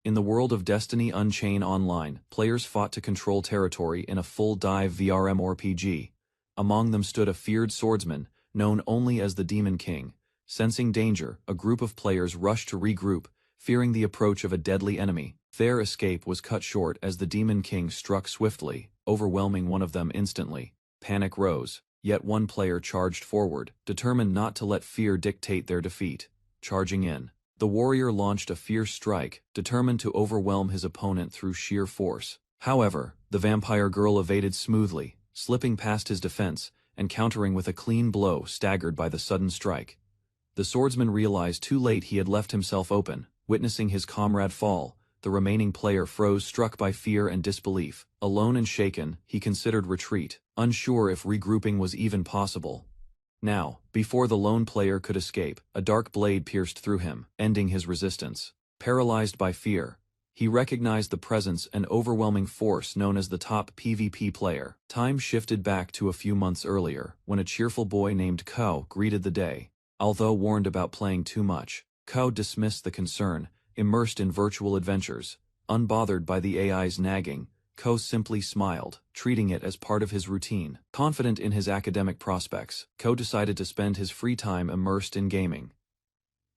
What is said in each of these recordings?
In the world of Destiny Unchained Online, players fought to control territory in a full-dive VRMRPG. Among them stood a feared swordsman, known only as the Demon King. Sensing danger, a group of players rushed to regroup, fearing the approach of a deadly enemy. Their escape was cut short as the Demon King struck swiftly, overwhelming one of them instantly. Panic rose, yet one player charged forward, determined not to let fear dictate their defeat. Charging in, the warrior launched a fierce strike, determined to overwhelm his opponent through sheer force. However, the vampire girl evaded smoothly, slipping past his defense, and countering with a clean blow staggered by the sudden strike. The swordsman realized too late he had left himself open. Witnessing his comrade fall, the remaining player froze, struck by fear and disbelief. Alone and shaken, he considered retreat, unsure if regrouping was even possible. Now, before the lone player could escape, a dark blade pierced through him, ending his resistance. Paralyzed by fear, he recognized the presence and overwhelming force known as the top PvP player. Time shifted back to a few months earlier, when a cheerful boy named Ko greeted the day. Although warned about playing too much, Ko dismissed the concern, immersed in virtual adventures. Unbothered by the AI's nagging, Ko simply smiled, treating it as part of his routine. Confident in his academic prospects, Ko decided to spend his free time immersed in gaming.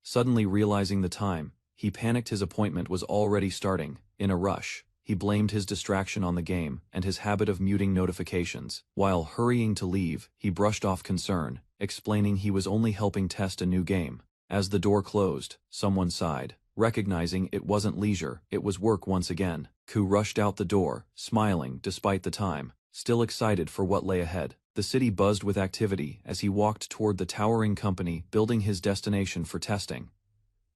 Suddenly realizing the time, he panicked. His appointment was already starting. In a rush, he blamed his distraction on the game and his habit of muting notifications. While hurrying to leave, he brushed off concern, explaining he was only helping test a new game. As the door closed, someone sighed, recognizing it wasn't leisure, it was work once again. Ku rushed out the door, smiling despite the time, still excited for what lay ahead. The city buzzed with activity as he walked toward the towering company building his destination for testing.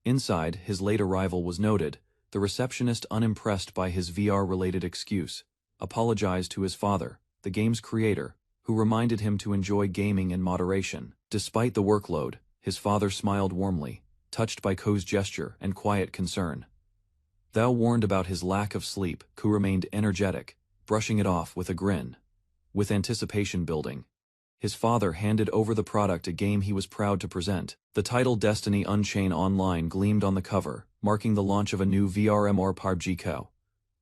Inside, his late arrival was noted. The receptionist, unimpressed by his VR-related excuse, apologized to his father, the game's creator, who reminded him to enjoy gaming in moderation. Despite the workload, his father smiled warmly, touched by Ko's gesture and quiet concern. Though warned about his lack of sleep, Ko remained energetic, brushing it off with a grin. With anticipation building, his father handed over the product, a game he was proud to present. The title Destiny Unchained Online gleamed on the cover, marking the launch of a new VRMRPG. Ko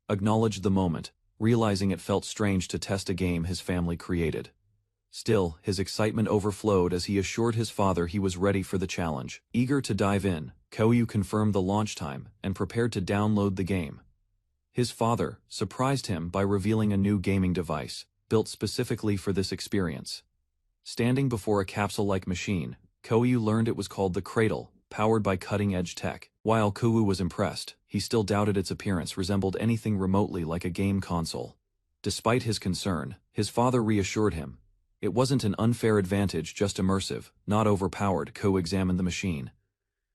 acknowledged the moment, realizing it felt strange to test a game his family created. Still, his excitement overflowed as he assured his father he was ready for the challenge. Eager to dive in, Ko confirmed the launch time and prepared to download the game. His father surprised him by revealing a new gaming device, built specifically for this experience. Standing before a capsule-like machine, Ko learned it was called the Cradle, powered by cutting-edge tech. While Ko was impressed, he still doubted its appearance resembled anything remotely like a game console. Despite his concern, his father reassured him. It wasn't an unfair advantage, just immersive, not overpowered. Ko examined the machine,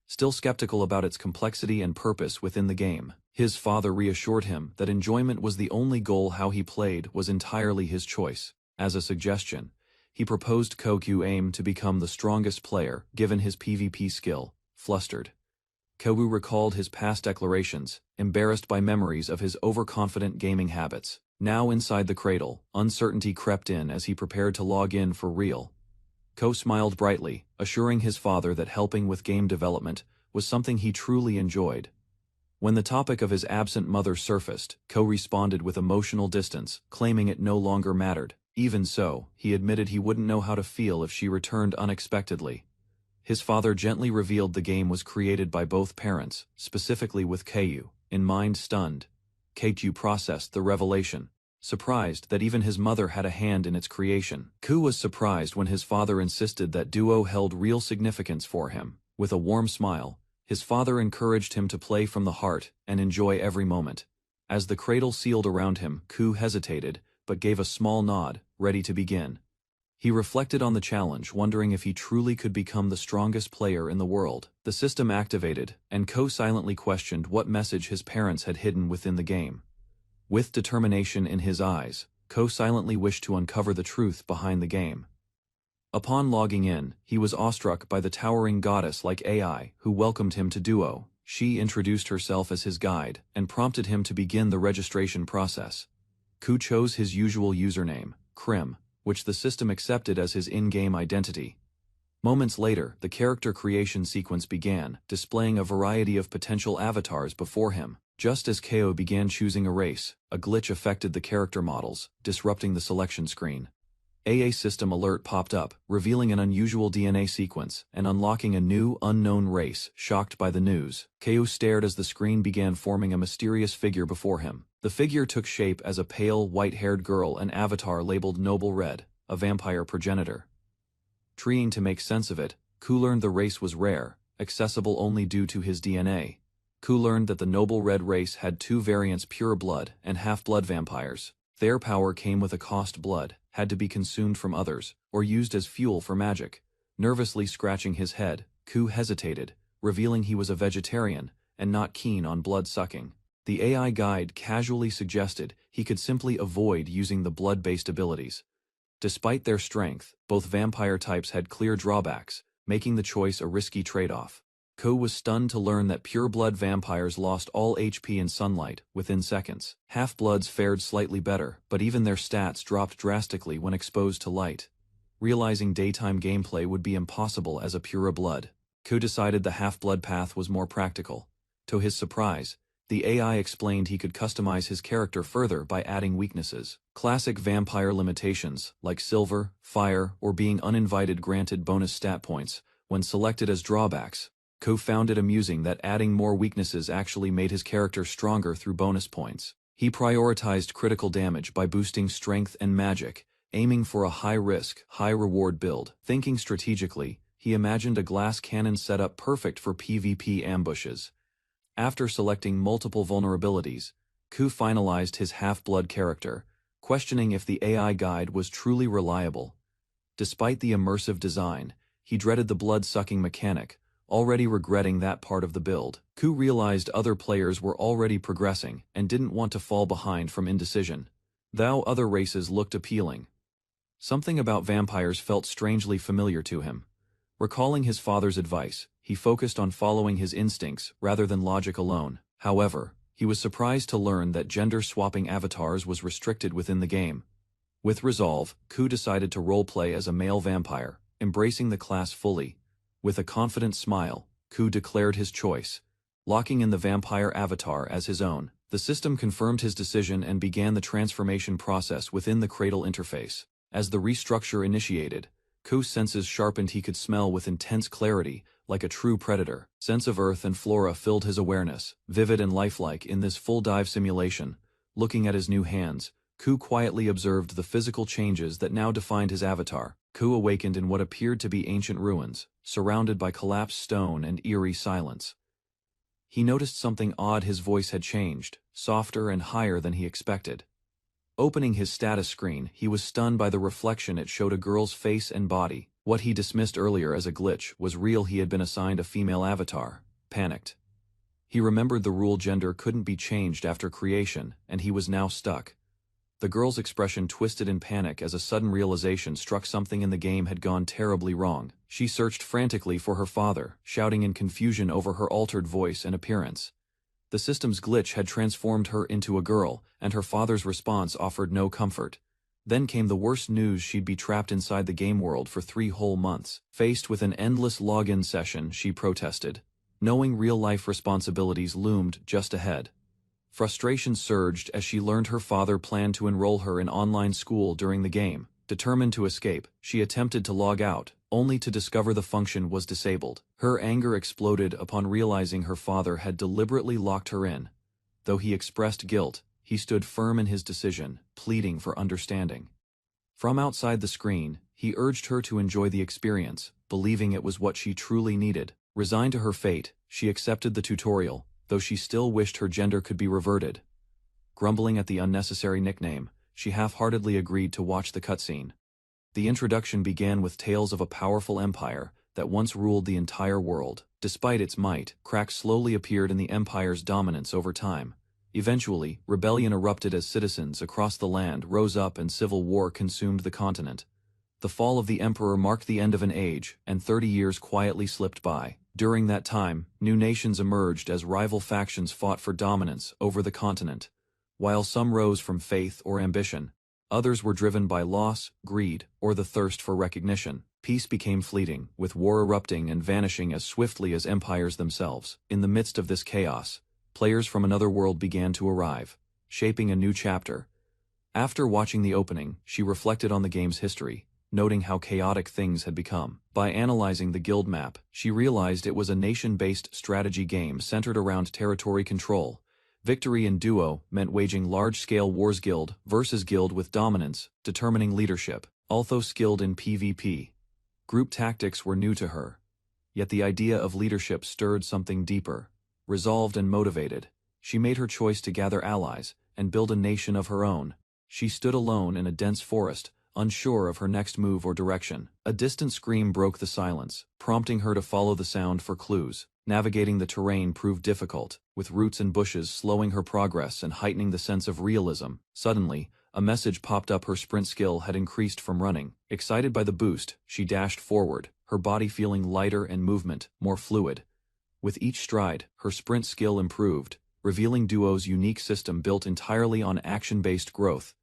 still skeptical about its complexity and purpose within the game. His father reassured him that enjoyment was the only goal. How he played was entirely his choice. As a suggestion, he proposed Ko aim to become the strongest player, given his PvP skill. Flustered, Ko recalled his past declarations, embarrassed by memories of his overconfident gaming habits. Now inside the cradle, uncertainty crept in as he prepared to log in for real. Ko smiled brightly, assuring his father that helping with game development was something he truly enjoyed. When the topic of his absent mother surfaced, Ko responded with emotional distance, claiming it no longer mattered. Even so, he admitted he wouldn't know how to feel if she returned unexpectedly. His father gently revealed the game was created by both parents, specifically with Ku in mind. Stunned, Ku processed the revelation, surprised that even his mother had a hand in its creation. Ku was surprised when his father insisted that duo held real significance for him. With a warm smile, his father encouraged him to play from the heart and enjoy every moment. As the cradle sealed around him, Ku hesitated, but gave a small nod, ready to begin. He reflected on the challenge, wondering if he truly could become the strongest player in the world. The system activated, and Ko silently questioned what message his parents had hidden within the game. With determination in his eyes, Ko silently wished to uncover the truth behind the game. Upon logging in, he was awestruck by the towering goddess-like AI who welcomed him to Duo. She introduced herself as his guide and prompted him to begin the registration process. Ko chose his usual username, Krim, which the system accepted as his in-game identity. Moments later, the character creation sequence began, displaying a variety of potential avatars before him. Just as Ko began choosing a race, a glitch affected the character models, disrupting the selection screen. A system alert popped up, revealing an unusual DNA sequence and unlocking a new, unknown race. Shocked by the news, Ko stared as the screen began forming a mysterious figure before him. The figure took shape as a pale, white-haired girl, an avatar labeled Noble Red, a vampire progenitor. Trying to make sense of it, Ko learned the race was rare, accessible only due to his DNA. Ko learned that the Noble Red race had two variants: pure blood and half-blood vampires. Their power came with a cost: blood had to be consumed from others, or used as fuel for magic. Nervously scratching his head, Ko hesitated, revealing he was a vegetarian, and not keen on blood-sucking. The AI guide casually suggested he could simply avoid using the blood-based abilities. Despite their strength, both vampire types had clear drawbacks, making the choice a risky trade-off. Ko was stunned to learn that pure-blood vampires lost all HP in sunlight within seconds. Half-bloods fared slightly better, but even their stats dropped drastically when exposed to light. Realizing daytime gameplay would be impossible as a pure-blood, Ko decided the half-blood path was more practical. To his surprise, the AI explained he could customize his character further by adding weaknesses. Classic vampire limitations, like silver, fire, or being uninvited, granted bonus stat points when selected as drawbacks. Ko found it amusing that adding more weaknesses actually made his character stronger through bonus points. He prioritized critical damage by boosting strength and magic, aiming for a high-risk, high-reward build. Thinking strategically, he imagined a glass cannon setup perfect for PvP ambushes. After selecting multiple vulnerabilities, Ko finalized his half-blood character, questioning if the AI guide was truly reliable. Despite the immersive design, he dreaded the blood-sucking mechanic, already regretting that part of the build. Ko realized other players were already progressing and didn't want to fall behind from indecision. Though other races looked appealing, something about vampires felt strangely familiar to him. Recalling his father's advice, he focused on following his instincts rather than logic alone. However, he was surprised to learn that gender-swapping avatars was restricted within the game. With resolve, Ko decided to roleplay as a male vampire, embracing the class fully. With a confident smile, Ko declared his choice, locking in the vampire avatar as his own. The system confirmed his decision and began the transformation process within the cradle interface. As the restructure initiated, Ko's senses sharpened. He could smell with intense clarity, like a true predator. Sense of earth and flora filled his awareness, vivid and lifelike in this full-dive simulation. Looking at his new hands, Ko quietly observed the physical changes that now defined his avatar. Ko awakened in what appeared to be ancient ruins, surrounded by collapsed stone and eerie silence. He noticed something odd. His voice had changed, softer and higher than he expected. Opening his status screen, he was stunned by the reflection. It showed a girl's face and body. What he dismissed earlier as a glitch was real. He had been assigned a female avatar. Panicked, he remembered the rule: gender couldn't be changed after creation, and he was now stuck. The girl's expression twisted in panic as a sudden realization struck: something in the game had gone terribly wrong. She searched frantically for her father, shouting in confusion over her altered voice and appearance. The system's glitch had transformed her into a girl, and her father's response offered no comfort. Then came the worst news: she'd be trapped inside the game world for 3 whole months. Faced with an endless login session, she protested, knowing real-life responsibilities loomed just ahead. Frustration surged as she learned her father planned to enroll her in online school during the game. Determined to escape, she attempted to log out, only to discover the function was disabled. Her anger exploded upon realizing her father had deliberately locked her in. Though he expressed guilt, he stood firm in his decision, pleading for understanding. From outside the screen, he urged her to enjoy the experience, believing it was what she truly needed. Resigned to her fate, she accepted the tutorial, though she still wished her gender could be reverted. Grumbling at the unnecessary nickname, she half-heartedly agreed to watch the cutscene. The introduction began with tales of a powerful empire that once ruled the entire world. Despite its might, cracks slowly appeared in the empire's dominance over time. Eventually, rebellion erupted as citizens across the land rose up and civil war consumed the continent. The fall of the emperor marked the end of an age, and 30 years quietly slipped by. During that time, new nations emerged as rival factions fought for dominance over the continent. While some rose from faith or ambition, others were driven by loss, greed, or the thirst for recognition. Peace became fleeting, with war erupting and vanishing as swiftly as empires themselves. In the midst of this chaos, players from another world began to arrive, shaping a new chapter. After watching the opening, she reflected on the game's history, noting how chaotic things had become. By analyzing the guild map, she realized it was a nation-based strategy game centered around territory control. Victory in duo meant waging large-scale wars guild versus guild with dominance, determining leadership. Although skilled in PvP, group tactics were new to her. Yet the idea of leadership stirred something deeper. Resolved and motivated, she made her choice to gather allies and build a nation of her own. She stood alone in a dense forest, unsure of her next move or direction. A distant scream broke the silence, prompting her to follow the sound for clues. Navigating the terrain proved difficult, with roots and bushes slowing her progress and heightening the sense of realism. Suddenly, a message popped up. Her sprint skill had increased from running. Excited by the boost, she dashed forward, her body feeling lighter and movement more fluid. With each stride, her sprint skill improved, revealing Duo's unique system built entirely on action-based growth.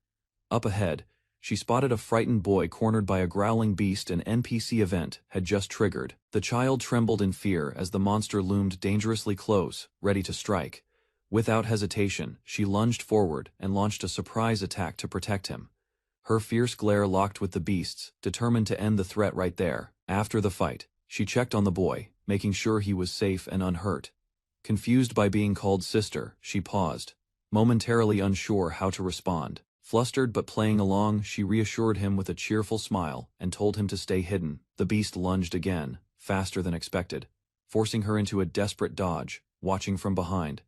Up ahead, she spotted a frightened boy cornered by a growling beast. An NPC event had just triggered. The child trembled in fear as the monster loomed dangerously close, ready to strike. Without hesitation, she lunged forward and launched a surprise attack to protect him. Her fierce glare locked with the beast's, determined to end the threat right there. After the fight, she checked on the boy, making sure he was safe and unhurt. Confused by being called sister, she paused, momentarily unsure how to respond. Flustered but playing along, she reassured him with a cheerful smile and told him to stay hidden. The beast lunged again, faster than expected, forcing her into a desperate dodge, watching from behind.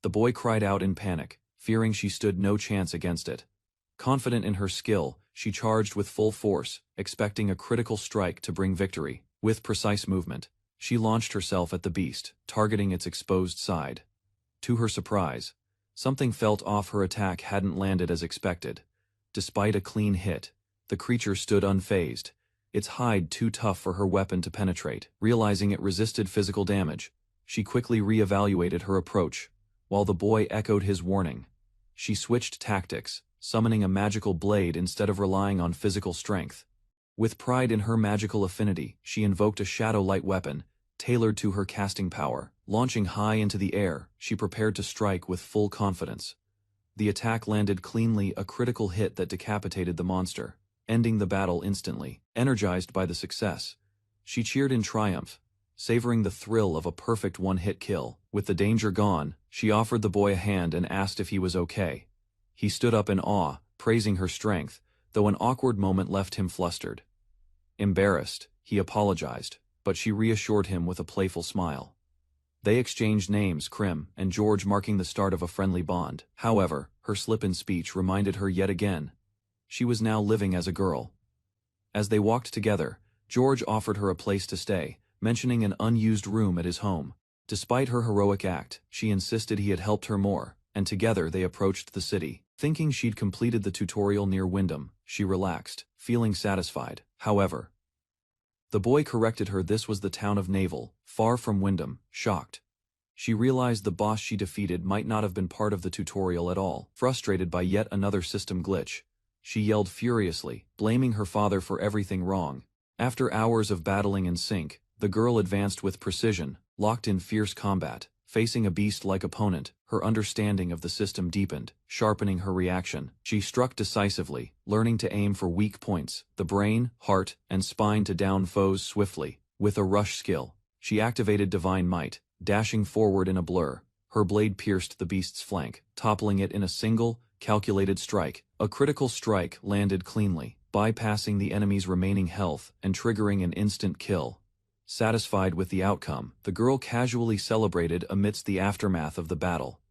The boy cried out in panic, fearing she stood no chance against it. Confident in her skill, she charged with full force, expecting a critical strike to bring victory. With precise movement, she launched herself at the beast, targeting its exposed side. To her surprise, something felt off. Her attack hadn't landed as expected. Despite a clean hit, the creature stood unfazed, its hide too tough for her weapon to penetrate. Realizing it resisted physical damage, she quickly re-evaluated her approach. While the boy echoed his warning, she switched tactics, summoning a magical blade instead of relying on physical strength. With pride in her magical affinity, she invoked a shadow light weapon, tailored to her casting power. Launching high into the air, she prepared to strike with full confidence. The attack landed cleanly, a critical hit that decapitated the monster, ending the battle instantly. Energized by the success, she cheered in triumph, savoring the thrill of a perfect one-hit kill. With the danger gone, she offered the boy a hand and asked if he was okay. He stood up in awe, praising her strength, though an awkward moment left him flustered. Embarrassed, he apologized, but she reassured him with a playful smile. They exchanged names, Krim and George, marking the start of a friendly bond. However, her slip in speech reminded her yet again. She was now living as a girl. As they walked together, George offered her a place to stay, mentioning an unused room at his home. Despite her heroic act, she insisted he had helped her more, and together they approached the city. Thinking she'd completed the tutorial near Wyndham, she relaxed, feeling satisfied. However, the boy corrected her. This was the town of Naval, far from Wyndham. Shocked, she realized the boss she defeated might not have been part of the tutorial at all. Frustrated by yet another system glitch, she yelled furiously, blaming her father for everything wrong. After hours of battling in sync, the girl advanced with precision, locked in fierce combat. Facing a beast-like opponent, her understanding of the system deepened, sharpening her reaction. She struck decisively, learning to aim for weak points, the brain, heart, and spine to down foes swiftly. With a rush skill, she activated Divine Might, dashing forward in a blur. Her blade pierced the beast's flank, toppling it in a single, calculated strike. A critical strike landed cleanly, bypassing the enemy's remaining health and triggering an instant kill. Satisfied with the outcome, the girl casually celebrated amidst the aftermath of the battle.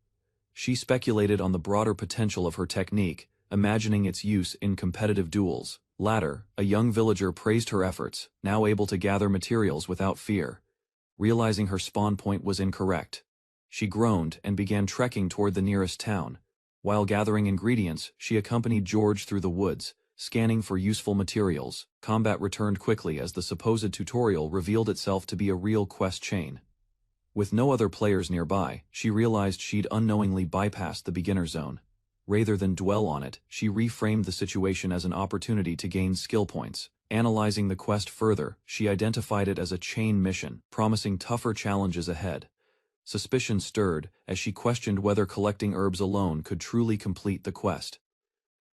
She speculated on the broader potential of her technique, imagining its use in competitive duels. Later, a young villager praised her efforts, now able to gather materials without fear. Realizing her spawn point was incorrect, she groaned and began trekking toward the nearest town. While gathering ingredients, she accompanied George through the woods, scanning for useful materials. Combat returned quickly as the supposed tutorial revealed itself to be a real quest chain. With no other players nearby, she realized she'd unknowingly bypassed the beginner zone. Rather than dwell on it, she reframed the situation as an opportunity to gain skill points. Analyzing the quest further, she identified it as a chain mission, promising tougher challenges ahead. Suspicion stirred as she questioned whether collecting herbs alone could truly complete the quest.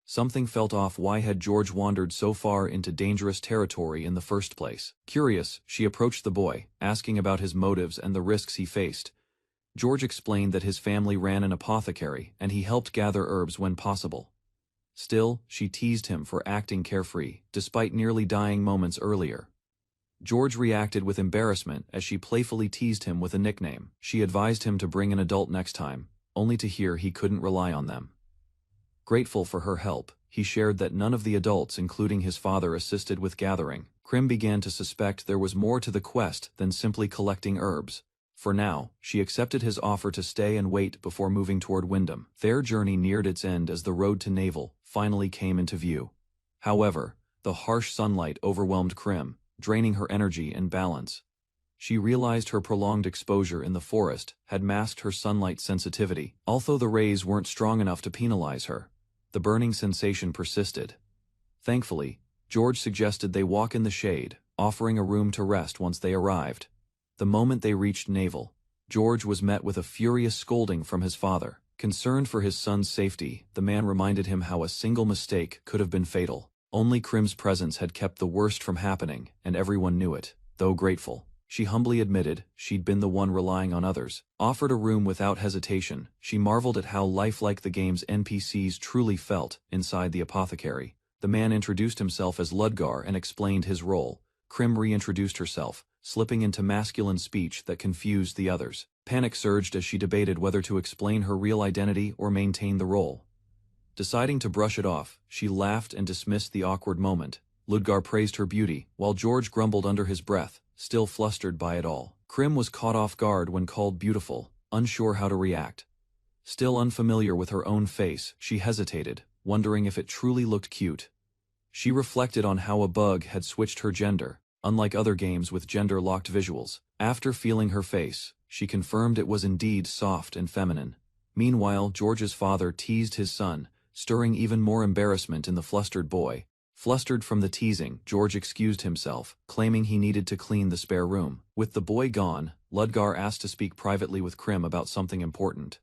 Something felt off. Why had George wandered so far into dangerous territory in the first place? Curious, she approached the boy, asking about his motives and the risks he faced. George explained that his family ran an apothecary and he helped gather herbs when possible. Still, she teased him for acting carefree, despite nearly dying moments earlier. George reacted with embarrassment as she playfully teased him with a nickname. She advised him to bring an adult next time, only to hear he couldn't rely on them. Grateful for her help, he shared that none of the adults, including his father, assisted with gathering. Krim began to suspect there was more to the quest than simply collecting herbs. For now, she accepted his offer to stay and wait before moving toward Wyndham. Their journey neared its end as the road to Naval finally came into view. However, the harsh sunlight overwhelmed Krim, draining her energy and balance. She realized her prolonged exposure in the forest had masked her sunlight sensitivity. Although the rays weren't strong enough to penalize her, the burning sensation persisted. Thankfully, George suggested they walk in the shade, offering a room to rest once they arrived. The moment they reached Naval, George was met with a furious scolding from his father. Concerned for his son's safety, the man reminded him how a single mistake could have been fatal. Only Krim's presence had kept the worst from happening, and everyone knew it. Though grateful, she humbly admitted she'd been the one relying on others. Offered a room without hesitation, she marveled at how lifelike the game's NPCs truly felt inside the apothecary. The man introduced himself as Ludgar and explained his role. Krim reintroduced herself, slipping into masculine speech that confused the others. Panic surged as she debated whether to explain her real identity or maintain the role. Deciding to brush it off, she laughed and dismissed the awkward moment. Ludgar praised her beauty, while George grumbled under his breath, still flustered by it all. Krim was caught off guard when called beautiful, unsure how to react. Still unfamiliar with her own face, she hesitated, wondering if it truly looked cute. She reflected on how a bug had switched her gender, unlike other games with gender-locked visuals. After feeling her face, she confirmed it was indeed soft and feminine. Meanwhile, George's father teased his son, stirring even more embarrassment in the flustered boy. Flustered from the teasing, George excused himself, claiming he needed to clean the spare room. With the boy gone, Ludgar asked to speak privately with Krim about something important.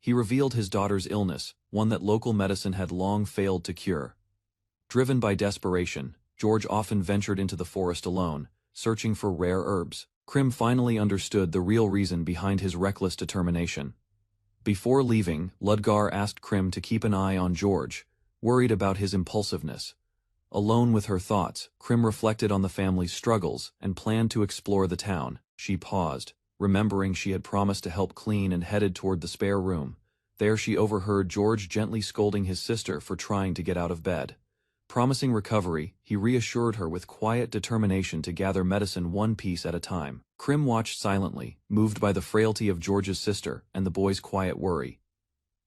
He revealed his daughter's illness, one that local medicine had long failed to cure. Driven by desperation, George often ventured into the forest alone, searching for rare herbs. Krim finally understood the real reason behind his reckless determination. Before leaving, Ludgar asked Krim to keep an eye on George, worried about his impulsiveness. Alone with her thoughts, Krim reflected on the family's struggles and planned to explore the town. She paused, remembering she had promised to help clean, and headed toward the spare room. There she overheard George gently scolding his sister for trying to get out of bed. Promising recovery, he reassured her with quiet determination to gather medicine one piece at a time. Krim watched silently, moved by the frailty of George's sister and the boy's quiet worry.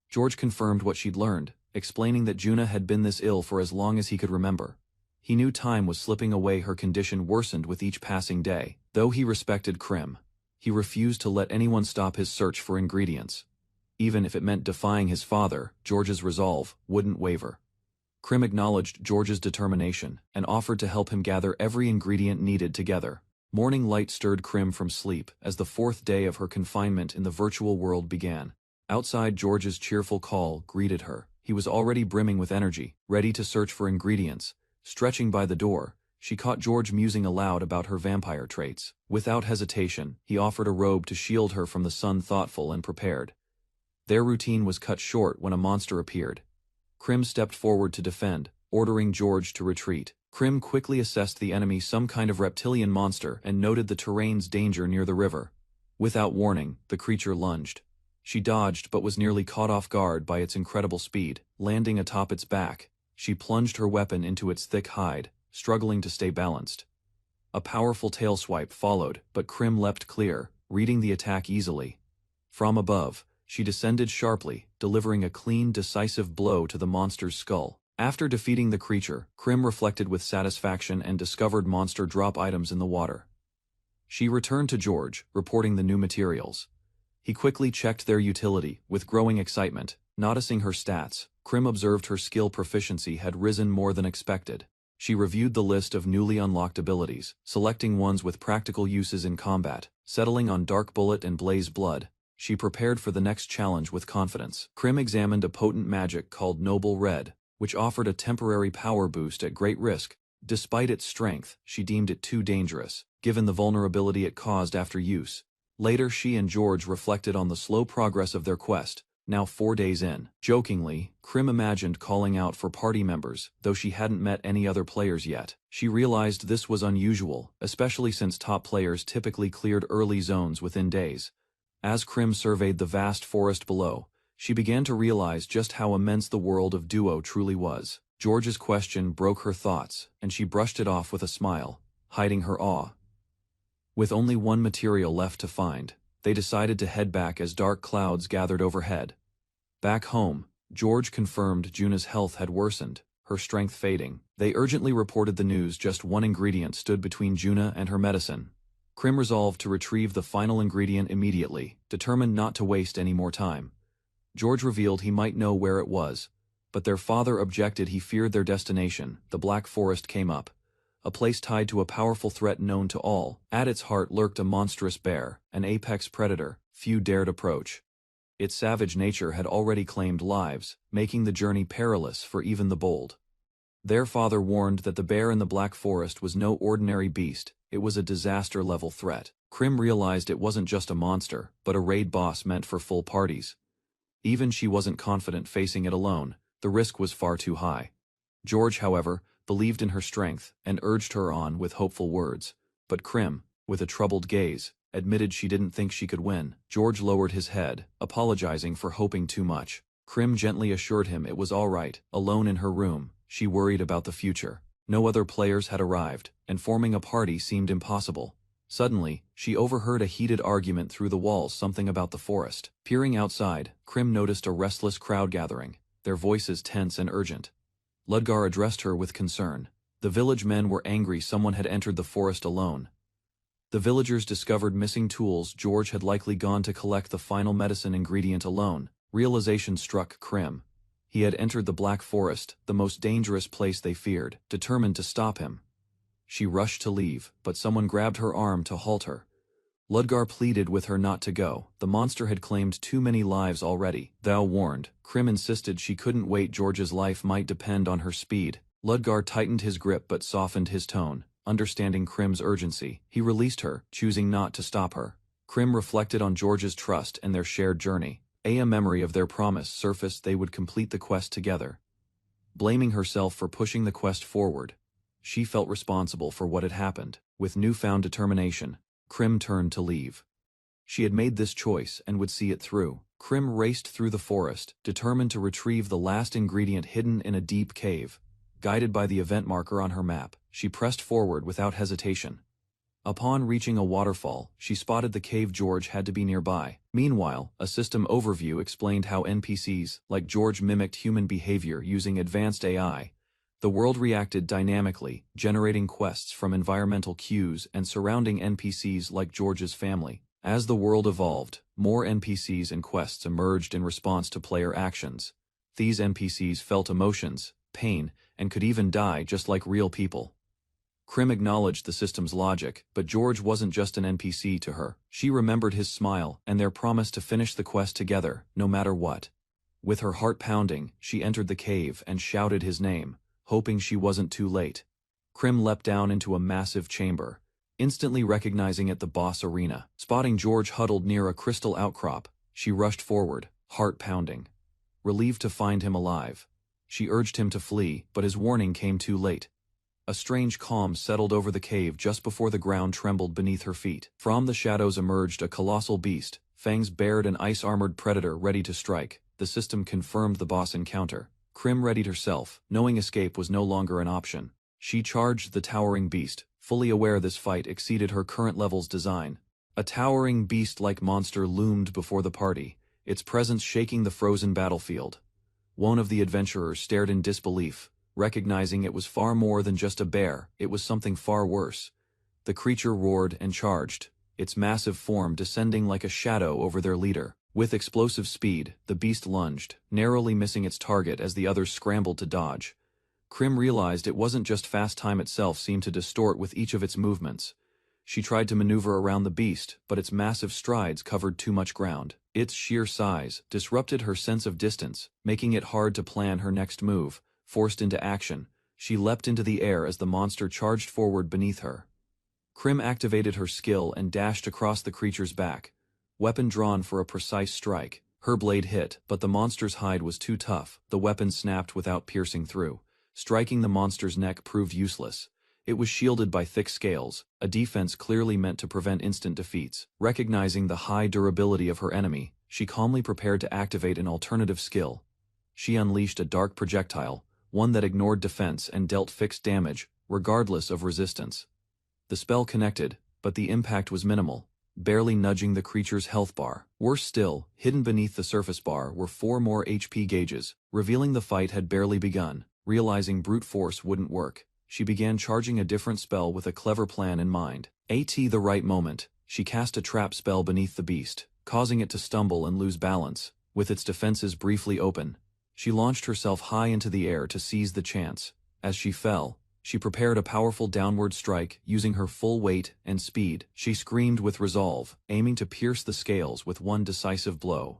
George confirmed what she'd learned, explaining that Juna had been this ill for as long as he could remember. He knew time was slipping away. Her condition worsened with each passing day. Though he respected Krim, he refused to let anyone stop his search for ingredients. Even if it meant defying his father, George's resolve wouldn't waver. Krim acknowledged George's determination and offered to help him gather every ingredient needed together. Morning light stirred Krim from sleep as the fourth day of her confinement in the virtual world began. Outside, George's cheerful call greeted her. He was already brimming with energy, ready to search for ingredients. Stretching by the door, she caught George musing aloud about her vampire traits. Without hesitation, he offered a robe to shield her from the sun, thoughtful and prepared. Their routine was cut short when a monster appeared. Krim stepped forward to defend, ordering George to retreat. Krim quickly assessed the enemy, some kind of reptilian monster, and noted the terrain's danger near the river. Without warning, the creature lunged. She dodged but was nearly caught off guard by its incredible speed. Landing atop its back, she plunged her weapon into its thick hide, struggling to stay balanced. A powerful tail swipe followed, but Krim leapt clear, reading the attack easily. From above, she descended sharply, delivering a clean, decisive blow to the monster's skull. After defeating the creature, Krim reflected with satisfaction and discovered monster drop items in the water. She returned to George, reporting the new materials. He quickly checked their utility, with growing excitement. Noticing her stats, Krim observed her skill proficiency had risen more than expected. She reviewed the list of newly unlocked abilities, selecting ones with practical uses in combat. Settling on Dark Bullet and Blaze Blood, She prepared for the next challenge with confidence. Krim examined a potent magic called Noble Red, which offered a temporary power boost at great risk. Despite its strength, she deemed it too dangerous, given the vulnerability it caused after use. Later she and George reflected on the slow progress of their quest, now 4 days in. Jokingly, Krim imagined calling out for party members, though she hadn't met any other players yet. She realized this was unusual, especially since top players typically cleared early zones within days. As Krim surveyed the vast forest below, she began to realize just how immense the world of Duo truly was. George's question broke her thoughts, and she brushed it off with a smile, hiding her awe. With only one material left to find, they decided to head back as dark clouds gathered overhead. Back home, George confirmed Juna's health had worsened, her strength fading. They urgently reported the news just one ingredient stood between Juna and her medicine. Krim resolved to retrieve the final ingredient immediately, determined not to waste any more time. George revealed he might know where it was, but their father objected. He feared their destination. The Black Forest came up, a place tied to a powerful threat known to all. At its heart lurked a monstrous bear, an apex predator few dared approach. Its savage nature had already claimed lives, making the journey perilous for even the bold. Their father warned that the bear in the Black Forest was no ordinary beast, it was a disaster-level threat. Krim realized it wasn't just a monster, but a raid boss meant for full parties. Even she wasn't confident facing it alone, the risk was far too high. George, however, believed in her strength and urged her on with hopeful words. But Krim, with a troubled gaze, admitted she didn't think she could win. George lowered his head, apologizing for hoping too much. Krim gently assured him it was all right. Alone in her room, she worried about the future. No other players had arrived, and forming a party seemed impossible. Suddenly, she overheard a heated argument through the walls, something about the forest. Peering outside, Krim noticed a restless crowd gathering, their voices tense and urgent. Ludgar addressed her with concern. The village men were angry someone had entered the forest alone. The villagers discovered missing tools. George had likely gone to collect the final medicine ingredient alone. Realization struck Krim. He had entered the Black Forest, the most dangerous place they feared, determined to stop him. She rushed to leave, but someone grabbed her arm to halt her. Ludgar pleaded with her not to go. The monster had claimed too many lives already. Thou warned. Krim insisted she couldn't wait. George's life might depend on her speed. Ludgar tightened his grip but softened his tone. Understanding Krim's urgency, he released her, choosing not to stop her. Krim reflected on George's trust and their shared journey. A memory of their promise surfaced. They would complete the quest together. Blaming herself for pushing the quest forward, she felt responsible for what had happened. With newfound determination, Krim turned to leave. She had made this choice and would see it through. Krim raced through the forest, determined to retrieve the last ingredient hidden in a deep cave. Guided by the event marker on her map, she pressed forward without hesitation. Upon reaching a waterfall, she spotted the cave. George had to be nearby. Meanwhile, a system overview explained how NPCs, like George, mimicked human behavior using advanced AI. The world reacted dynamically, generating quests from environmental cues and surrounding NPCs like George's family. As the world evolved, more NPCs and quests emerged in response to player actions. These NPCs felt emotions, pain, and could even die just like real people. Krim acknowledged the system's logic, but George wasn't just an NPC to her. She remembered his smile and their promise to finish the quest together, no matter what. With her heart pounding, she entered the cave and shouted his name, hoping she wasn't too late. Krim leapt down into a massive chamber, instantly recognizing it the boss arena. Spotting George huddled near a crystal outcrop, she rushed forward, heart pounding. Relieved to find him alive, she urged him to flee, but his warning came too late. A strange calm settled over the cave just before the ground trembled beneath her feet. From the shadows emerged a colossal beast, fangs bared, an ice-armored predator ready to strike. The system confirmed the boss encounter. Krim readied herself, knowing escape was no longer an option. She charged the towering beast, fully aware this fight exceeded her current level's design. A towering beast-like monster loomed before the party, its presence shaking the frozen battlefield. One of the adventurers stared in disbelief, recognizing it was far more than just a bear. It was something far worse. The creature roared and charged, its massive form descending like a shadow over their leader. With explosive speed, the beast lunged, narrowly missing its target as the others scrambled to dodge. Krim realized it wasn't just fast. Time itself seemed to distort with each of its movements. She tried to maneuver around the beast, but its massive strides covered too much ground. Its sheer size disrupted her sense of distance, making it hard to plan her next move. Forced into action, she leapt into the air as the monster charged forward beneath her. Krim activated her skill and dashed across the creature's back, weapon drawn for a precise strike. Her blade hit, but the monster's hide was too tough. The weapon snapped without piercing through. Striking the monster's neck proved useless. It was shielded by thick scales, a defense clearly meant to prevent instant defeats. Recognizing the high durability of her enemy, she calmly prepared to activate an alternative skill. She unleashed a dark projectile, one that ignored defense and dealt fixed damage, regardless of resistance. The spell connected, but the impact was minimal, barely nudging the creature's health bar. Worse still, hidden beneath the surface bar were 4 more HP gauges, revealing the fight had barely begun. Realizing brute force wouldn't work, she began charging a different spell with a clever plan in mind. At the right moment, she cast a trap spell beneath the beast, causing it to stumble and lose balance. With its defenses briefly open, she launched herself high into the air to seize the chance. As she fell, she prepared a powerful downward strike using her full weight and speed. She screamed with resolve, aiming to pierce the scales with one decisive blow.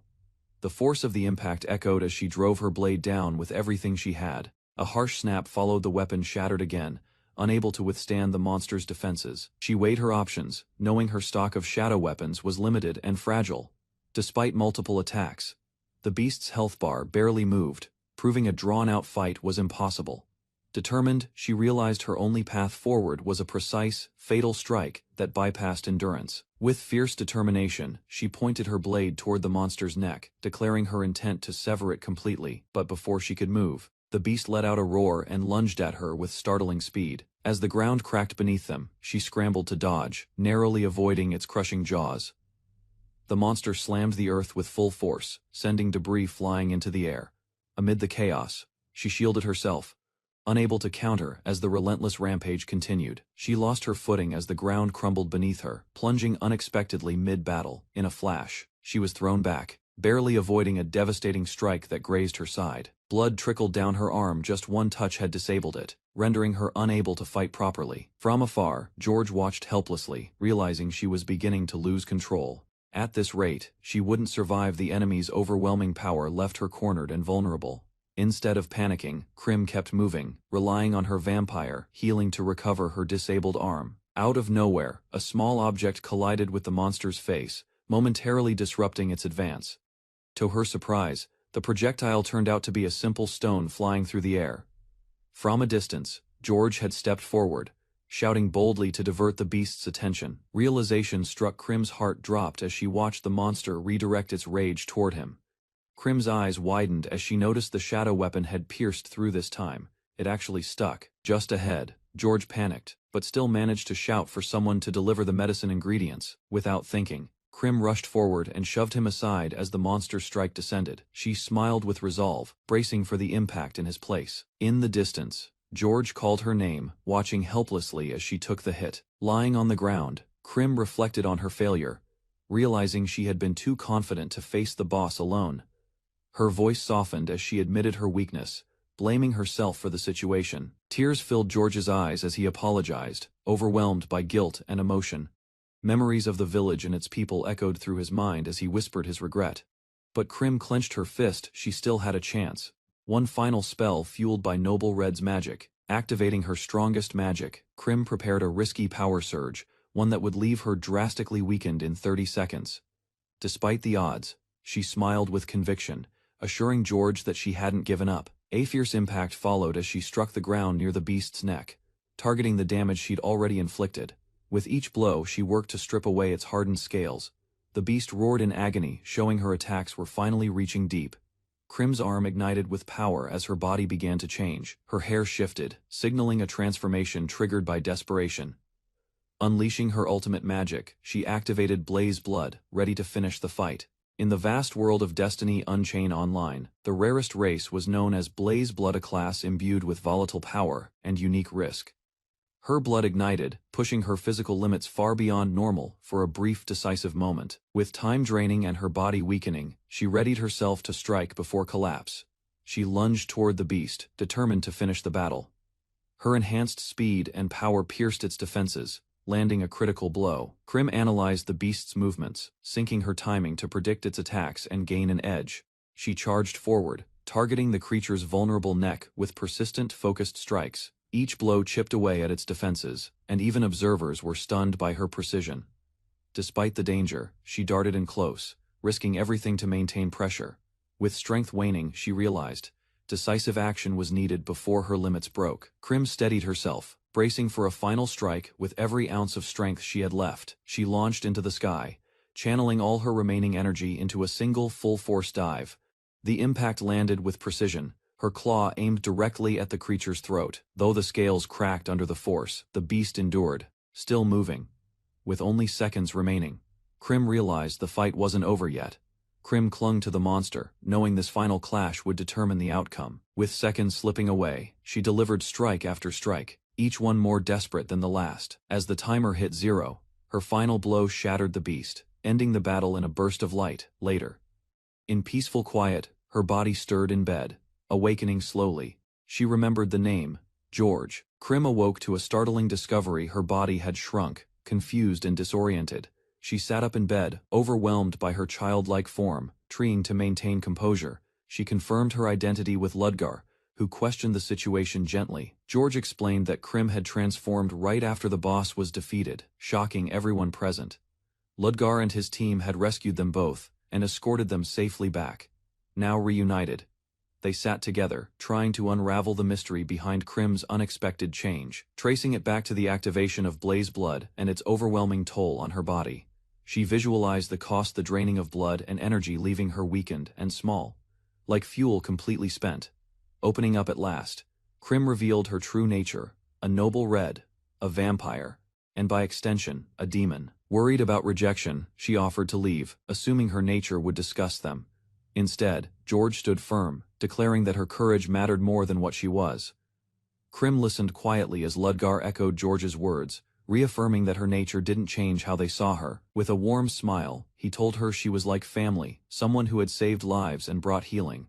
The force of the impact echoed as she drove her blade down with everything she had. A harsh snap followed. The weapon shattered again, unable to withstand the monster's defenses. She weighed her options, knowing her stock of shadow weapons was limited and fragile. Despite multiple attacks, the beast's health bar barely moved, proving a drawn-out fight was impossible. Determined, she realized her only path forward was a precise, fatal strike that bypassed endurance. With fierce determination, she pointed her blade toward the monster's neck, declaring her intent to sever it completely. But before she could move, the beast let out a roar and lunged at her with startling speed. As the ground cracked beneath them, she scrambled to dodge, narrowly avoiding its crushing jaws. The monster slammed the earth with full force, sending debris flying into the air. Amid the chaos, she shielded herself, unable to counter as the relentless rampage continued. She lost her footing as the ground crumbled beneath her, plunging unexpectedly mid-battle. In a flash, she was thrown back, barely avoiding a devastating strike that grazed her side. Blood trickled down her arm. Just one touch had disabled it, rendering her unable to fight properly. From afar, George watched helplessly, realizing she was beginning to lose control. At this rate, she wouldn't survive. The enemy's overwhelming power left her cornered and vulnerable. Instead of panicking, Krim kept moving, relying on her vampire healing to recover her disabled arm. Out of nowhere, a small object collided with the monster's face, momentarily disrupting its advance. To her surprise, the projectile turned out to be a simple stone flying through the air. From a distance, George had stepped forward, shouting boldly to divert the beast's attention. Realization struck Krim's heart dropped as she watched the monster redirect its rage toward him. Krim's eyes widened as she noticed the shadow weapon had pierced through this time. It actually stuck. Just ahead, George panicked, but still managed to shout for someone to deliver the medicine ingredients. Without thinking, Krim rushed forward and shoved him aside as the monster's strike descended. She smiled with resolve, bracing for the impact in his place. In the distance, George called her name, watching helplessly as she took the hit. Lying on the ground, Krim reflected on her failure, realizing she had been too confident to face the boss alone. Her voice softened as she admitted her weakness, blaming herself for the situation. Tears filled George's eyes as he apologized, overwhelmed by guilt and emotion. Memories of the village and its people echoed through his mind as he whispered his regret. But Krim clenched her fist. She still had a chance. One final spell fueled by Noble Red's magic. Activating her strongest magic, Krim prepared a risky power surge, one that would leave her drastically weakened in 30 seconds. Despite the odds, she smiled with conviction, assuring George that she hadn't given up. A fierce impact followed as she struck the ground near the beast's neck, targeting the damage she'd already inflicted. With each blow, she worked to strip away its hardened scales. The beast roared in agony, showing her attacks were finally reaching deep. Krim's arm ignited with power as her body began to change. Her hair shifted, signaling a transformation triggered by desperation. Unleashing her ultimate magic, she activated Blaze Blood, ready to finish the fight. In the vast world of Destiny Unchained Online, the rarest race was known as Blaze Blood, a class imbued with volatile power and unique risk. Her blood ignited, pushing her physical limits far beyond normal for a brief, decisive moment. With time draining and her body weakening, she readied herself to strike before collapse. She lunged toward the beast, determined to finish the battle. Her enhanced speed and power pierced its defenses, landing a critical blow. Krim analyzed the beast's movements, syncing her timing to predict its attacks and gain an edge. She charged forward, targeting the creature's vulnerable neck with persistent, focused strikes. Each blow chipped away at its defenses, and even observers were stunned by her precision. Despite the danger, she darted in close, risking everything to maintain pressure. With strength waning, she realized decisive action was needed before her limits broke. Krim steadied herself, bracing for a final strike with every ounce of strength she had left. She launched into the sky, channeling all her remaining energy into a single full-force dive. The impact landed with precision, her claw aimed directly at the creature's throat. Though the scales cracked under the force, the beast endured, still moving. With only seconds remaining, Krim realized the fight wasn't over yet. Krim clung to the monster, knowing this final clash would determine the outcome. With seconds slipping away, she delivered strike after strike, each one more desperate than the last. As the timer hit 0, her final blow shattered the beast, ending the battle in a burst of light. Later, in peaceful quiet, her body stirred in bed, awakening slowly. She remembered the name, George. Krim awoke to a startling discovery: her body had shrunk, confused and disoriented. She sat up in bed, overwhelmed by her childlike form. Trying to maintain composure, she confirmed her identity with Ludgar, who questioned the situation gently. George explained that Krim had transformed right after the boss was defeated, shocking everyone present. Ludgar and his team had rescued them both, and escorted them safely back. Now reunited, they sat together, trying to unravel the mystery behind Krim's unexpected change, tracing it back to the activation of Blaze Blood and its overwhelming toll on her body. She visualized the cost, the draining of blood and energy, leaving her weakened and small, like fuel completely spent. Opening up at last, Krim revealed her true nature: a noble red, a vampire, and by extension, a demon. Worried about rejection, she offered to leave, assuming her nature would disgust them. Instead, George stood firm, declaring that her courage mattered more than what she was. Krim listened quietly as Ludgar echoed George's words, reaffirming that her nature didn't change how they saw her. With a warm smile, he told her she was like family, someone who had saved lives and brought healing.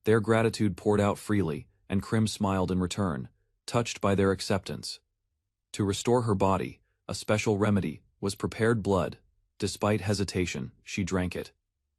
Their gratitude poured out freely, and Krim smiled in return, touched by their acceptance. To restore her body, a special remedy was prepared blood. Despite hesitation, she drank it,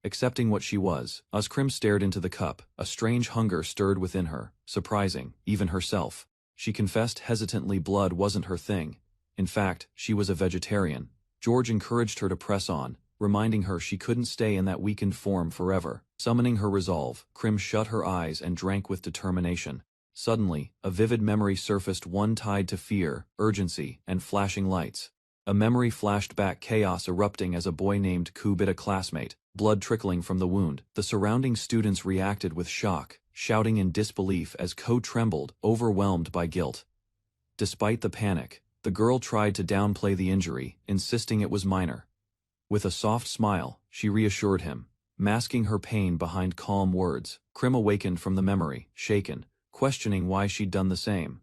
accepting what she was. As Krim stared into the cup, a strange hunger stirred within her, surprising even herself. She confessed hesitantly blood wasn't her thing. In fact, she was a vegetarian. George encouraged her to press on, reminding her she couldn't stay in that weakened form forever. Summoning her resolve, Krim shut her eyes and drank with determination. Suddenly, a vivid memory surfaced, one tied to fear, urgency, and flashing lights. A memory flashed back, chaos erupting as a boy named Ku bit a classmate, blood trickling from the wound. The surrounding students reacted with shock, shouting in disbelief as Ko trembled, overwhelmed by guilt. Despite the panic, the girl tried to downplay the injury, insisting it was minor. With a soft smile, she reassured him, masking her pain behind calm words. Krim awakened from the memory, shaken, questioning why she'd done the same.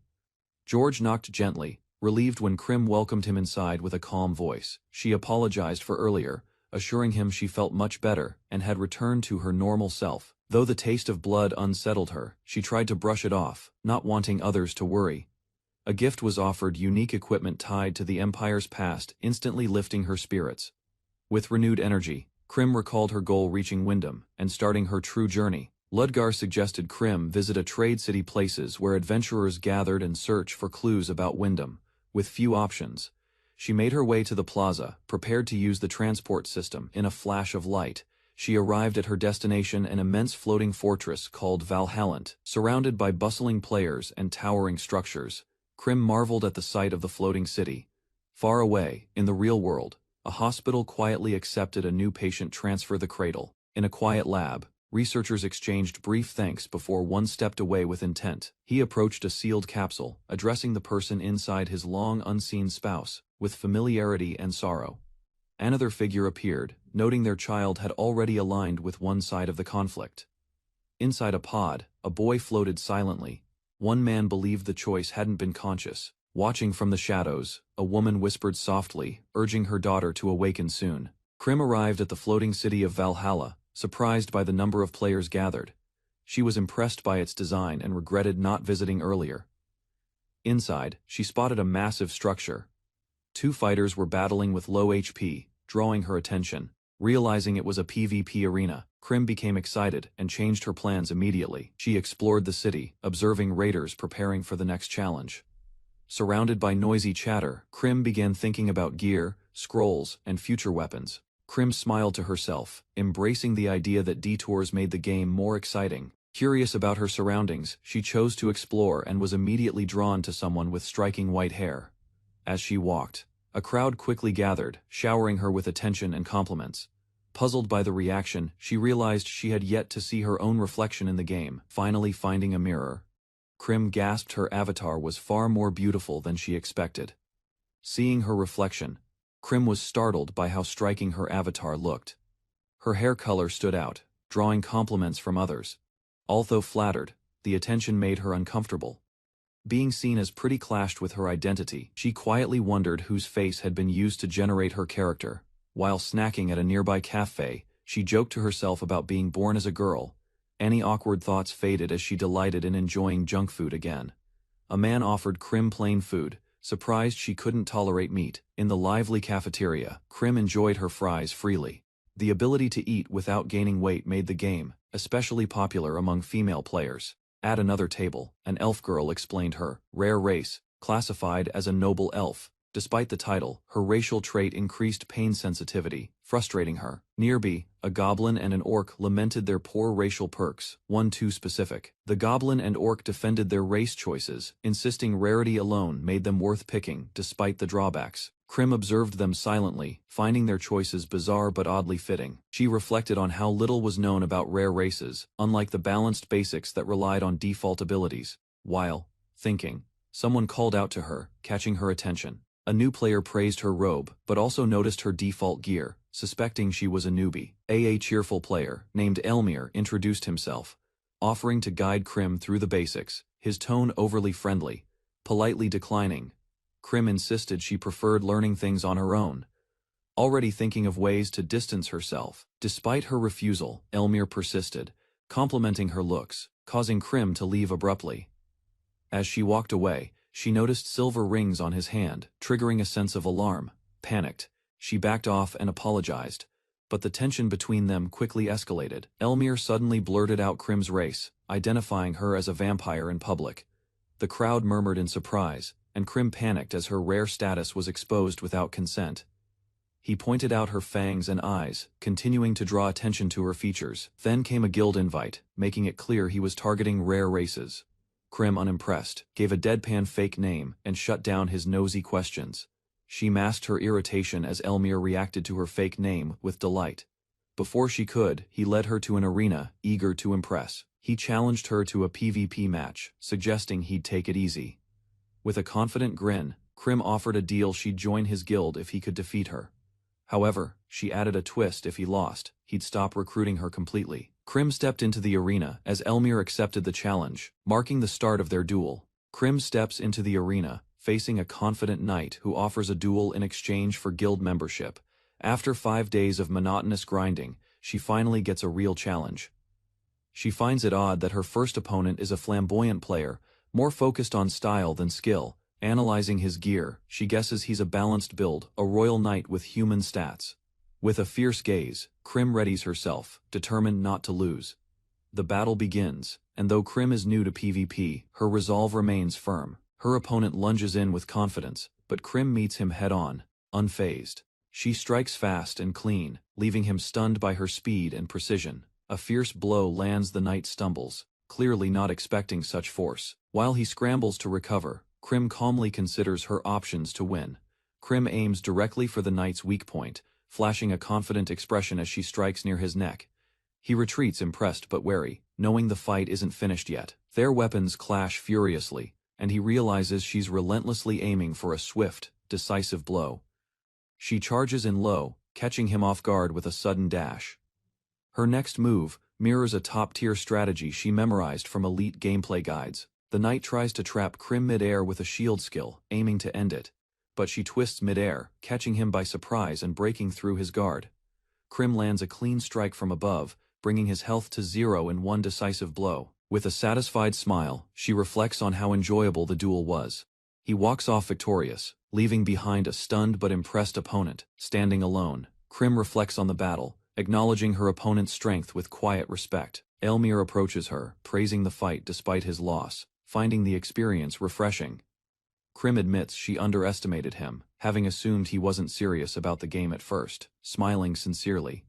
George knocked gently, relieved when Krim welcomed him inside with a calm voice. She apologized for earlier, assuring him she felt much better and had returned to her normal self. Though the taste of blood unsettled her, she tried to brush it off, not wanting others to worry. A gift was offered, unique equipment tied to the Empire's past, instantly lifting her spirits. With renewed energy, Krim recalled her goal: reaching Wyndham and starting her true journey. Ludgar suggested Krim visit a trade city, places where adventurers gathered and search for clues about Wyndham. With few options, she made her way to the plaza, prepared to use the transport system. In a flash of light, she arrived at her destination, an immense floating fortress called Valhallant. Surrounded by bustling players and towering structures, Krim marveled at the sight of the floating city. Far away, in the real world, a hospital quietly accepted a new patient. Transfer the cradle. In a quiet lab, researchers exchanged brief thanks before one stepped away with intent. He approached a sealed capsule, addressing the person inside, his long unseen spouse, with familiarity and sorrow. Another figure appeared, noting their child had already aligned with one side of the conflict. Inside a pod, a boy floated silently. One man believed the choice hadn't been conscious. Watching from the shadows, a woman whispered softly, urging her daughter to awaken soon. Krim arrived at the floating city of Valhalla, surprised by the number of players gathered. She was impressed by its design and regretted not visiting earlier. Inside, she spotted a massive structure. Two fighters were battling with low HP, drawing her attention. Realizing it was a PvP arena, Krim became excited and changed her plans immediately. She explored the city, observing raiders preparing for the next challenge. Surrounded by noisy chatter, Krim began thinking about gear, scrolls, and future weapons. Krim smiled to herself, embracing the idea that detours made the game more exciting. Curious about her surroundings, she chose to explore and was immediately drawn to someone with striking white hair. As she walked, a crowd quickly gathered, showering her with attention and compliments. Puzzled by the reaction, she realized she had yet to see her own reflection in the game. Finally finding a mirror, Krim gasped her avatar was far more beautiful than she expected. Seeing her reflection, Krim was startled by how striking her avatar looked. Her hair color stood out, drawing compliments from others. Although flattered, the attention made her uncomfortable. Being seen as pretty clashed with her identity. She quietly wondered whose face had been used to generate her character. While snacking at a nearby cafe, she joked to herself about being born as a girl. Any awkward thoughts faded as she delighted in enjoying junk food again. A man offered Krim plain food, surprised she couldn't tolerate meat. In the lively cafeteria, Krim enjoyed her fries freely. The ability to eat without gaining weight made the game especially popular among female players. At another table, an elf girl explained her rare race, classified as a noble elf. Despite the title, her racial trait increased pain sensitivity, frustrating her. Nearby, a goblin and an orc lamented their poor racial perks, one too specific. The goblin and orc defended their race choices, insisting rarity alone made them worth picking, despite the drawbacks. Krim observed them silently, finding their choices bizarre but oddly fitting. She reflected on how little was known about rare races, unlike the balanced basics that relied on default abilities. While thinking, someone called out to her, catching her attention. A new player praised her robe, but also noticed her default gear, suspecting she was a newbie. A cheerful player, named Elmir, introduced himself, offering to guide Krim through the basics, his tone overly friendly. Politely declining, Krim insisted she preferred learning things on her own, already thinking of ways to distance herself. Despite her refusal, Elmir persisted, complimenting her looks, causing Krim to leave abruptly. As she walked away, she noticed silver rings on his hand, triggering a sense of alarm. Panicked, she backed off and apologized, but the tension between them quickly escalated. Elmir suddenly blurted out Krim's race, identifying her as a vampire in public. The crowd murmured in surprise, and Krim panicked as her rare status was exposed without consent. He pointed out her fangs and eyes, continuing to draw attention to her features. Then came a guild invite, making it clear he was targeting rare races. Krim, unimpressed, gave a deadpan fake name and shut down his nosy questions. She masked her irritation as Elmir reacted to her fake name with delight. Before she could, he led her to an arena, eager to impress. He challenged her to a PvP match, suggesting he'd take it easy. With a confident grin, Krim offered a deal she'd join his guild if he could defeat her. However, she added a twist: if he lost, he'd stop recruiting her completely. Krim stepped into the arena as Elmir accepted the challenge, marking the start of their duel. Krim steps into the arena, facing a confident knight who offers a duel in exchange for guild membership. After 5 days of monotonous grinding, she finally gets a real challenge. She finds it odd that her first opponent is a flamboyant player, more focused on style than skill. Analyzing his gear, she guesses he's a balanced build, a royal knight with human stats. With a fierce gaze, Krim readies herself, determined not to lose. The battle begins, and though Krim is new to PvP, her resolve remains firm. Her opponent lunges in with confidence, but Krim meets him head-on, unfazed. She strikes fast and clean, leaving him stunned by her speed and precision. A fierce blow lands, the knight stumbles, clearly not expecting such force. While he scrambles to recover, Krim calmly considers her options to win. Krim aims directly for the knight's weak point, flashing a confident expression as she strikes near his neck. He retreats, impressed but wary, knowing the fight isn't finished yet. Their weapons clash furiously, and he realizes she's relentlessly aiming for a swift, decisive blow. She charges in low, catching him off guard with a sudden dash. Her next move mirrors a top-tier strategy she memorized from elite gameplay guides. The knight tries to trap Krim mid-air with a shield skill, aiming to end it. But she twists mid-air, catching him by surprise and breaking through his guard. Krim lands a clean strike from above, bringing his health to 0 in one decisive blow. With a satisfied smile, she reflects on how enjoyable the duel was. He walks off victorious, leaving behind a stunned but impressed opponent. Standing alone, Krim reflects on the battle, acknowledging her opponent's strength with quiet respect. Elmir approaches her, praising the fight despite his loss, finding the experience refreshing. Krim admits she underestimated him, having assumed he wasn't serious about the game at first. Smiling sincerely,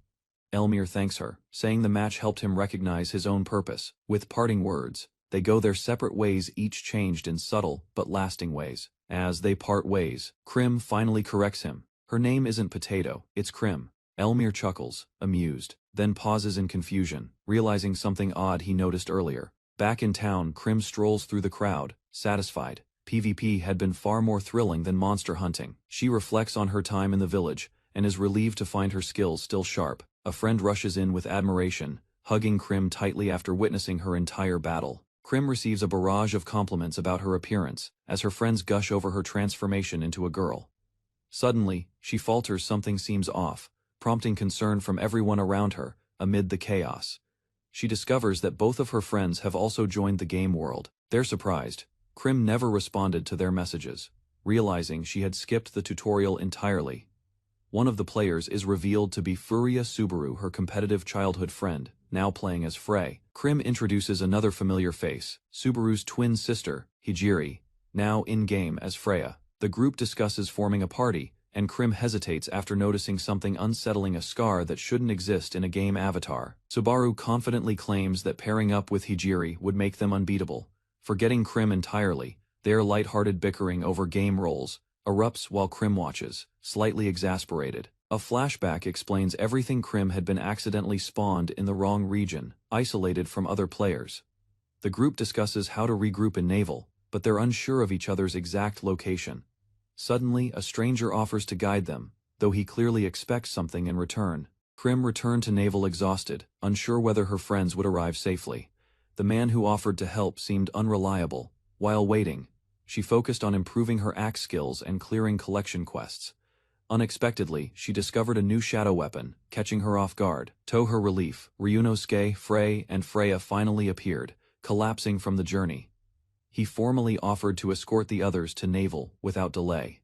Elmir thanks her, saying the match helped him recognize his own purpose. With parting words, they go their separate ways, each changed in subtle but lasting ways. As they part ways, Krim finally corrects him. Her name isn't Potato, it's Krim. Elmir chuckles, amused, then pauses in confusion, realizing something odd he noticed earlier. Back in town, Krim strolls through the crowd, satisfied. PvP had been far more thrilling than monster hunting. She reflects on her time in the village, and is relieved to find her skills still sharp. A friend rushes in with admiration, hugging Krim tightly after witnessing her entire battle. Krim receives a barrage of compliments about her appearance, as her friends gush over her transformation into a girl. Suddenly, she falters. Something seems off, prompting concern from everyone around her. Amid the chaos, she discovers that both of her friends have also joined the game world. They're surprised. Krim never responded to their messages, realizing she had skipped the tutorial entirely. One of the players is revealed to be Furia Subaru, her competitive childhood friend, now playing as Frey. Krim introduces another familiar face, Subaru's twin sister, Hijiri, now in-game as Freya. The group discusses forming a party, and Krim hesitates after noticing something unsettling: a scar that shouldn't exist in a game avatar. Subaru confidently claims that pairing up with Hijiri would make them unbeatable. Forgetting Krim entirely, their light-hearted bickering over game roles erupts while Krim watches, slightly exasperated. A flashback explains everything. Krim had been accidentally spawned in the wrong region, isolated from other players. The group discusses how to regroup in Naval, but they're unsure of each other's exact location. Suddenly, a stranger offers to guide them, though he clearly expects something in return. Krim returned to Naval exhausted, unsure whether her friends would arrive safely. The man who offered to help seemed unreliable. While waiting, she focused on improving her axe skills and clearing collection quests. Unexpectedly, she discovered a new shadow weapon, catching her off guard. To her relief, Ryunosuke, Frey, and Freya finally appeared, collapsing from the journey. He formally offered to escort the others to Naval without delay.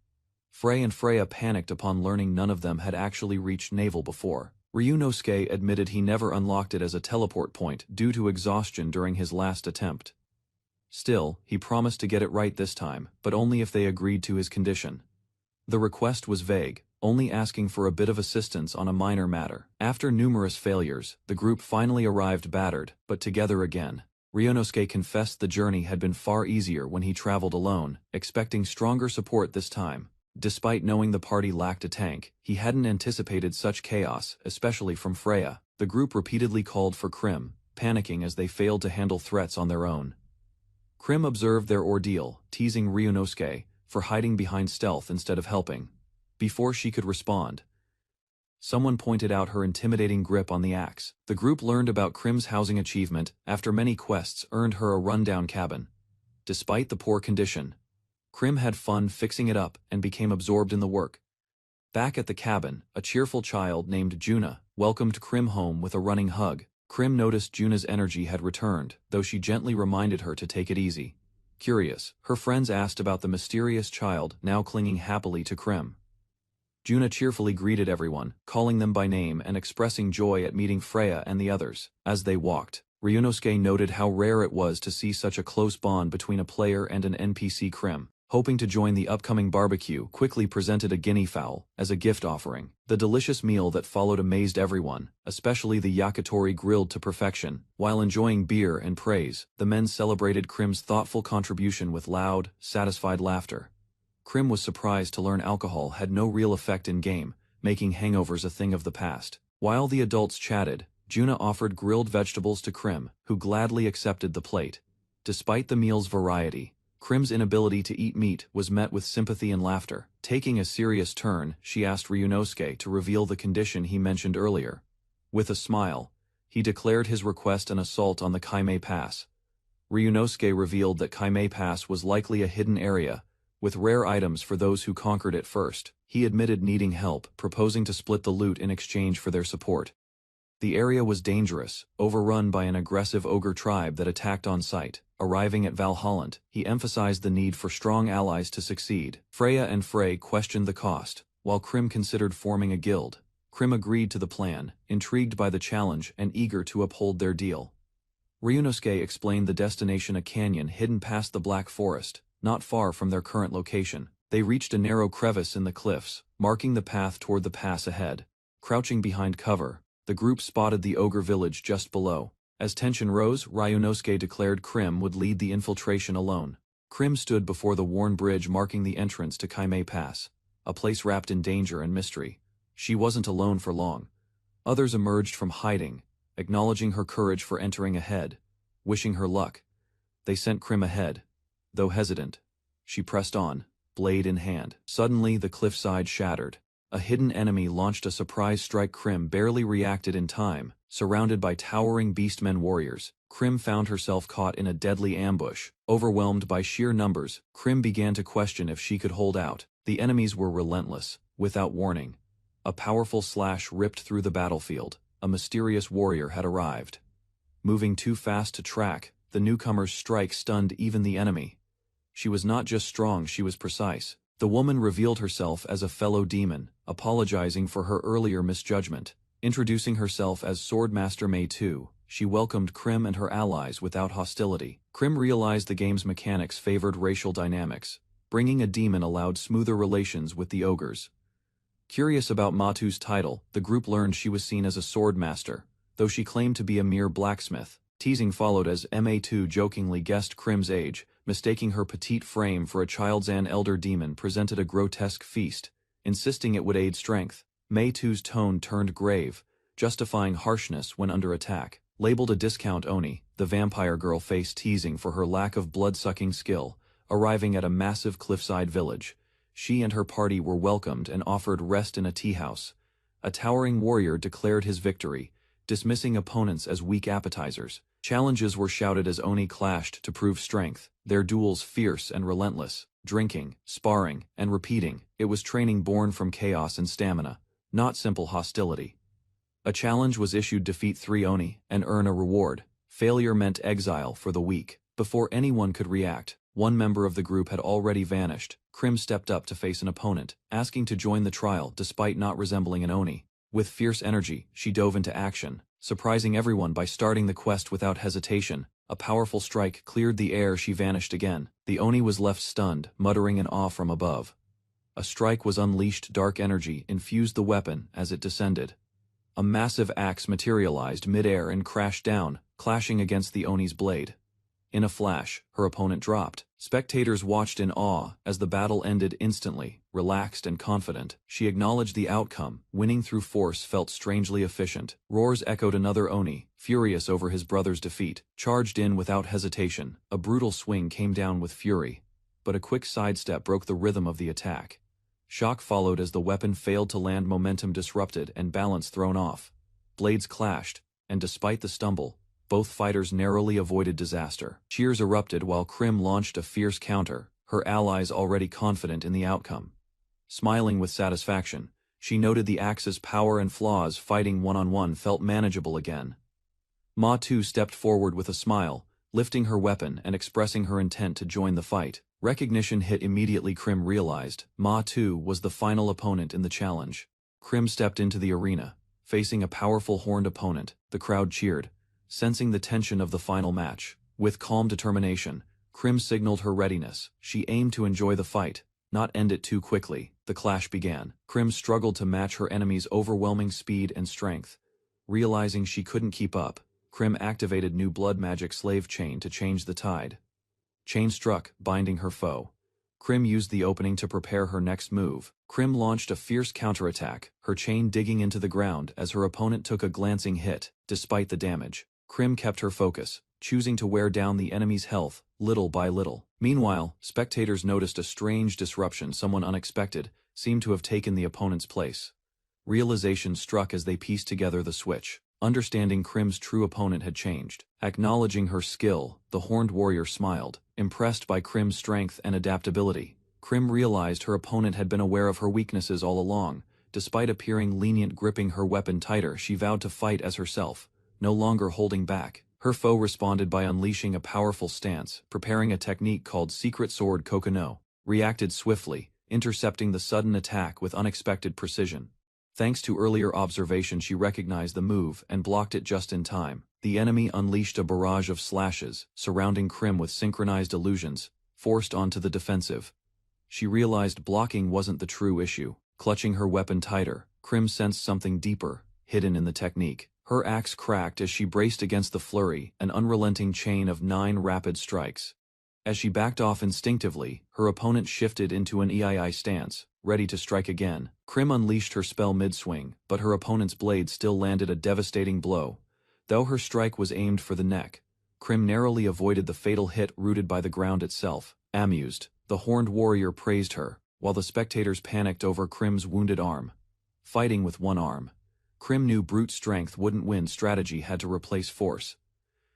Frey and Freya panicked upon learning none of them had actually reached Naval before. Ryunosuke admitted he never unlocked it as a teleport point due to exhaustion during his last attempt. Still, he promised to get it right this time, but only if they agreed to his condition. The request was vague, only asking for a bit of assistance on a minor matter. After numerous failures, the group finally arrived, battered, but together again. Ryunosuke confessed the journey had been far easier when he traveled alone, expecting stronger support this time. Despite knowing the party lacked a tank, he hadn't anticipated such chaos, especially from Freya. The group repeatedly called for Krim, panicking as they failed to handle threats on their own. Krim observed their ordeal, teasing Ryunosuke for hiding behind stealth instead of helping. Before she could respond, someone pointed out her intimidating grip on the axe. The group learned about Krim's housing achievement after many quests earned her a rundown cabin. Despite the poor condition, Krim had fun fixing it up and became absorbed in the work. Back at the cabin, a cheerful child named Juna welcomed Krim home with a running hug. Krim noticed Juna's energy had returned, though she gently reminded her to take it easy. Curious, her friends asked about the mysterious child now clinging happily to Krim. Juna cheerfully greeted everyone, calling them by name and expressing joy at meeting Freya and the others. As they walked, Ryunosuke noted how rare it was to see such a close bond between a player and an NPC. Krim, hoping to join the upcoming barbecue, quickly presented a guinea fowl as a gift offering. The delicious meal that followed amazed everyone, especially the yakitori, grilled to perfection. While enjoying beer and praise, the men celebrated Krim's thoughtful contribution with loud, satisfied laughter. Krim was surprised to learn alcohol had no real effect in-game, making hangovers a thing of the past. While the adults chatted, Juna offered grilled vegetables to Krim, who gladly accepted the plate. Despite the meal's variety, Krim's inability to eat meat was met with sympathy and laughter. Taking a serious turn, she asked Ryunosuke to reveal the condition he mentioned earlier. With a smile, he declared his request an assault on the Kaimei Pass. Ryunosuke revealed that Kaimei Pass was likely a hidden area, with rare items for those who conquered it first. He admitted needing help, proposing to split the loot in exchange for their support. The area was dangerous, overrun by an aggressive ogre tribe that attacked on sight. Arriving at Valhallant, he emphasized the need for strong allies to succeed. Freya and Frey questioned the cost, while Krim considered forming a guild. Krim agreed to the plan, intrigued by the challenge and eager to uphold their deal. Ryunosuke explained the destination, a canyon hidden past the Black Forest, not far from their current location. They reached a narrow crevice in the cliffs, marking the path toward the pass ahead. Crouching behind cover, the group spotted the ogre village just below. As tension rose, Ryunosuke declared Krim would lead the infiltration alone. Krim stood before the worn bridge marking the entrance to Kaimei Pass, a place wrapped in danger and mystery. She wasn't alone for long. Others emerged from hiding, acknowledging her courage for entering ahead, wishing her luck. They sent Krim ahead. Though hesitant, she pressed on, blade in hand. Suddenly the cliffside shattered. A hidden enemy launched a surprise strike. Krim barely reacted in time. Surrounded by towering beastmen warriors, Krim found herself caught in a deadly ambush. Overwhelmed by sheer numbers, Krim began to question if she could hold out. The enemies were relentless. Without warning, a powerful slash ripped through the battlefield. A mysterious warrior had arrived. Moving too fast to track, the newcomer's strike stunned even the enemy. She was not just strong, she was precise. The woman revealed herself as a fellow demon, apologizing for her earlier misjudgment. Introducing herself as Swordmaster Mei 2, she welcomed Krim and her allies without hostility. Krim realized the game's mechanics favored racial dynamics. Bringing a demon allowed smoother relations with the ogres. Curious about Matu's title, the group learned she was seen as a swordmaster, though she claimed to be a mere blacksmith. Teasing followed as Ma2 jokingly guessed Krim's age, mistaking her petite frame for a child's. An elder demon presented a grotesque feast, insisting it would aid strength. Ma2's tone turned grave, justifying harshness when under attack. Labeled a discount Oni, the vampire girl faced teasing for her lack of blood-sucking skill. Arriving at a massive cliffside village, she and her party were welcomed and offered rest in a tea house. A towering warrior declared his victory, dismissing opponents as weak appetizers. Challenges were shouted as Oni clashed to prove strength, their duels fierce and relentless. Drinking, sparring, and repeating, it was training born from chaos and stamina, not simple hostility. A challenge was issued: defeat 3 Oni and earn a reward. Failure meant exile for the weak. Before anyone could react, one member of the group had already vanished. Krim stepped up to face an opponent, asking to join the trial despite not resembling an Oni. With fierce energy, she dove into action, surprising everyone by starting the quest without hesitation. A powerful strike cleared the air. She vanished again. The Oni was left stunned, muttering in awe from above. A strike was unleashed. Dark energy infused the weapon as it descended. A massive axe materialized mid-air and crashed down, clashing against the Oni's blade. In a flash, her opponent dropped. Spectators watched in awe as the battle ended instantly. Relaxed and confident, she acknowledged the outcome. Winning through force felt strangely efficient. Roars echoed. Another Oni, furious over his brother's defeat, charged in without hesitation. A brutal swing came down with fury, but a quick sidestep broke the rhythm of the attack. Shock followed as the weapon failed to land. Momentum disrupted and balance thrown off. Blades clashed, and despite the stumble, both fighters narrowly avoided disaster. Cheers erupted while Krim launched a fierce counter, her allies already confident in the outcome. Smiling with satisfaction, she noted the axe's power and flaws. Fighting one-on-one felt manageable again. Ma2 stepped forward with a smile, lifting her weapon and expressing her intent to join the fight. Recognition hit immediately. Krim realized Ma2 was the final opponent in the challenge. Krim stepped into the arena, facing a powerful horned opponent. The crowd cheered, sensing the tension of the final match. With calm determination, Krim signaled her readiness. She aimed to enjoy the fight, not end it too quickly. The clash began. Krim struggled to match her enemy's overwhelming speed and strength. Realizing she couldn't keep up, Krim activated new blood magic slave chain to change the tide. Chain struck, binding her foe. Krim used the opening to prepare her next move. Krim launched a fierce counterattack, her chain digging into the ground as her opponent took a glancing hit. Despite the damage, Krim kept her focus, choosing to wear down the enemy's health, little by little. Meanwhile, spectators noticed a strange disruption. Someone unexpected seemed to have taken the opponent's place. Realization struck as they pieced together the switch. Understanding Krim's true opponent had changed. Acknowledging her skill, the horned warrior smiled, impressed by Krim's strength and adaptability. Krim realized her opponent had been aware of her weaknesses all along. Despite appearing lenient, gripping her weapon tighter, she vowed to fight as herself, no longer holding back. Her foe responded by unleashing a powerful stance, preparing a technique called Secret Sword Kokono, reacted swiftly, intercepting the sudden attack with unexpected precision. Thanks to earlier observation, she recognized the move and blocked it just in time. The enemy unleashed a barrage of slashes, surrounding Krim with synchronized illusions, forced onto the defensive. She realized blocking wasn't the true issue. Clutching her weapon tighter, Krim sensed something deeper, hidden in the technique. Her axe cracked as she braced against the flurry, an unrelenting chain of 9 rapid strikes. As she backed off instinctively, her opponent shifted into an EII stance, ready to strike again. Krim unleashed her spell mid-swing, but her opponent's blade still landed a devastating blow. Though her strike was aimed for the neck, Krim narrowly avoided the fatal hit rooted by the ground itself. Amused, the horned warrior praised her, while the spectators panicked over Krim's wounded arm. Fighting with one arm, Krim knew brute strength wouldn't win. Strategy had to replace force.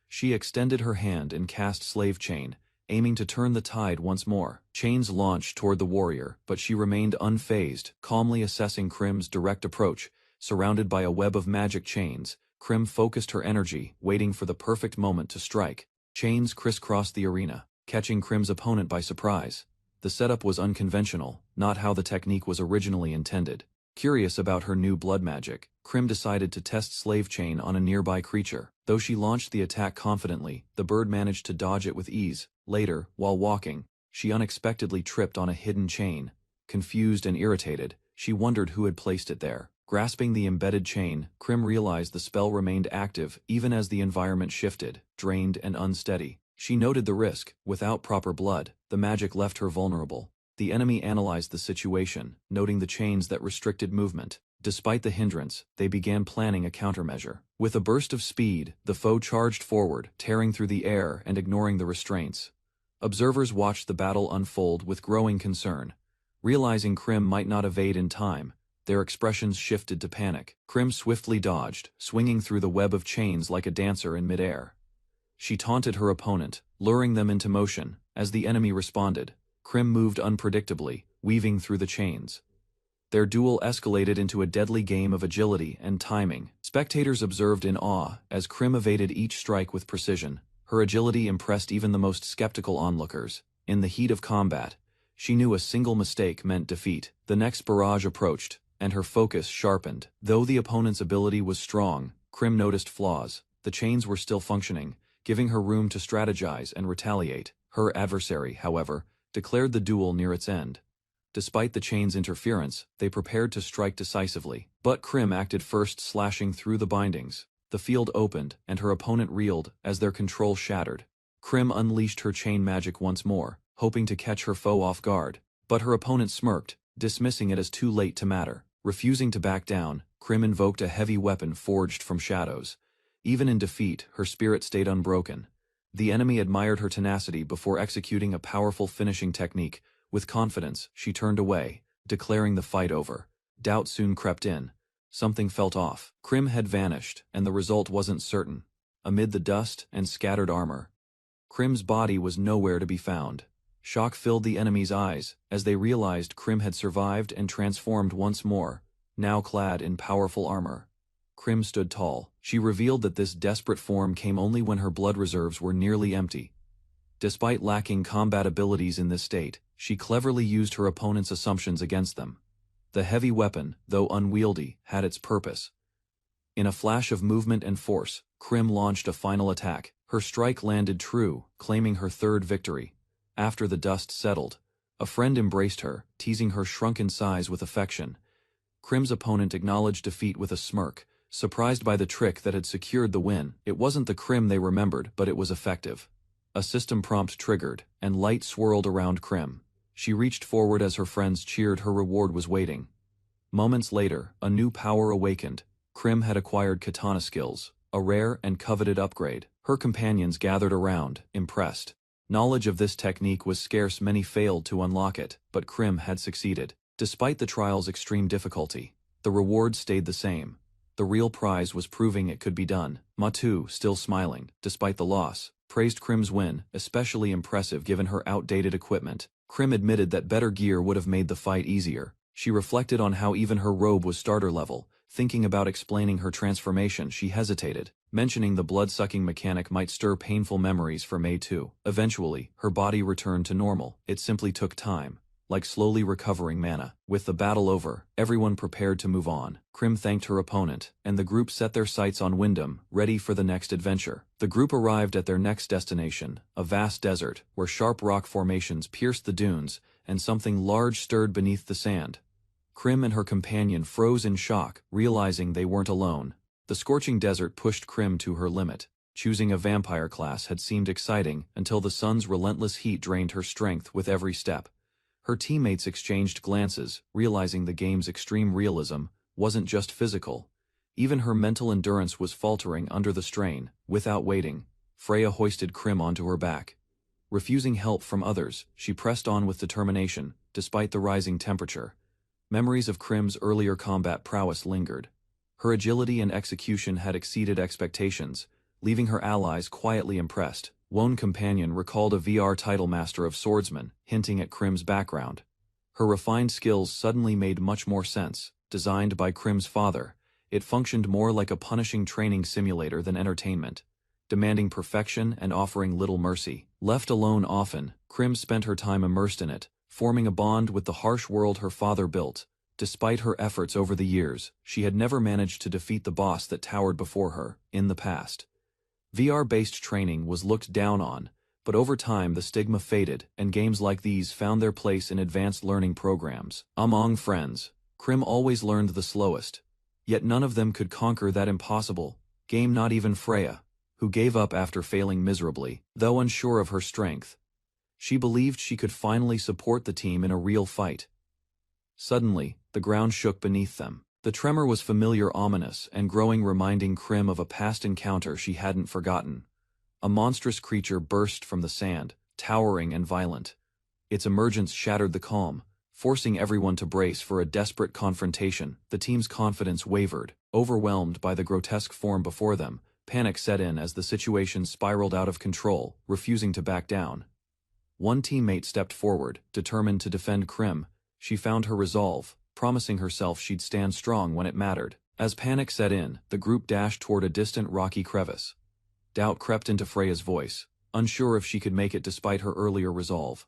She extended her hand and cast Slave Chain, aiming to turn the tide once more. Chains launched toward the warrior, but she remained unfazed, calmly assessing Krim's direct approach. Surrounded by a web of magic chains, Krim focused her energy, waiting for the perfect moment to strike. Chains crisscrossed the arena, catching Krim's opponent by surprise. The setup was unconventional, not how the technique was originally intended. Curious about her new blood magic, Krim decided to test Slave Chain on a nearby creature. Though she launched the attack confidently, the bird managed to dodge it with ease. Later, while walking, she unexpectedly tripped on a hidden chain. Confused and irritated, she wondered who had placed it there. Grasping the embedded chain, Krim realized the spell remained active even as the environment shifted, drained and unsteady. She noted the risk. Without proper blood, the magic left her vulnerable. The enemy analyzed the situation, noting the chains that restricted movement. Despite the hindrance, they began planning a countermeasure. With a burst of speed, the foe charged forward, tearing through the air and ignoring the restraints. Observers watched the battle unfold with growing concern. Realizing Krim might not evade in time, their expressions shifted to panic. Krim swiftly dodged, swinging through the web of chains like a dancer in midair. She taunted her opponent, luring them into motion. As the enemy responded, Krim moved unpredictably, weaving through the chains. Their duel escalated into a deadly game of agility and timing. Spectators observed in awe as Krim evaded each strike with precision. Her agility impressed even the most skeptical onlookers. In the heat of combat, she knew a single mistake meant defeat. The next barrage approached, and her focus sharpened. Though the opponent's ability was strong, Krim noticed flaws. The chains were still functioning, giving her room to strategize and retaliate. Her adversary, however, declared the duel near its end. Despite the chain's interference, they prepared to strike decisively. But Krim acted first, slashing through the bindings. The field opened, and her opponent reeled as their control shattered. Krim unleashed her chain magic once more, hoping to catch her foe off guard. But her opponent smirked, dismissing it as too late to matter. Refusing to back down, Krim invoked a heavy weapon forged from shadows. Even in defeat, her spirit stayed unbroken. The enemy admired her tenacity before executing a powerful finishing technique. With confidence, she turned away, declaring the fight over. Doubt soon crept in. Something felt off. Krim had vanished, and the result wasn't certain. Amid the dust and scattered armor, Krim's body was nowhere to be found. Shock filled the enemy's eyes as they realized Krim had survived and transformed once more, now clad in powerful armor. Krim stood tall. She revealed that this desperate form came only when her blood reserves were nearly empty. Despite lacking combat abilities in this state, she cleverly used her opponent's assumptions against them. The heavy weapon, though unwieldy, had its purpose. In a flash of movement and force, Krim launched a final attack. Her strike landed true, claiming her third victory. After the dust settled, a friend embraced her, teasing her shrunken size with affection. Krim's opponent acknowledged defeat with a smirk, surprised by the trick that had secured the win. It wasn't the Krim they remembered, but it was effective. A system prompt triggered, and light swirled around Krim. She reached forward as her friends cheered. Her reward was waiting. Moments later, a new power awakened. Krim had acquired katana skills, a rare and coveted upgrade. Her companions gathered around, impressed. Knowledge of this technique was scarce. Many failed to unlock it, but Krim had succeeded. Despite the trial's extreme difficulty, the reward stayed the same. The real prize was proving it could be done. Matu, still smiling, despite the loss, praised Krim's win, especially impressive given her outdated equipment. Krim admitted that better gear would have made the fight easier. She reflected on how even her robe was starter level, Thinking about explaining her transformation, she hesitated. Mentioning the blood-sucking mechanic might stir painful memories for May too. Eventually, her body returned to normal. It simply took time, like slowly recovering mana. With the battle over, everyone prepared to move on. Krim thanked her opponent, and the group set their sights on Wyndham, ready for the next adventure. The group arrived at their next destination, a vast desert, where sharp rock formations pierced the dunes, and something large stirred beneath the sand. Krim and her companion froze in shock, realizing they weren't alone. The scorching desert pushed Krim to her limit. Choosing a vampire class had seemed exciting until the sun's relentless heat drained her strength with every step. Her teammates exchanged glances, realizing the game's extreme realism wasn't just physical. Even her mental endurance was faltering under the strain. Without waiting, Freya hoisted Krim onto her back. Refusing help from others, she pressed on with determination, despite the rising temperature. Memories of Krim's earlier combat prowess lingered. Her agility and execution had exceeded expectations, leaving her allies quietly impressed. One companion recalled a VR title master of swordsman, hinting at Krim's background. Her refined skills suddenly made much more sense. Designed by Krim's father, it functioned more like a punishing training simulator than entertainment, demanding perfection and offering little mercy. Left alone often, Krim spent her time immersed in it, forming a bond with the harsh world her father built. Despite her efforts over the years, she had never managed to defeat the boss that towered before her. In the past, VR-based training was looked down on, but over time the stigma faded, and games like these found their place in advanced learning programs. Among friends, Krim always learned the slowest, yet none of them could conquer that impossible game, not even Freya, who gave up after failing miserably. Though unsure of her strength, she believed she could finally support the team in a real fight. Suddenly, the ground shook beneath them. The tremor was familiar, ominous, and growing, reminding Krim of a past encounter she hadn't forgotten. A monstrous creature burst from the sand, towering and violent. Its emergence shattered the calm, forcing everyone to brace for a desperate confrontation. The team's confidence wavered. Overwhelmed by the grotesque form before them, panic set in as the situation spiraled out of control, refusing to back down. One teammate stepped forward, determined to defend Krim. She found her resolve, promising herself she'd stand strong when it mattered. As panic set in, the group dashed toward a distant rocky crevice. Doubt crept into Freya's voice, unsure if she could make it despite her earlier resolve.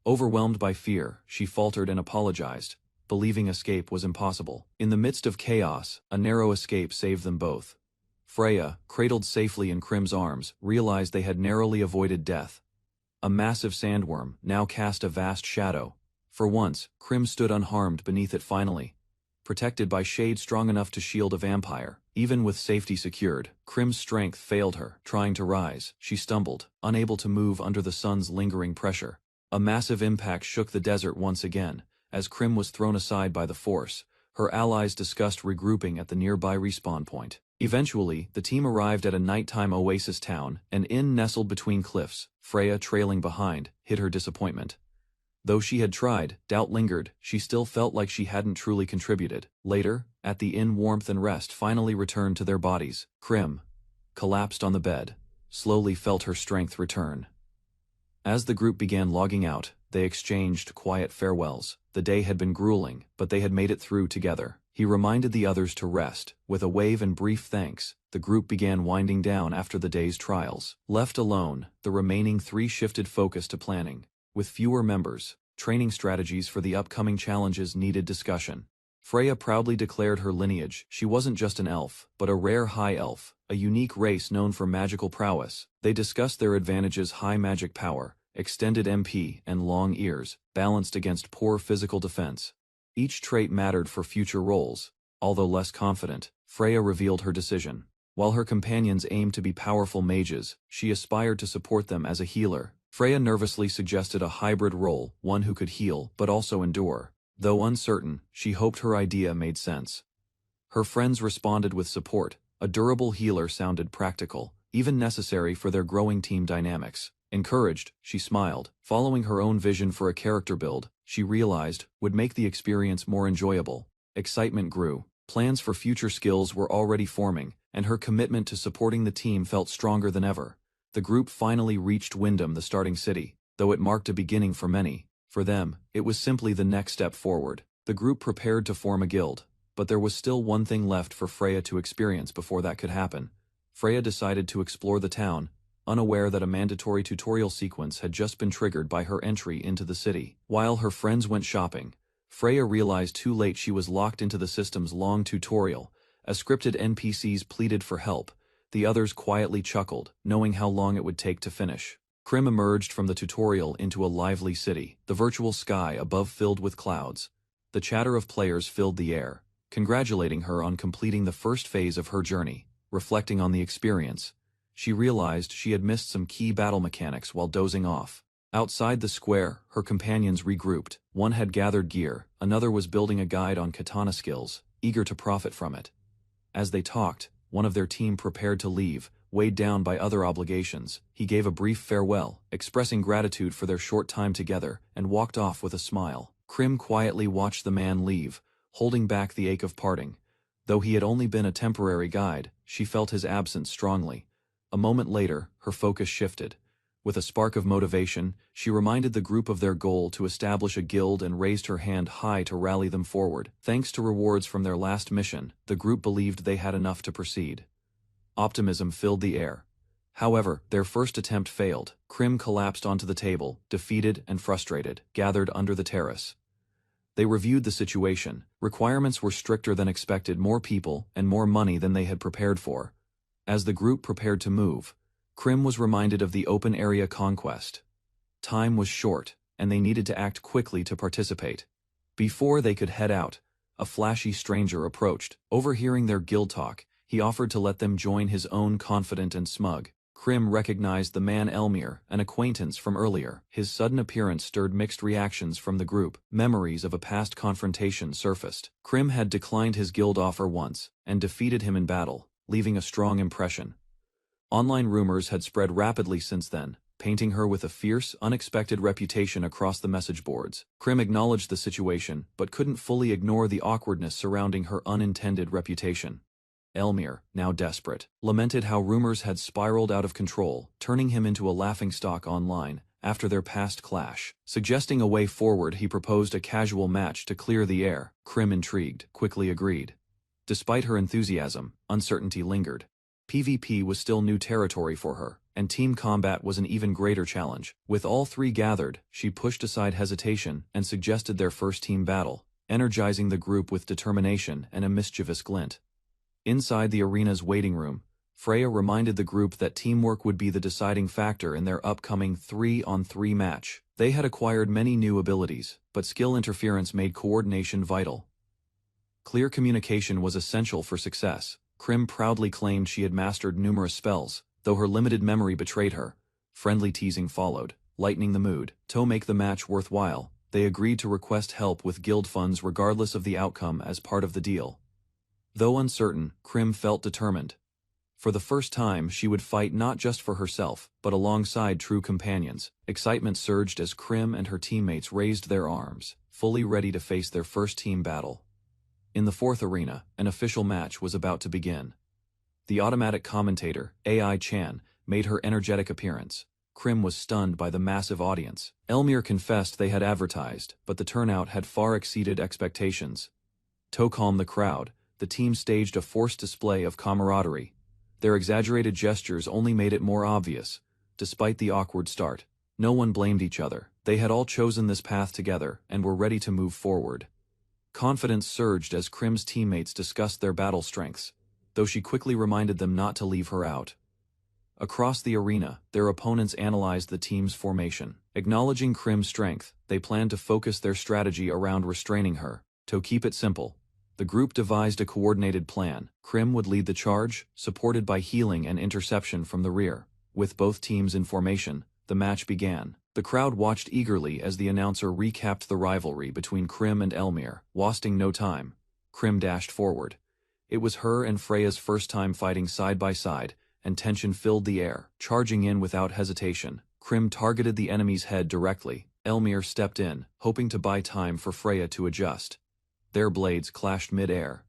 Overwhelmed by fear, she faltered and apologized, believing escape was impossible. In the midst of chaos, a narrow escape saved them both. Freya, cradled safely in Krim's arms, realized they had narrowly avoided death. A massive sandworm now cast a vast shadow. For once, Krim stood unharmed beneath it finally, protected by shade strong enough to shield a vampire. Even with safety secured, Krim's strength failed her. Trying to rise, she stumbled, unable to move under the sun's lingering pressure. A massive impact shook the desert once again. As Krim was thrown aside by the force, her allies discussed regrouping at the nearby respawn point. Eventually, the team arrived at a nighttime oasis town, an inn nestled between cliffs. Freya, trailing behind, hid her disappointment. Though she had tried, doubt lingered. She still felt like she hadn't truly contributed. Later, at the inn, warmth and rest finally returned to their bodies. Krim, collapsed on the bed, slowly felt her strength return. As the group began logging out, they exchanged quiet farewells. The day had been grueling, but they had made it through together. He reminded the others to rest. With a wave and brief thanks, the group began winding down after the day's trials. Left alone, the remaining three shifted focus to planning. With fewer members, training strategies for the upcoming challenges needed discussion. Freya proudly declared her lineage. She wasn't just an elf, but a rare high elf, a unique race known for magical prowess. They discussed their advantages: high magic power, extended MP, and long ears, balanced against poor physical defense. Each trait mattered for future roles. Although less confident, Freya revealed her decision. While her companions aimed to be powerful mages, she aspired to support them as a healer. Freya nervously suggested a hybrid role, one who could heal but also endure. Though uncertain, she hoped her idea made sense. Her friends responded with support. A durable healer sounded practical, even necessary for their growing team dynamics. Encouraged, she smiled. Following her own vision for a character build, she realized, would make the experience more enjoyable. Excitement grew. Plans for future skills were already forming, and her commitment to supporting the team felt stronger than ever. The group finally reached Wyndham, the starting city. Though it marked a beginning for many, for them, it was simply the next step forward. The group prepared to form a guild. But there was still one thing left for Freya to experience before that could happen. Freya decided to explore the town, unaware that a mandatory tutorial sequence had just been triggered by her entry into the city. While her friends went shopping, Freya realized too late she was locked into the system's long tutorial. As scripted NPCs pleaded for help, the others quietly chuckled, knowing how long it would take to finish. Krim emerged from the tutorial into a lively city, the virtual sky above filled with clouds. The chatter of players filled the air, congratulating her on completing the first phase of her journey. Reflecting on the experience, she realized she had missed some key battle mechanics while dozing off. Outside the square, her companions regrouped. One had gathered gear, another was building a guide on katana skills, eager to profit from it. As they talked, one of their team prepared to leave, weighed down by other obligations. He gave a brief farewell, expressing gratitude for their short time together, and walked off with a smile. Krim quietly watched the man leave, holding back the ache of parting. Though he had only been a temporary guide, she felt his absence strongly. A moment later, her focus shifted. With a spark of motivation, she reminded the group of their goal to establish a guild and raised her hand high to rally them forward. Thanks to rewards from their last mission, the group believed they had enough to proceed. Optimism filled the air. However, their first attempt failed. Krim collapsed onto the table, defeated and frustrated, gathered under the terrace. They reviewed the situation. Requirements were stricter than expected, more people and more money than they had prepared for. As the group prepared to move, Krim was reminded of the open area conquest. Time was short, and they needed to act quickly to participate. Before they could head out, a flashy stranger approached. Overhearing their guild talk, he offered to let them join his own, confident and smug. Krim recognized the man Elmir, an acquaintance from earlier. His sudden appearance stirred mixed reactions from the group. Memories of a past confrontation surfaced. Krim had declined his guild offer once, and defeated him in battle, leaving a strong impression. Online rumors had spread rapidly since then, painting her with a fierce, unexpected reputation across the message boards. Krim acknowledged the situation, but couldn't fully ignore the awkwardness surrounding her unintended reputation. Elmir, now desperate, lamented how rumors had spiraled out of control, turning him into a laughingstock online after their past clash. Suggesting a way forward, he proposed a casual match to clear the air. Krim, intrigued, quickly agreed. Despite her enthusiasm, uncertainty lingered. PvP was still new territory for her, and team combat was an even greater challenge. With all three gathered, she pushed aside hesitation and suggested their first team battle, energizing the group with determination and a mischievous glint. Inside the arena's waiting room, Freya reminded the group that teamwork would be the deciding factor in their upcoming 3-on-3 match. They had acquired many new abilities, but skill interference made coordination vital. Clear communication was essential for success. Krim proudly claimed she had mastered numerous spells, though her limited memory betrayed her. Friendly teasing followed, lightening the mood. To make the match worthwhile, they agreed to request help with guild funds regardless of the outcome as part of the deal. Though uncertain, Krim felt determined. For the first time, she would fight not just for herself, but alongside true companions. Excitement surged as Krim and her teammates raised their arms, fully ready to face their first team battle. In the fourth arena, an official match was about to begin. The automatic commentator, AI Chan, made her energetic appearance. Krim was stunned by the massive audience. Elmir confessed they had advertised, but the turnout had far exceeded expectations. To calm the crowd, the team staged a forced display of camaraderie. Their exaggerated gestures only made it more obvious. Despite the awkward start, no one blamed each other. They had all chosen this path together and were ready to move forward. Confidence surged as Krim's teammates discussed their battle strengths, though she quickly reminded them not to leave her out. Across the arena, their opponents analyzed the team's formation. Acknowledging Krim's strength, they planned to focus their strategy around restraining her. To keep it simple, the group devised a coordinated plan. Krim would lead the charge, supported by healing and interception from the rear. With both teams in formation, the match began. The crowd watched eagerly as the announcer recapped the rivalry between Krim and Elmir. Wasting no time, Krim dashed forward. It was her and Freya's first time fighting side by side, and tension filled the air. Charging in without hesitation, Krim targeted the enemy's head directly. Elmir stepped in, hoping to buy time for Freya to adjust. Their blades clashed mid-air.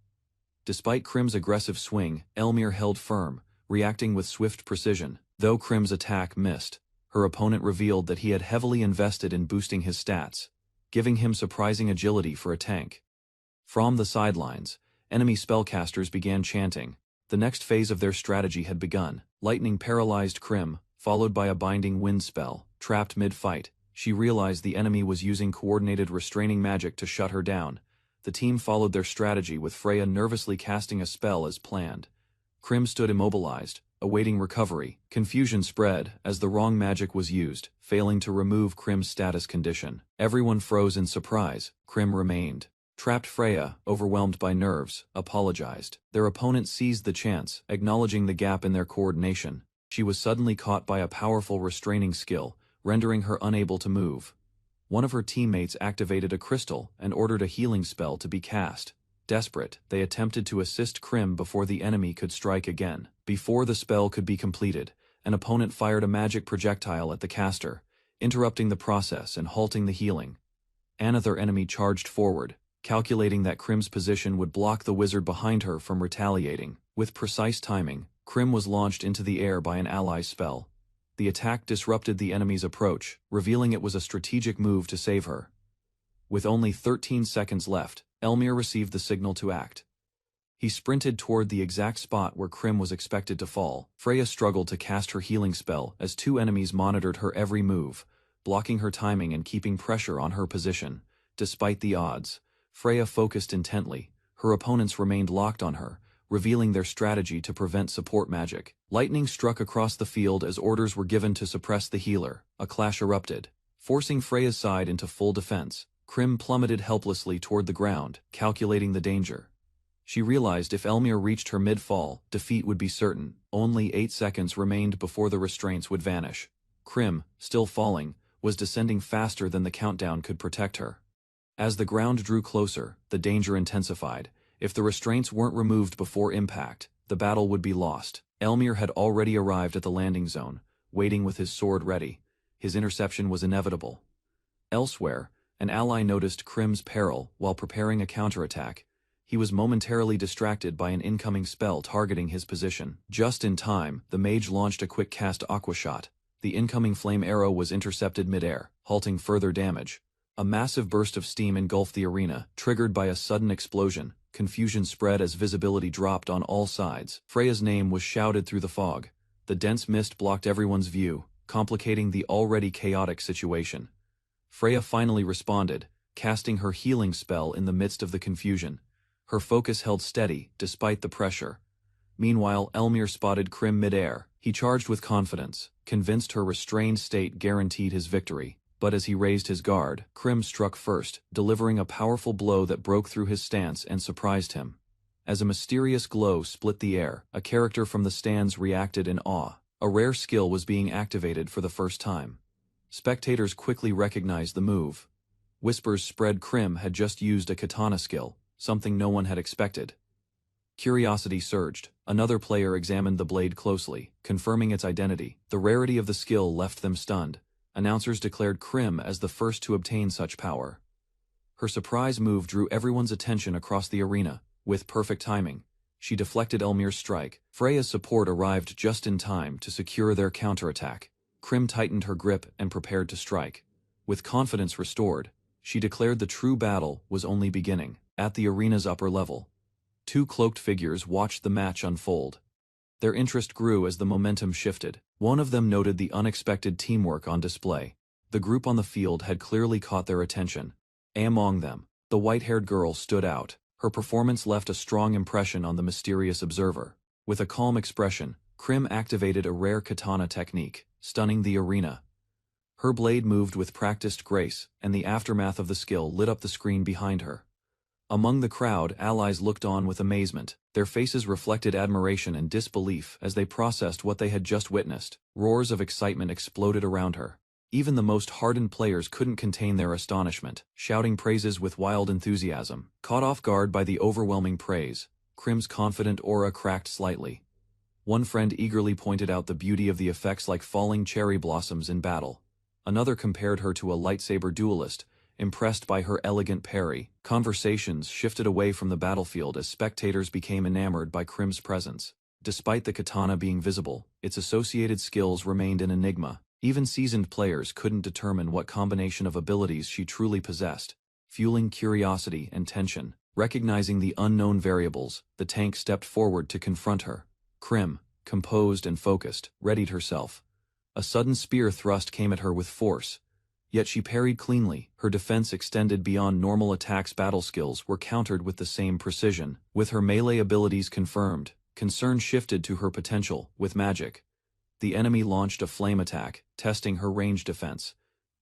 Despite Krim's aggressive swing, Elmir held firm, reacting with swift precision. Though Krim's attack missed, her opponent revealed that he had heavily invested in boosting his stats, giving him surprising agility for a tank. From the sidelines, Enemy spellcasters began chanting. The next phase of their strategy had begun. Lightning paralyzed Krim, followed by a binding wind spell. Trapped mid-fight, she realized the enemy was using coordinated restraining magic to shut her down. The team followed their strategy with Freya nervously casting a spell as planned. Krim stood immobilized, awaiting recovery. Confusion spread as the wrong magic was used, failing to remove Krim's status condition. Everyone froze in surprise. Krim remained. Trapped Freya, overwhelmed by nerves, apologized. Their opponent seized the chance, acknowledging the gap in their coordination. She was suddenly caught by a powerful restraining skill, rendering her unable to move. One of her teammates activated a crystal and ordered a healing spell to be cast. Desperate, they attempted to assist Krim before the enemy could strike again. Before the spell could be completed, an opponent fired a magic projectile at the caster, interrupting the process and halting the healing. Another enemy charged forward, calculating that Krim's position would block the wizard behind her from retaliating. With precise timing, Krim was launched into the air by an ally's spell. The attack disrupted the enemy's approach, revealing it was a strategic move to save her. With only 13 seconds left, Elmir received the signal to act. He sprinted toward the exact spot where Krim was expected to fall. Freya struggled to cast her healing spell as two enemies monitored her every move, blocking her timing and keeping pressure on her position. Despite the odds, Freya focused intently. Her opponents remained locked on her, revealing their strategy to prevent support magic. Lightning struck across the field as orders were given to suppress the healer. A clash erupted, forcing Freya's side into full defense. Krim plummeted helplessly toward the ground, calculating the danger. She realized if Elmir reached her mid-fall, defeat would be certain. Only 8 seconds remained before the restraints would vanish. Krim, still falling, was descending faster than the countdown could protect her. As the ground drew closer, the danger intensified. If the restraints weren't removed before impact, the battle would be lost. Elmir had already arrived at the landing zone, waiting with his sword ready. His interception was inevitable. Elsewhere, an ally noticed Krim's peril while preparing a counterattack. He was momentarily distracted by an incoming spell targeting his position. Just in time, the mage launched a quick cast aqua shot. The incoming flame arrow was intercepted midair, halting further damage. A massive burst of steam engulfed the arena, triggered by a sudden explosion. Confusion spread as visibility dropped on all sides. Freya's name was shouted through the fog. The dense mist blocked everyone's view, complicating the already chaotic situation. Freya finally responded, casting her healing spell in the midst of the confusion. Her focus held steady, despite the pressure. Meanwhile, Elmir spotted Krim midair. He charged with confidence, convinced her restrained state guaranteed his victory. But as he raised his guard, Krim struck first, delivering a powerful blow that broke through his stance and surprised him. As a mysterious glow split the air, a character from the stands reacted in awe. A rare skill was being activated for the first time. Spectators quickly recognized the move. Whispers spread Krim had just used a katana skill, something no one had expected. Curiosity surged. Another player examined the blade closely, confirming its identity. The rarity of the skill left them stunned. Announcers declared Krim as the first to obtain such power. Her surprise move drew everyone's attention across the arena. With perfect timing, she deflected Elmir's strike. Freya's support arrived just in time to secure their counterattack. Krim tightened her grip and prepared to strike. With confidence restored, she declared the true battle was only beginning. At the arena's upper level, two cloaked figures watched the match unfold. Their interest grew as the momentum shifted. One of them noted the unexpected teamwork on display. The group on the field had clearly caught their attention. Among them, the white-haired girl stood out. Her performance left a strong impression on the mysterious observer. With a calm expression, Krim activated a rare katana technique, stunning the arena. Her blade moved with practiced grace, and the aftermath of the skill lit up the screen behind her. Among the crowd, allies looked on with amazement. Their faces reflected admiration and disbelief as they processed what they had just witnessed. Roars of excitement exploded around her. Even the most hardened players couldn't contain their astonishment, shouting praises with wild enthusiasm. Caught off guard by the overwhelming praise, Krim's confident aura cracked slightly. One friend eagerly pointed out the beauty of the effects like falling cherry blossoms in battle. Another compared her to a lightsaber duelist, impressed by her elegant parry. Conversations shifted away from the battlefield as spectators became enamored by Krim's presence. Despite the katana being visible, its associated skills remained an enigma. Even seasoned players couldn't determine what combination of abilities she truly possessed, fueling curiosity and tension. Recognizing the unknown variables, the tank stepped forward to confront her. Krim, composed and focused, readied herself. A sudden spear thrust came at her with force. Yet she parried cleanly. Her defense extended beyond normal attacks. Battle skills were countered with the same precision. With her melee abilities confirmed, concern shifted to her potential with magic. The enemy launched a flame attack, testing her range defense.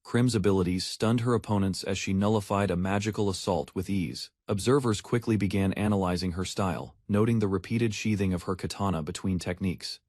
Krim's abilities stunned her opponents as she nullified a magical assault with ease. Observers quickly began analyzing her style, noting the repeated sheathing of her katana between techniques.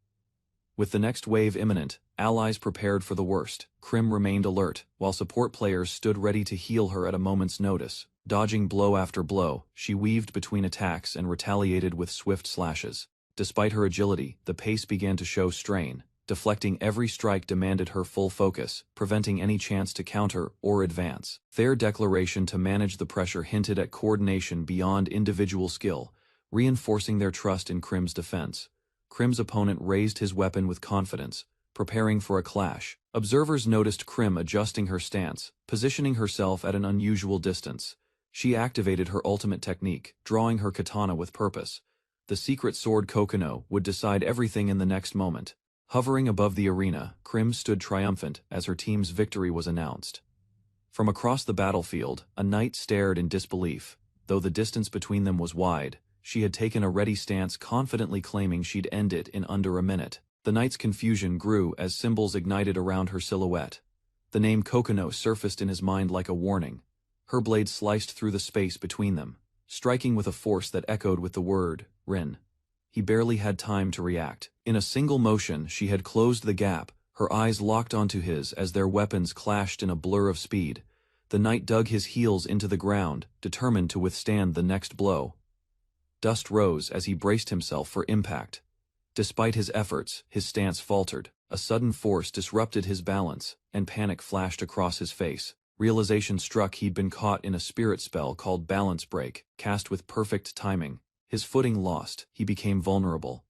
With the next wave imminent, allies prepared for the worst. Krim remained alert, while support players stood ready to heal her at a moment's notice. Dodging blow after blow, she weaved between attacks and retaliated with swift slashes. Despite her agility, the pace began to show strain. Deflecting every strike demanded her full focus, preventing any chance to counter or advance. Their declaration to manage the pressure hinted at coordination beyond individual skill, reinforcing their trust in Krim's defense. Krim's opponent raised his weapon with confidence, preparing for a clash. Observers noticed Krim adjusting her stance, positioning herself at an unusual distance. She activated her ultimate technique, drawing her katana with purpose. The secret sword Kokono would decide everything in the next moment. Hovering above the arena, Krim stood triumphant as her team's victory was announced. From across the battlefield, a knight stared in disbelief. Though the distance between them was wide, she had taken a ready stance, confidently claiming she'd end it in under a minute. The knight's confusion grew as symbols ignited around her silhouette. The name Kokono surfaced in his mind like a warning. Her blade sliced through the space between them, striking with a force that echoed with the word, Rin. He barely had time to react. In a single motion, she had closed the gap, her eyes locked onto his as their weapons clashed in a blur of speed. The knight dug his heels into the ground, determined to withstand the next blow. Dust rose as he braced himself for impact. Despite his efforts, his stance faltered. A sudden force disrupted his balance, and panic flashed across his face. Realization struck he'd been caught in a spirit spell called Balance Break, cast with perfect timing. His footing lost, he became vulnerable.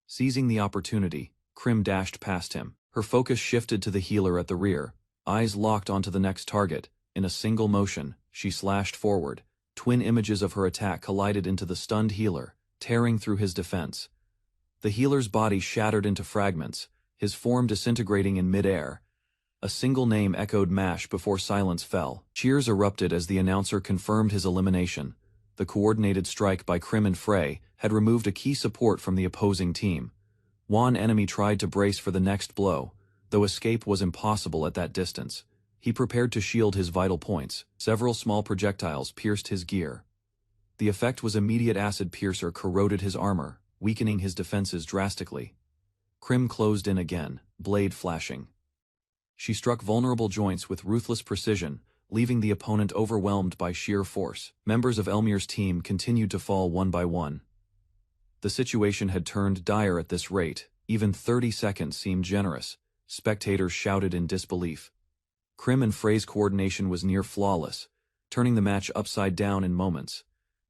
Seizing the opportunity, Krim dashed past him. Her focus shifted to the healer at the rear, eyes locked onto the next target. In a single motion, she slashed forward. Twin images of her attack collided into the stunned healer, tearing through his defense. The healer's body shattered into fragments, his form disintegrating in midair. A single name echoed MASH before silence fell. Cheers erupted as the announcer confirmed his elimination. The coordinated strike by Krim and Frey had removed a key support from the opposing team. One enemy tried to brace for the next blow, though escape was impossible at that distance. He prepared to shield his vital points. Several small projectiles pierced his gear. The effect was immediate. Acid piercer corroded his armor, weakening his defenses drastically. Krim closed in again, blade flashing. She struck vulnerable joints with ruthless precision, leaving the opponent overwhelmed by sheer force. Members of Elmir's team continued to fall one by one. The situation had turned dire at this rate. Even 30 seconds seemed generous. Spectators shouted in disbelief. Krim and Frey's coordination was near flawless, turning the match upside down in moments.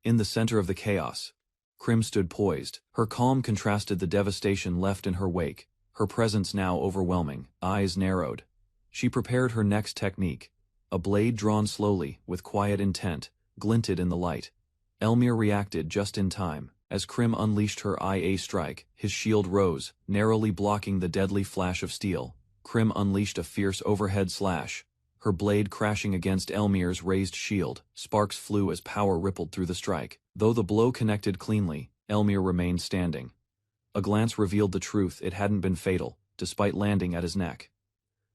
In the center of the chaos, Krim stood poised. Her calm contrasted the devastation left in her wake, her presence now overwhelming. Eyes narrowed. She prepared her next technique. A blade drawn slowly, with quiet intent, glinted in the light. Elmir reacted just in time. As Krim unleashed her IA strike, his shield rose, narrowly blocking the deadly flash of steel. Krim unleashed a fierce overhead slash, her blade crashing against Elmir's raised shield. Sparks flew as power rippled through the strike. Though the blow connected cleanly, Elmir remained standing. A glance revealed the truth: it hadn't been fatal, despite landing at his neck.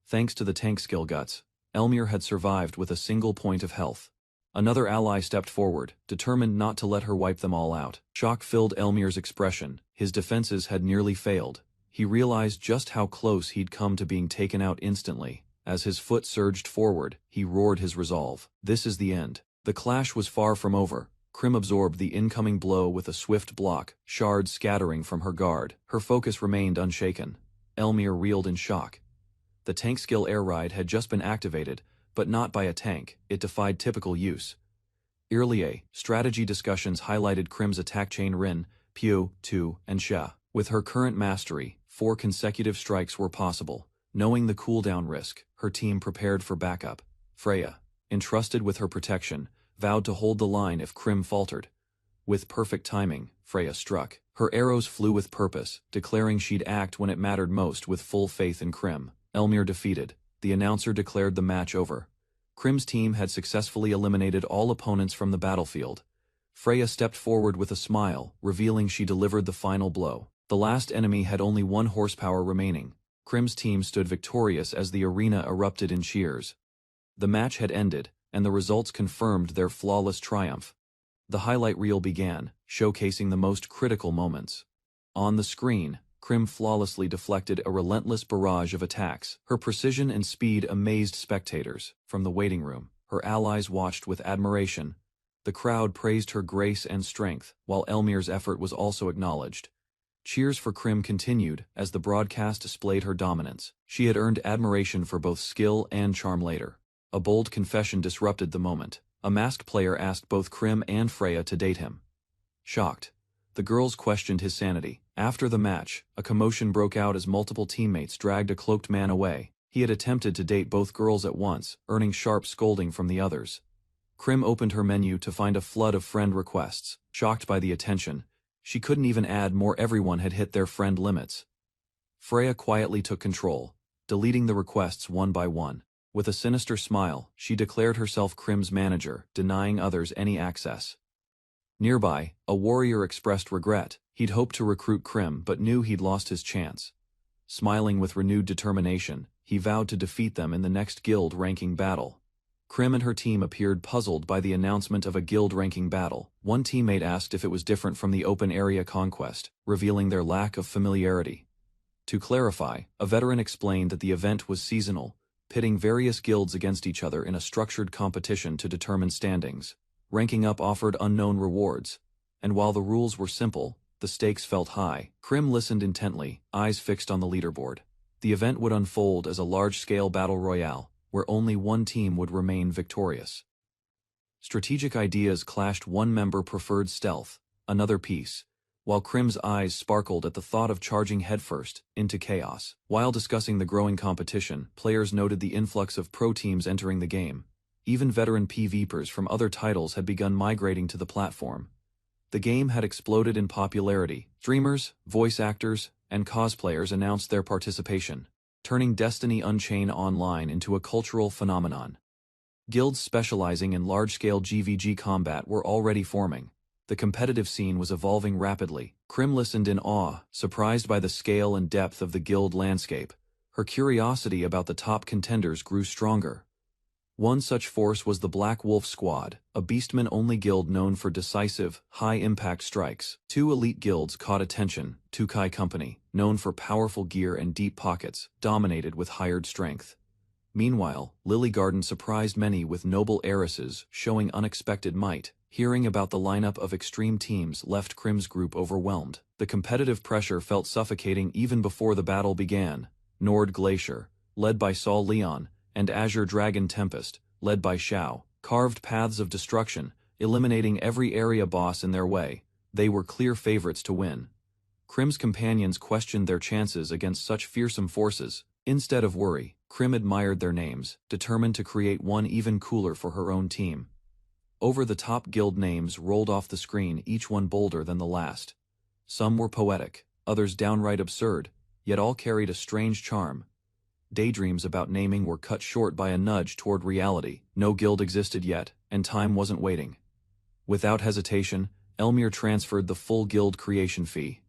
Thanks to the tank skill guts, Elmir had survived with a single point of health. Another ally stepped forward, determined not to let her wipe them all out. Shock filled Elmir's expression. His defenses had nearly failed. He realized just how close he'd come to being taken out instantly. As his foot surged forward, he roared his resolve. This is the end. The clash was far from over. Krim absorbed the incoming blow with a swift block, shards scattering from her guard. Her focus remained unshaken. Elmir reeled in shock. The tank skill air ride had just been activated, but not by a tank. It defied typical use. Earlier, strategy discussions highlighted Krim's attack chain Rin, Pyo, Tu, and Sha. With her current mastery, 4 consecutive strikes were possible. Knowing the cooldown risk, her team prepared for backup. Freya, entrusted with her protection, vowed to hold the line if Krim faltered. With perfect timing, Freya struck. Her arrows flew with purpose, declaring she'd act when it mattered most with full faith in Krim. Elmir defeated. The announcer declared the match over. Krim's team had successfully eliminated all opponents from the battlefield. Freya stepped forward with a smile, revealing she delivered the final blow. The last enemy had only 1 horsepower remaining. Krim's team stood victorious as the arena erupted in cheers. The match had ended, and the results confirmed their flawless triumph. The highlight reel began, showcasing the most critical moments. On the screen, Krim flawlessly deflected a relentless barrage of attacks. Her precision and speed amazed spectators. From the waiting room, her allies watched with admiration. The crowd praised her grace and strength, while Elmir's effort was also acknowledged. Cheers for Krim continued as the broadcast displayed her dominance. She had earned admiration for both skill and charm later. A bold confession disrupted the moment. A masked player asked both Krim and Freya to date him. Shocked, the girls questioned his sanity. After the match, a commotion broke out as multiple teammates dragged a cloaked man away. He had attempted to date both girls at once, earning sharp scolding from the others. Krim opened her menu to find a flood of friend requests. Shocked by the attention, she couldn't even add more. Everyone had hit their friend limits. Freya quietly took control, deleting the requests one by one. With a sinister smile, she declared herself Krim's manager, denying others any access. Nearby, a warrior expressed regret. He'd hoped to recruit Krim but knew he'd lost his chance. Smiling with renewed determination, he vowed to defeat them in the next guild ranking battle. Krim and her team appeared puzzled by the announcement of a guild ranking battle. One teammate asked if it was different from the open area conquest, revealing their lack of familiarity. To clarify, a veteran explained that the event was seasonal, pitting various guilds against each other in a structured competition to determine standings. Ranking up offered unknown rewards, and while the rules were simple, the stakes felt high. Krim listened intently, eyes fixed on the leaderboard. The event would unfold as a large-scale battle royale, where only one team would remain victorious. Strategic ideas clashed. One member preferred stealth, another peace, while Krim's eyes sparkled at the thought of charging headfirst into chaos. While discussing the growing competition, players noted the influx of pro teams entering the game. Even veteran PvPers from other titles had begun migrating to the platform. The game had exploded in popularity. Streamers, voice actors, and cosplayers announced their participation, turning Destiny Unchained Online into a cultural phenomenon. Guilds specializing in large-scale GVG combat were already forming. The competitive scene was evolving rapidly. Krim listened in awe, surprised by the scale and depth of the guild landscape. Her curiosity about the top contenders grew stronger. One such force was the Black Wolf Squad, a beastman-only guild known for decisive, high-impact strikes. 2 elite guilds caught attention. Tukai Company, known for powerful gear and deep pockets, dominated with hired strength. Meanwhile, Lily Garden surprised many with noble heiresses showing unexpected might. Hearing about the lineup of extreme teams left Krim's group overwhelmed. The competitive pressure felt suffocating even before the battle began. Nord Glacier, led by Sol Leon, and Azure Dragon Tempest, led by Shao, carved paths of destruction, eliminating every area boss in their way. They were clear favorites to win. Krim's companions questioned their chances against such fearsome forces. Instead of worry, Krim admired their names, determined to create one even cooler for her own team. Over-the-top guild names rolled off the screen, each one bolder than the last. Some were poetic, others downright absurd, yet all carried a strange charm. Daydreams about naming were cut short by a nudge toward reality. No guild existed yet, and time wasn't waiting. Without hesitation, Elmir transferred the full guild creation fee.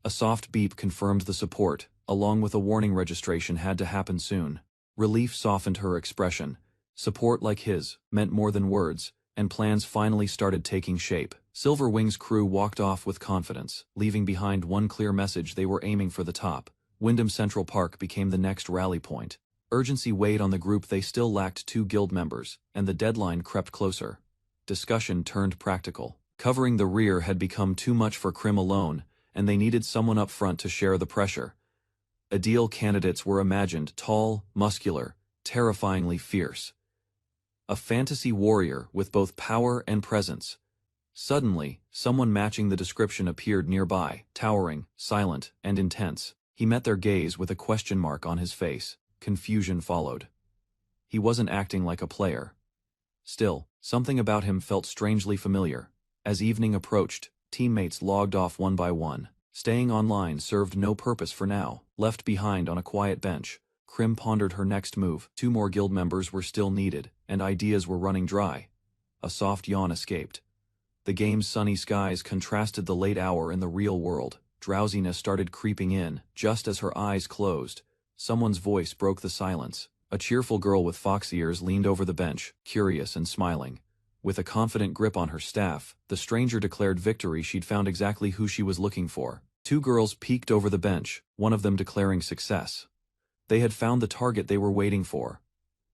A soft beep confirmed the support, along with a warning registration had to happen soon. Relief softened her expression. Support like his meant more than words, and plans finally started taking shape. Silverwing's crew walked off with confidence, leaving behind one clear message: they were aiming for the top. Wyndham Central Park became the next rally point. Urgency weighed on the group. They still lacked 2 guild members, and the deadline crept closer. Discussion turned practical. Covering the rear had become too much for Krim alone, and they needed someone up front to share the pressure. Ideal candidates were imagined: tall, muscular, terrifyingly fierce. A fantasy warrior with both power and presence. Suddenly, someone matching the description appeared nearby, towering, silent, and intense. He met their gaze with a question mark on his face. Confusion followed. He wasn't acting like a player. Still, Something about him felt strangely familiar. As evening approached, teammates logged off one by one. Staying online served no purpose for now. Left behind on a quiet bench, Krim pondered her next move. 2 more guild members were still needed, and ideas were running dry. A soft yawn escaped. The game's sunny skies contrasted the late hour in the real world. Drowsiness started creeping in, just as her eyes closed. Someone's voice broke the silence. A cheerful girl with fox ears leaned over the bench, curious and smiling. With a confident grip on her staff, the stranger declared victory. She'd found exactly who she was looking for. 2 girls peeked over the bench, one of them declaring success. They had found the target they were waiting for.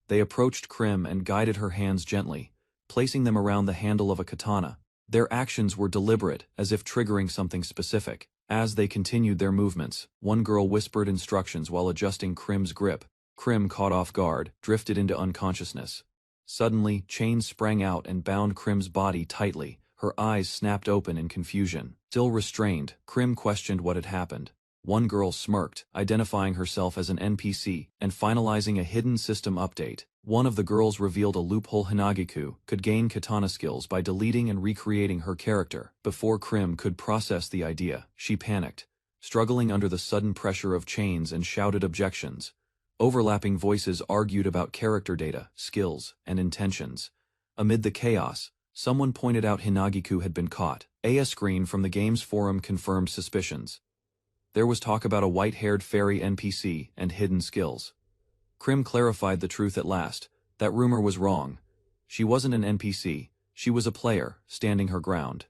They approached Krim and guided her hands gently, placing them around the handle of a katana. Their actions were deliberate, as if triggering something specific. As they continued their movements, one girl whispered instructions while adjusting Krim's grip. Krim, caught off guard, drifted into unconsciousness. Suddenly, chains sprang out and bound Krim's body tightly. Her eyes snapped open in confusion. Still restrained, Krim questioned what had happened. One girl smirked, identifying herself as an NPC and finalizing a hidden system update. One of the girls revealed a loophole. Hinagiku could gain katana skills by deleting and recreating her character. Before Krim could process the idea, she panicked, struggling under the sudden pressure of chains, and shouted objections. Overlapping voices argued about character data, skills, and intentions. Amid the chaos, someone pointed out Hinagiku had been caught. A screen from the game's forum confirmed suspicions. There was talk about a white-haired fairy NPC and hidden skills. Krim clarified the truth at last. That rumor was wrong. She wasn't an NPC, she was a player, standing her ground.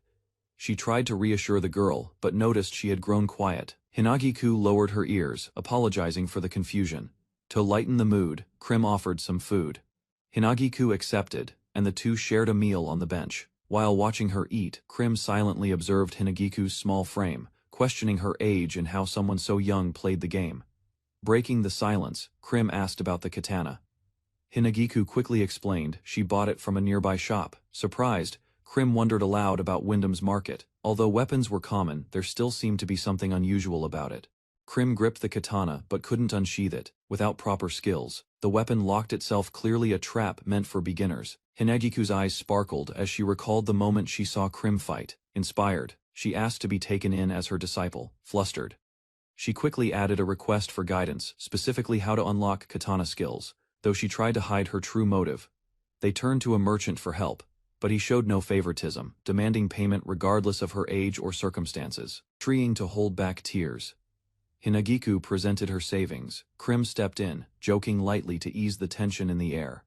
She tried to reassure the girl, but noticed she had grown quiet. Hinagiku lowered her ears, apologizing for the confusion. To lighten the mood, Krim offered some food. Hinagiku accepted, and the two shared a meal on the bench. While watching her eat, Krim silently observed Hinagiku's small frame, questioning her age and how someone so young played the game. Breaking the silence, Krim asked about the katana. Hinagiku quickly explained she bought it from a nearby shop. Surprised, Krim wondered aloud about Wyndham's market. Although weapons were common, there still seemed to be something unusual about it. Krim gripped the katana but couldn't unsheath it. Without proper skills, the weapon locked itself, clearly a trap meant for beginners. Hinagiku's eyes sparkled as she recalled the moment she saw Krim fight. Inspired, she asked to be taken in as her disciple. Flustered, she quickly added a request for guidance, specifically how to unlock katana skills, though she tried to hide her true motive. They turned to a merchant for help, but he showed no favoritism, demanding payment regardless of her age or circumstances. Trying to hold back tears, Hinagiku presented her savings. Krim stepped in, joking lightly to ease the tension in the air.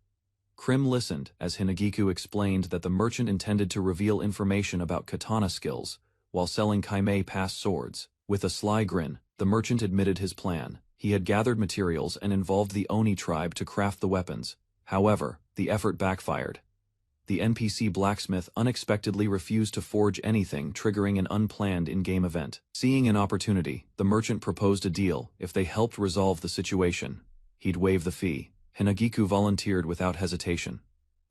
Krim listened as Hinagiku explained that the merchant intended to reveal information about katana skills while selling Kaimei Pass swords. With a sly grin, the merchant admitted his plan. He had gathered materials and involved the Oni tribe to craft the weapons. However, the effort backfired. The NPC blacksmith unexpectedly refused to forge anything, triggering an unplanned in-game event. Seeing an opportunity, the merchant proposed a deal. If they helped resolve the situation, he'd waive the fee. Hinagiku volunteered without hesitation.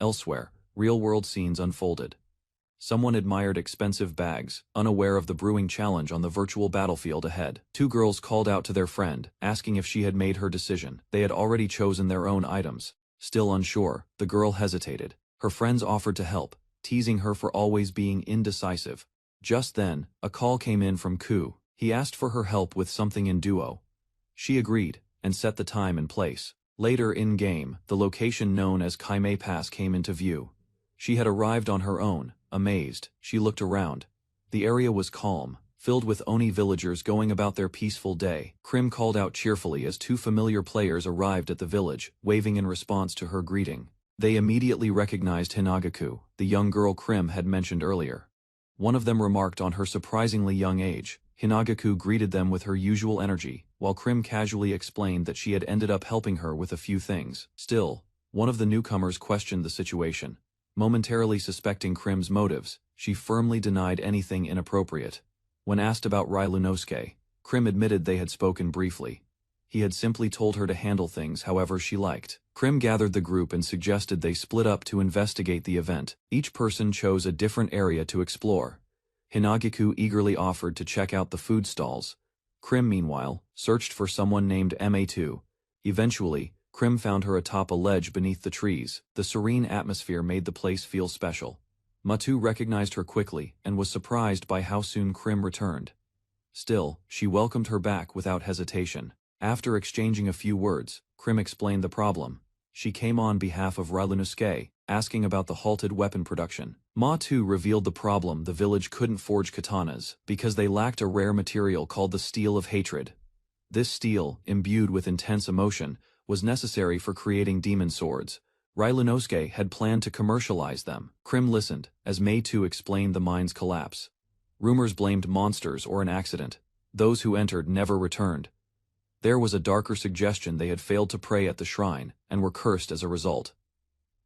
Elsewhere, real-world scenes unfolded. Someone admired expensive bags, unaware of the brewing challenge on the virtual battlefield ahead. 2 girls called out to their friend, asking if she had made her decision. They had already chosen their own items. Still unsure, the girl hesitated. Her friends offered to help, teasing her for always being indecisive. Just then, a call came in from Ku. He asked for her help with something in duo. She agreed, and set the time and place. Later in-game, the location known as Kaimei Pass came into view. She had arrived on her own. Amazed, she looked around. The area was calm, filled with Oni villagers going about their peaceful day. Krim called out cheerfully as 2 familiar players arrived at the village, waving in response to her greeting. They immediately recognized Hinagiku, the young girl Krim had mentioned earlier. One of them remarked on her surprisingly young age. Hinagiku greeted them with her usual energy, while Krim casually explained that she had ended up helping her with a few things. Still, one of the newcomers questioned the situation. Momentarily suspecting Krim's motives, she firmly denied anything inappropriate. When asked about Ryunosuke, Krim admitted they had spoken briefly. He had simply told her to handle things however she liked. Krim gathered the group and suggested they split up to investigate the event. Each person chose a different area to explore. Hinagiku eagerly offered to check out the food stalls. Krim, meanwhile, searched for someone named Ma2. Eventually, Krim found her atop a ledge beneath the trees. The serene atmosphere made the place feel special. Matu recognized her quickly and was surprised by how soon Krim returned. Still, she welcomed her back without hesitation. After exchanging a few words, Krim explained the problem. She came on behalf of Rylunosuke, asking about the halted weapon production. Matu revealed the problem: the village couldn't forge katanas because they lacked a rare material called the steel of hatred. This steel, imbued with intense emotion, was necessary for creating demon swords. Rylunosuke had planned to commercialize them. Krim listened, as Mei-tu explained the mine's collapse. Rumors blamed monsters or an accident. Those who entered never returned. There was a darker suggestion they had failed to pray at the shrine, and were cursed as a result.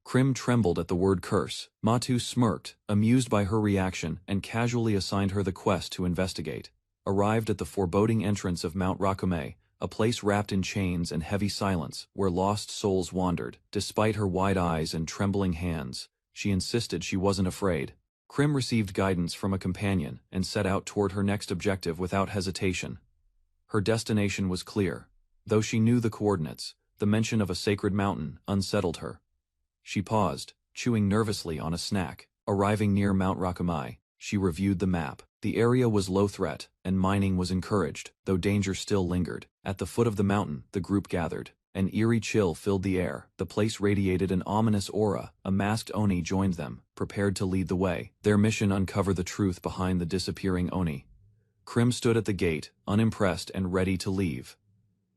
Krim trembled at the word curse. Matu smirked, amused by her reaction, and casually assigned her the quest to investigate. Arrived at the foreboding entrance of Mount Rakume, a place wrapped in chains and heavy silence, where lost souls wandered. Despite her wide eyes and trembling hands, she insisted she wasn't afraid. Krim received guidance from a companion and set out toward her next objective without hesitation. Her destination was clear. Though she knew the coordinates, the mention of a sacred mountain unsettled her. She paused, chewing nervously on a snack. Arriving near Mount Rakume, she reviewed the map. The area was low threat, and mining was encouraged, though danger still lingered. At the foot of the mountain, the group gathered. An eerie chill filled the air. The place radiated an ominous aura. A masked Oni joined them, prepared to lead the way. Their mission: uncover the truth behind the disappearing Oni. Krim stood at the gate, unimpressed and ready to leave.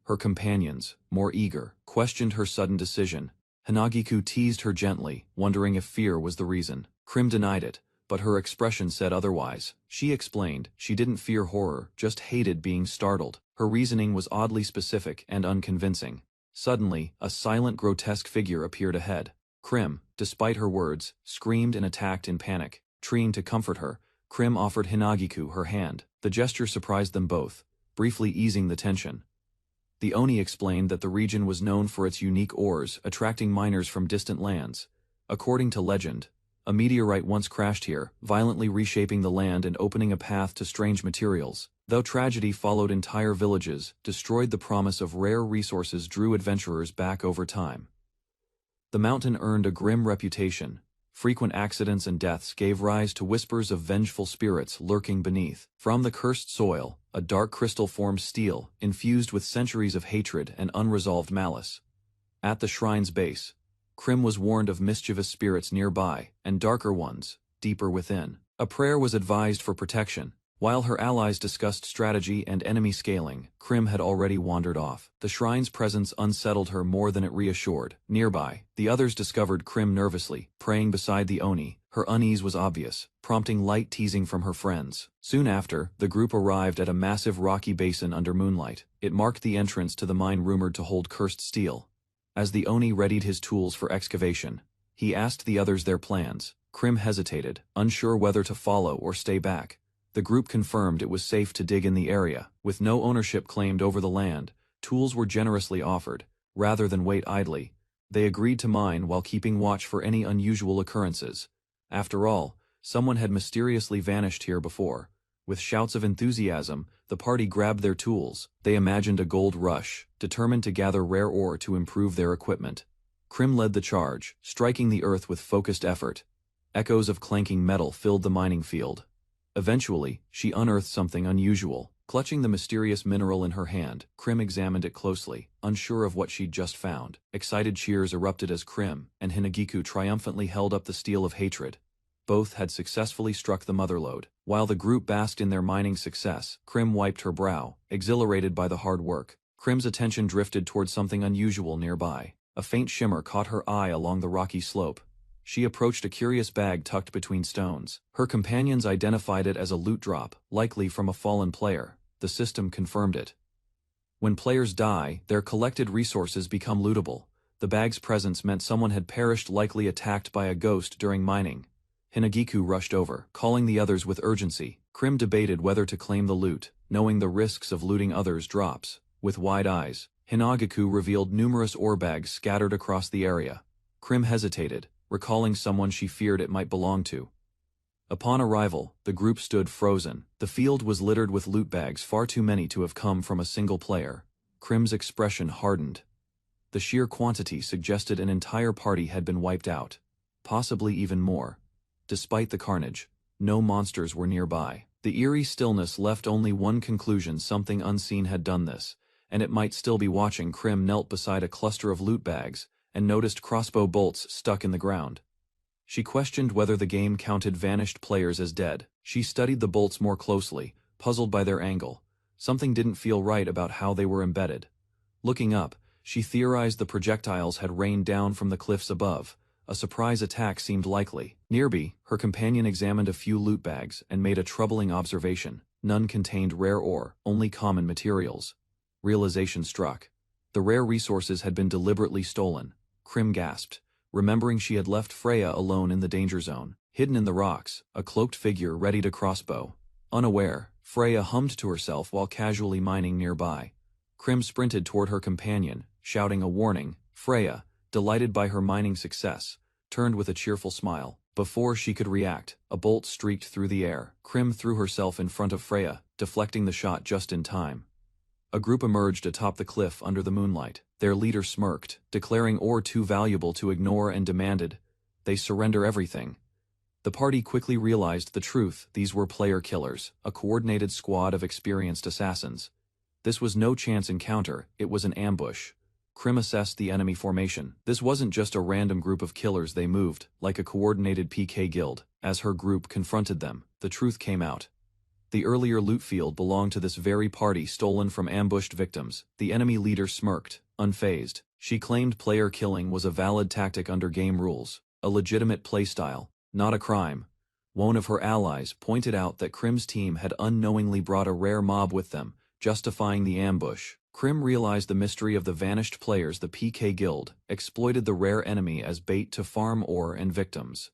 Her companions, more eager, questioned her sudden decision. Hinagiku teased her gently, wondering if fear was the reason. Krim denied it, but her expression said otherwise. She explained she didn't fear horror, just hated being startled. Her reasoning was oddly specific and unconvincing. Suddenly, a silent, grotesque figure appeared ahead. Krim, despite her words, screamed and attacked in panic. Trying to comfort her, Krim offered Hinagiku her hand. The gesture surprised them both, briefly easing the tension. The Oni explained that the region was known for its unique ores, attracting miners from distant lands. According to legend, a meteorite once crashed here, violently reshaping the land and opening a path to strange materials. Though tragedy followed entire villages, destroyed the promise of rare resources, drew adventurers back over time. The mountain earned a grim reputation. Frequent accidents and deaths gave rise to whispers of vengeful spirits lurking beneath. From the cursed soil, a dark crystal formed steel, infused with centuries of hatred and unresolved malice. At the shrine's base, Krim was warned of mischievous spirits nearby, and darker ones, deeper within. A prayer was advised for protection. While her allies discussed strategy and enemy scaling, Krim had already wandered off. The shrine's presence unsettled her more than it reassured. Nearby, the others discovered Krim nervously, praying beside the Oni. Her unease was obvious, prompting light teasing from her friends. Soon after, the group arrived at a massive rocky basin under moonlight. It marked the entrance to the mine rumored to hold cursed steel. As the Oni readied his tools for excavation, he asked the others their plans. Krim hesitated, unsure whether to follow or stay back. The group confirmed it was safe to dig in the area. With no ownership claimed over the land, tools were generously offered. Rather than wait idly, they agreed to mine while keeping watch for any unusual occurrences. After all, someone had mysteriously vanished here before. With shouts of enthusiasm, the party grabbed their tools. They imagined a gold rush, determined to gather rare ore to improve their equipment. Krim led the charge, striking the earth with focused effort. Echoes of clanking metal filled the mining field. Eventually, she unearthed something unusual. Clutching the mysterious mineral in her hand, Krim examined it closely, unsure of what she'd just found. Excited cheers erupted as Krim and Hinagiku triumphantly held up the steel of hatred. Both had successfully struck the motherlode. While the group basked in their mining success, Krim wiped her brow, exhilarated by the hard work. Krim's attention drifted toward something unusual nearby. A faint shimmer caught her eye along the rocky slope. She approached a curious bag tucked between stones. Her companions identified it as a loot drop, likely from a fallen player. The system confirmed it. When players die, their collected resources become lootable. The bag's presence meant someone had perished, likely attacked by a ghost during mining. Hinagiku rushed over, calling the others with urgency. Krim debated whether to claim the loot, knowing the risks of looting others' drops. With wide eyes, Hinagiku revealed numerous ore bags scattered across the area. Krim hesitated, recalling someone she feared it might belong to. Upon arrival, the group stood frozen. The field was littered with loot bags, far too many to have come from a single player. Krim's expression hardened. The sheer quantity suggested an entire party had been wiped out. Possibly even more. Despite the carnage, no monsters were nearby. The eerie stillness left only one conclusion: something unseen had done this, and it might still be watching. Krim knelt beside a cluster of loot bags, and noticed crossbow bolts stuck in the ground. She questioned whether the game counted vanished players as dead. She studied the bolts more closely, puzzled by their angle. Something didn't feel right about how they were embedded. Looking up, she theorized the projectiles had rained down from the cliffs above. A surprise attack seemed likely. Nearby, her companion examined a few loot bags and made a troubling observation. None contained rare ore, only common materials. Realization struck. The rare resources had been deliberately stolen. Krim gasped, remembering she had left Freya alone in the danger zone. Hidden in the rocks, a cloaked figure readied a crossbow. Unaware, Freya hummed to herself while casually mining nearby. Krim sprinted toward her companion, shouting a warning. Freya, delighted by her mining success, turned with a cheerful smile. Before she could react, a bolt streaked through the air. Krim threw herself in front of Freya, deflecting the shot just in time. A group emerged atop the cliff under the moonlight. Their leader smirked, declaring ore too valuable to ignore, and demanded they surrender everything. The party quickly realized the truth: these were player killers, a coordinated squad of experienced assassins. This was no chance encounter, it was an ambush. Krim assessed the enemy formation. This wasn't just a random group of killers, they moved like a coordinated PK guild. As her group confronted them, the truth came out. The earlier loot field belonged to this very party, stolen from ambushed victims. The enemy leader smirked, unfazed. She claimed player killing was a valid tactic under game rules, a legitimate playstyle, not a crime. One of her allies pointed out that Krim's team had unknowingly brought a rare mob with them, justifying the ambush. Krim realized the mystery of the vanished players. The PK Guild exploited the rare enemy as bait to farm ore and victims.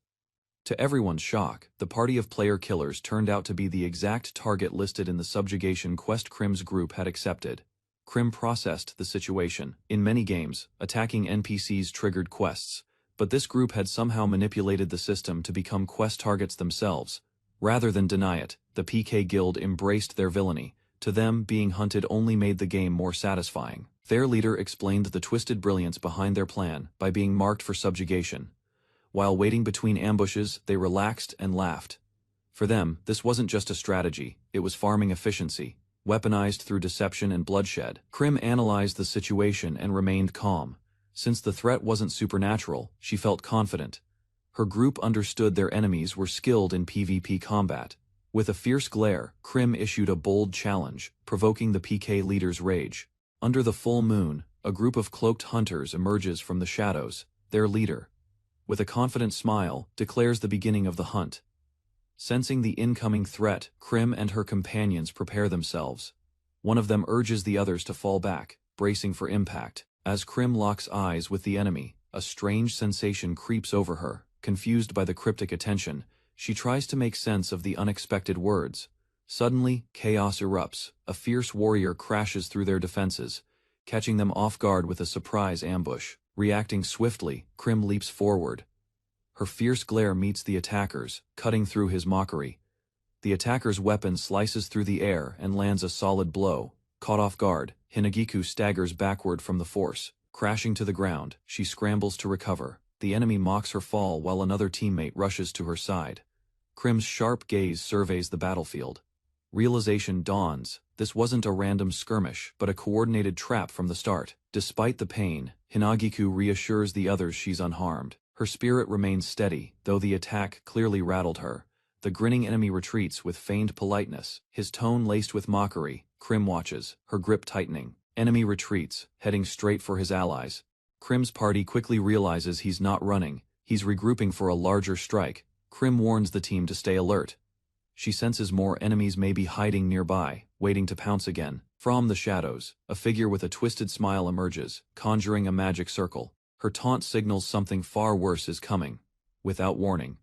To everyone's shock, the party of player killers turned out to be the exact target listed in the subjugation quest Krim's group had accepted. Krim processed the situation. In many games, attacking NPCs triggered quests, but this group had somehow manipulated the system to become quest targets themselves. Rather than deny it, the PK Guild embraced their villainy. To them, being hunted only made the game more satisfying. Their leader explained the twisted brilliance behind their plan by being marked for subjugation. While waiting between ambushes, they relaxed and laughed. For them, this wasn't just a strategy, it was farming efficiency, weaponized through deception and bloodshed. Krim analyzed the situation and remained calm. Since the threat wasn't supernatural, she felt confident. Her group understood their enemies were skilled in PvP combat. With a fierce glare, Krim issued a bold challenge, provoking the PK leader's rage. Under the full moon, a group of cloaked hunters emerges from the shadows. Their leader, with a confident smile, declares the beginning of the hunt. Sensing the incoming threat, Krim and her companions prepare themselves. One of them urges the others to fall back, bracing for impact. As Krim locks eyes with the enemy, a strange sensation creeps over her. Confused by the cryptic attention, she tries to make sense of the unexpected words. Suddenly, chaos erupts. A fierce warrior crashes through their defenses, catching them off guard with a surprise ambush. Reacting swiftly, Krim leaps forward. Her fierce glare meets the attacker's, cutting through his mockery. The attacker's weapon slices through the air and lands a solid blow. Caught off guard, Hinagiku staggers backward from the force. Crashing to the ground, she scrambles to recover. The enemy mocks her fall while another teammate rushes to her side. Krim's sharp gaze surveys the battlefield. Realization dawns: this wasn't a random skirmish, but a coordinated trap from the start. Despite the pain, Hinagiku reassures the others she's unharmed. Her spirit remains steady, though the attack clearly rattled her. The grinning enemy retreats with feigned politeness, his tone laced with mockery. Krim watches, her grip tightening. Enemy retreats, heading straight for his allies. Krim's party quickly realizes he's not running, he's regrouping for a larger strike. Krim warns the team to stay alert. She senses more enemies may be hiding nearby, waiting to pounce again. From the shadows, a figure with a twisted smile emerges, conjuring a magic circle. Her taunt signals something far worse is coming. Without warning,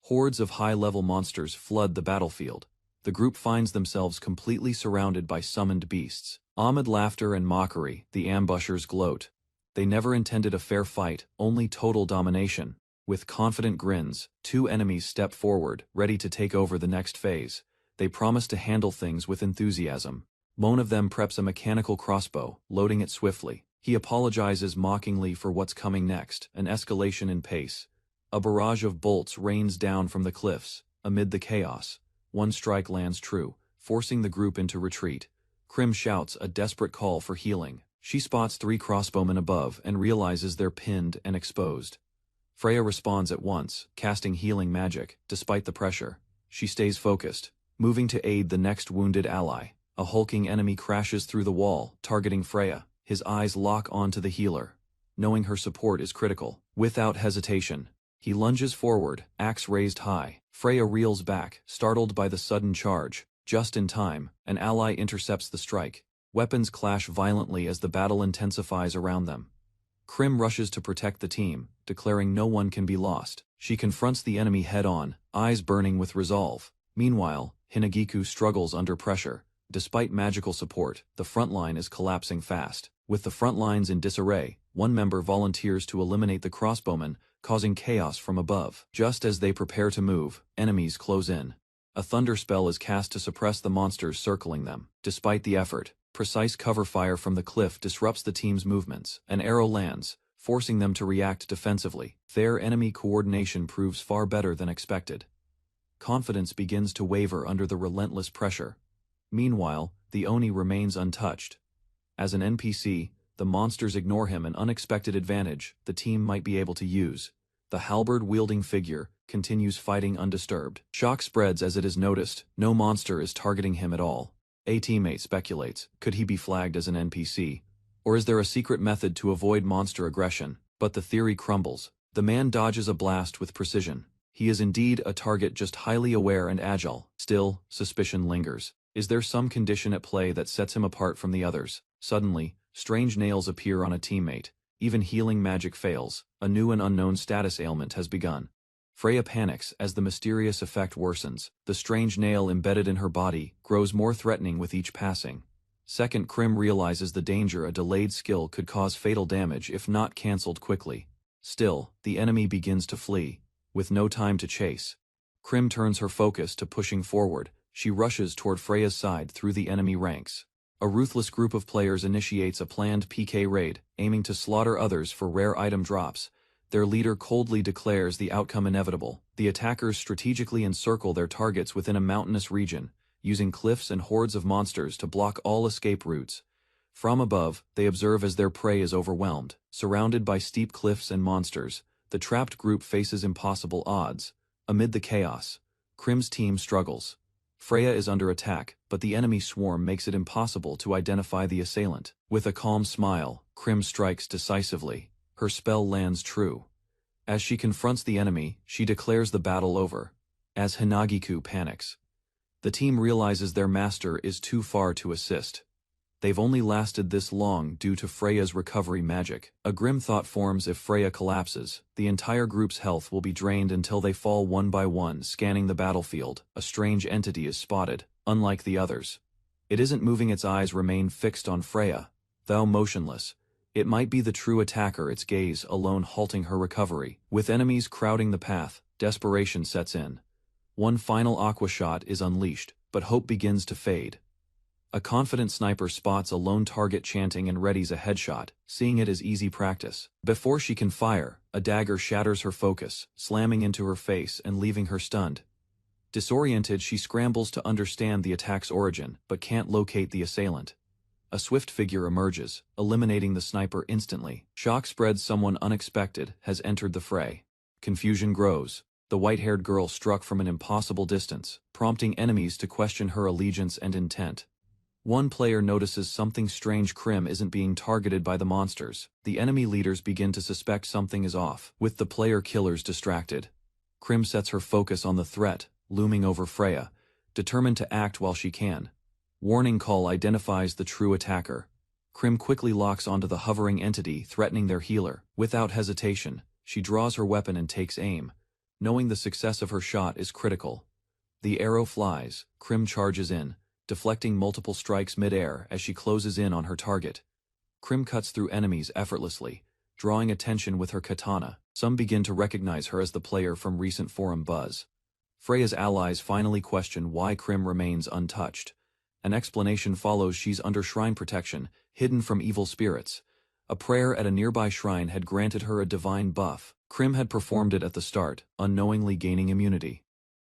hordes of high-level monsters flood the battlefield. The group finds themselves completely surrounded by summoned beasts. Amid laughter and mockery, the ambushers gloat. They never intended a fair fight, only total domination. With confident grins, two enemies step forward, ready to take over the next phase. They promise to handle things with enthusiasm. One of them preps a mechanical crossbow, loading it swiftly. He apologizes mockingly for what's coming next, an escalation in pace. A barrage of bolts rains down from the cliffs. Amid the chaos, one strike lands true, forcing the group into retreat. Krim shouts a desperate call for healing. She spots 3 crossbowmen above and realizes they're pinned and exposed. Freya responds at once, casting healing magic, despite the pressure. She stays focused, moving to aid the next wounded ally. A hulking enemy crashes through the wall, targeting Freya. His eyes lock onto the healer. Knowing her support is critical, without hesitation, he lunges forward, axe raised high. Freya reels back, startled by the sudden charge. Just in time, an ally intercepts the strike. Weapons clash violently as the battle intensifies around them. Krim rushes to protect the team, declaring no one can be lost. She confronts the enemy head-on, eyes burning with resolve. Meanwhile, Hinagiku struggles under pressure. Despite magical support, the front line is collapsing fast. With the front lines in disarray, one member volunteers to eliminate the crossbowmen, causing chaos from above. Just as they prepare to move, enemies close in. A thunder spell is cast to suppress the monsters circling them. Despite the effort, precise cover fire from the cliff disrupts the team's movements. An arrow lands, forcing them to react defensively. Their enemy coordination proves far better than expected. Confidence begins to waver under the relentless pressure. Meanwhile, the Oni remains untouched. As an NPC, the monsters ignore him, an unexpected advantage the team might be able to use. The halberd-wielding figure continues fighting undisturbed. Shock spreads as it is noticed, no monster is targeting him at all. A teammate speculates, could he be flagged as an NPC? Or is there a secret method to avoid monster aggression? But the theory crumbles. The man dodges a blast with precision. He is indeed a target, just highly aware and agile. Still, suspicion lingers. Is there some condition at play that sets him apart from the others? Suddenly, strange nails appear on a teammate. Even healing magic fails. A new and unknown status ailment has begun. Freya panics as the mysterious effect worsens. The strange nail embedded in her body grows more threatening with each passing. Second, Krim realizes the danger. A delayed skill could cause fatal damage if not cancelled quickly. Still, the enemy begins to flee. With no time to chase, Krim turns her focus to pushing forward. She rushes toward Freya's side through the enemy ranks. A ruthless group of players initiates a planned PK raid, aiming to slaughter others for rare item drops. Their leader coldly declares the outcome inevitable. The attackers strategically encircle their targets within a mountainous region, using cliffs and hordes of monsters to block all escape routes. From above, they observe as their prey is overwhelmed. Surrounded by steep cliffs and monsters, the trapped group faces impossible odds. Amid the chaos, Krim's team struggles. Freya is under attack, but the enemy swarm makes it impossible to identify the assailant. With a calm smile, Krim strikes decisively. Her spell lands true. As she confronts the enemy, she declares the battle over. As Hinagiku panics, the team realizes their master is too far to assist. They've only lasted this long due to Freya's recovery magic. A grim thought forms: if Freya collapses, the entire group's health will be drained until they fall one by one. Scanning the battlefield, a strange entity is spotted. Unlike the others, it isn't moving. Its eyes remain fixed on Freya, though motionless. It might be the true attacker, its gaze alone halting her recovery. With enemies crowding the path, desperation sets in. One final aqua shot is unleashed, but hope begins to fade. A confident sniper spots a lone target chanting and readies a headshot, seeing it as easy practice. Before she can fire, a dagger shatters her focus, slamming into her face and leaving her stunned. Disoriented, she scrambles to understand the attack's origin, but can't locate the assailant. A swift figure emerges, eliminating the sniper instantly. Shock spreads: someone unexpected has entered the fray. Confusion grows. The white-haired girl struck from an impossible distance, prompting enemies to question her allegiance and intent. One player notices something strange: Krim isn't being targeted by the monsters. The enemy leaders begin to suspect something is off. With the player killers distracted, Krim sets her focus on the threat looming over Freya, determined to act while she can. Warning call identifies the true attacker. Krim quickly locks onto the hovering entity threatening their healer. Without hesitation, she draws her weapon and takes aim, knowing the success of her shot is critical. The arrow flies. Krim charges in, deflecting multiple strikes mid-air as she closes in on her target. Krim cuts through enemies effortlessly, drawing attention with her katana. Some begin to recognize her as the player from recent forum buzz. Freya's allies finally question why Krim remains untouched. An explanation follows: she's under shrine protection, hidden from evil spirits. A prayer at a nearby shrine had granted her a divine buff. Krim had performed it at the start, unknowingly gaining immunity.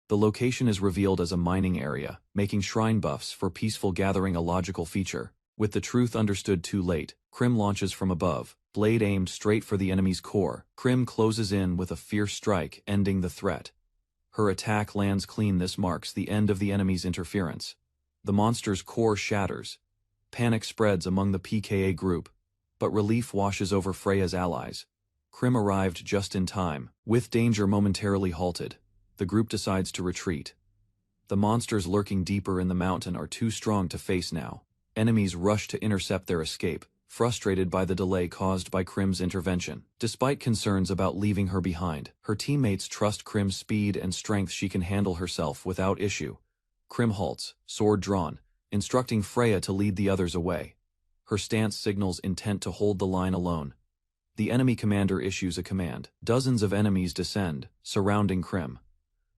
The location is revealed as a mining area, making shrine buffs for peaceful gathering a logical feature. With the truth understood too late, Krim launches from above, blade aimed straight for the enemy's core. Krim closes in with a fierce strike, ending the threat. Her attack lands clean. This marks the end of the enemy's interference. The monster's core shatters. Panic spreads among the PKA group, but relief washes over Freya's allies. Krim arrived just in time. With danger momentarily halted, the group decides to retreat. The monsters lurking deeper in the mountain are too strong to face now. Enemies rush to intercept their escape, frustrated by the delay caused by Krim's intervention. Despite concerns about leaving her behind, her teammates trust Krim's speed and strength. She can handle herself without issue. Krim halts, sword drawn, instructing Freya to lead the others away. Her stance signals intent to hold the line alone. The enemy commander issues a command. Dozens of enemies descend, surrounding Krim.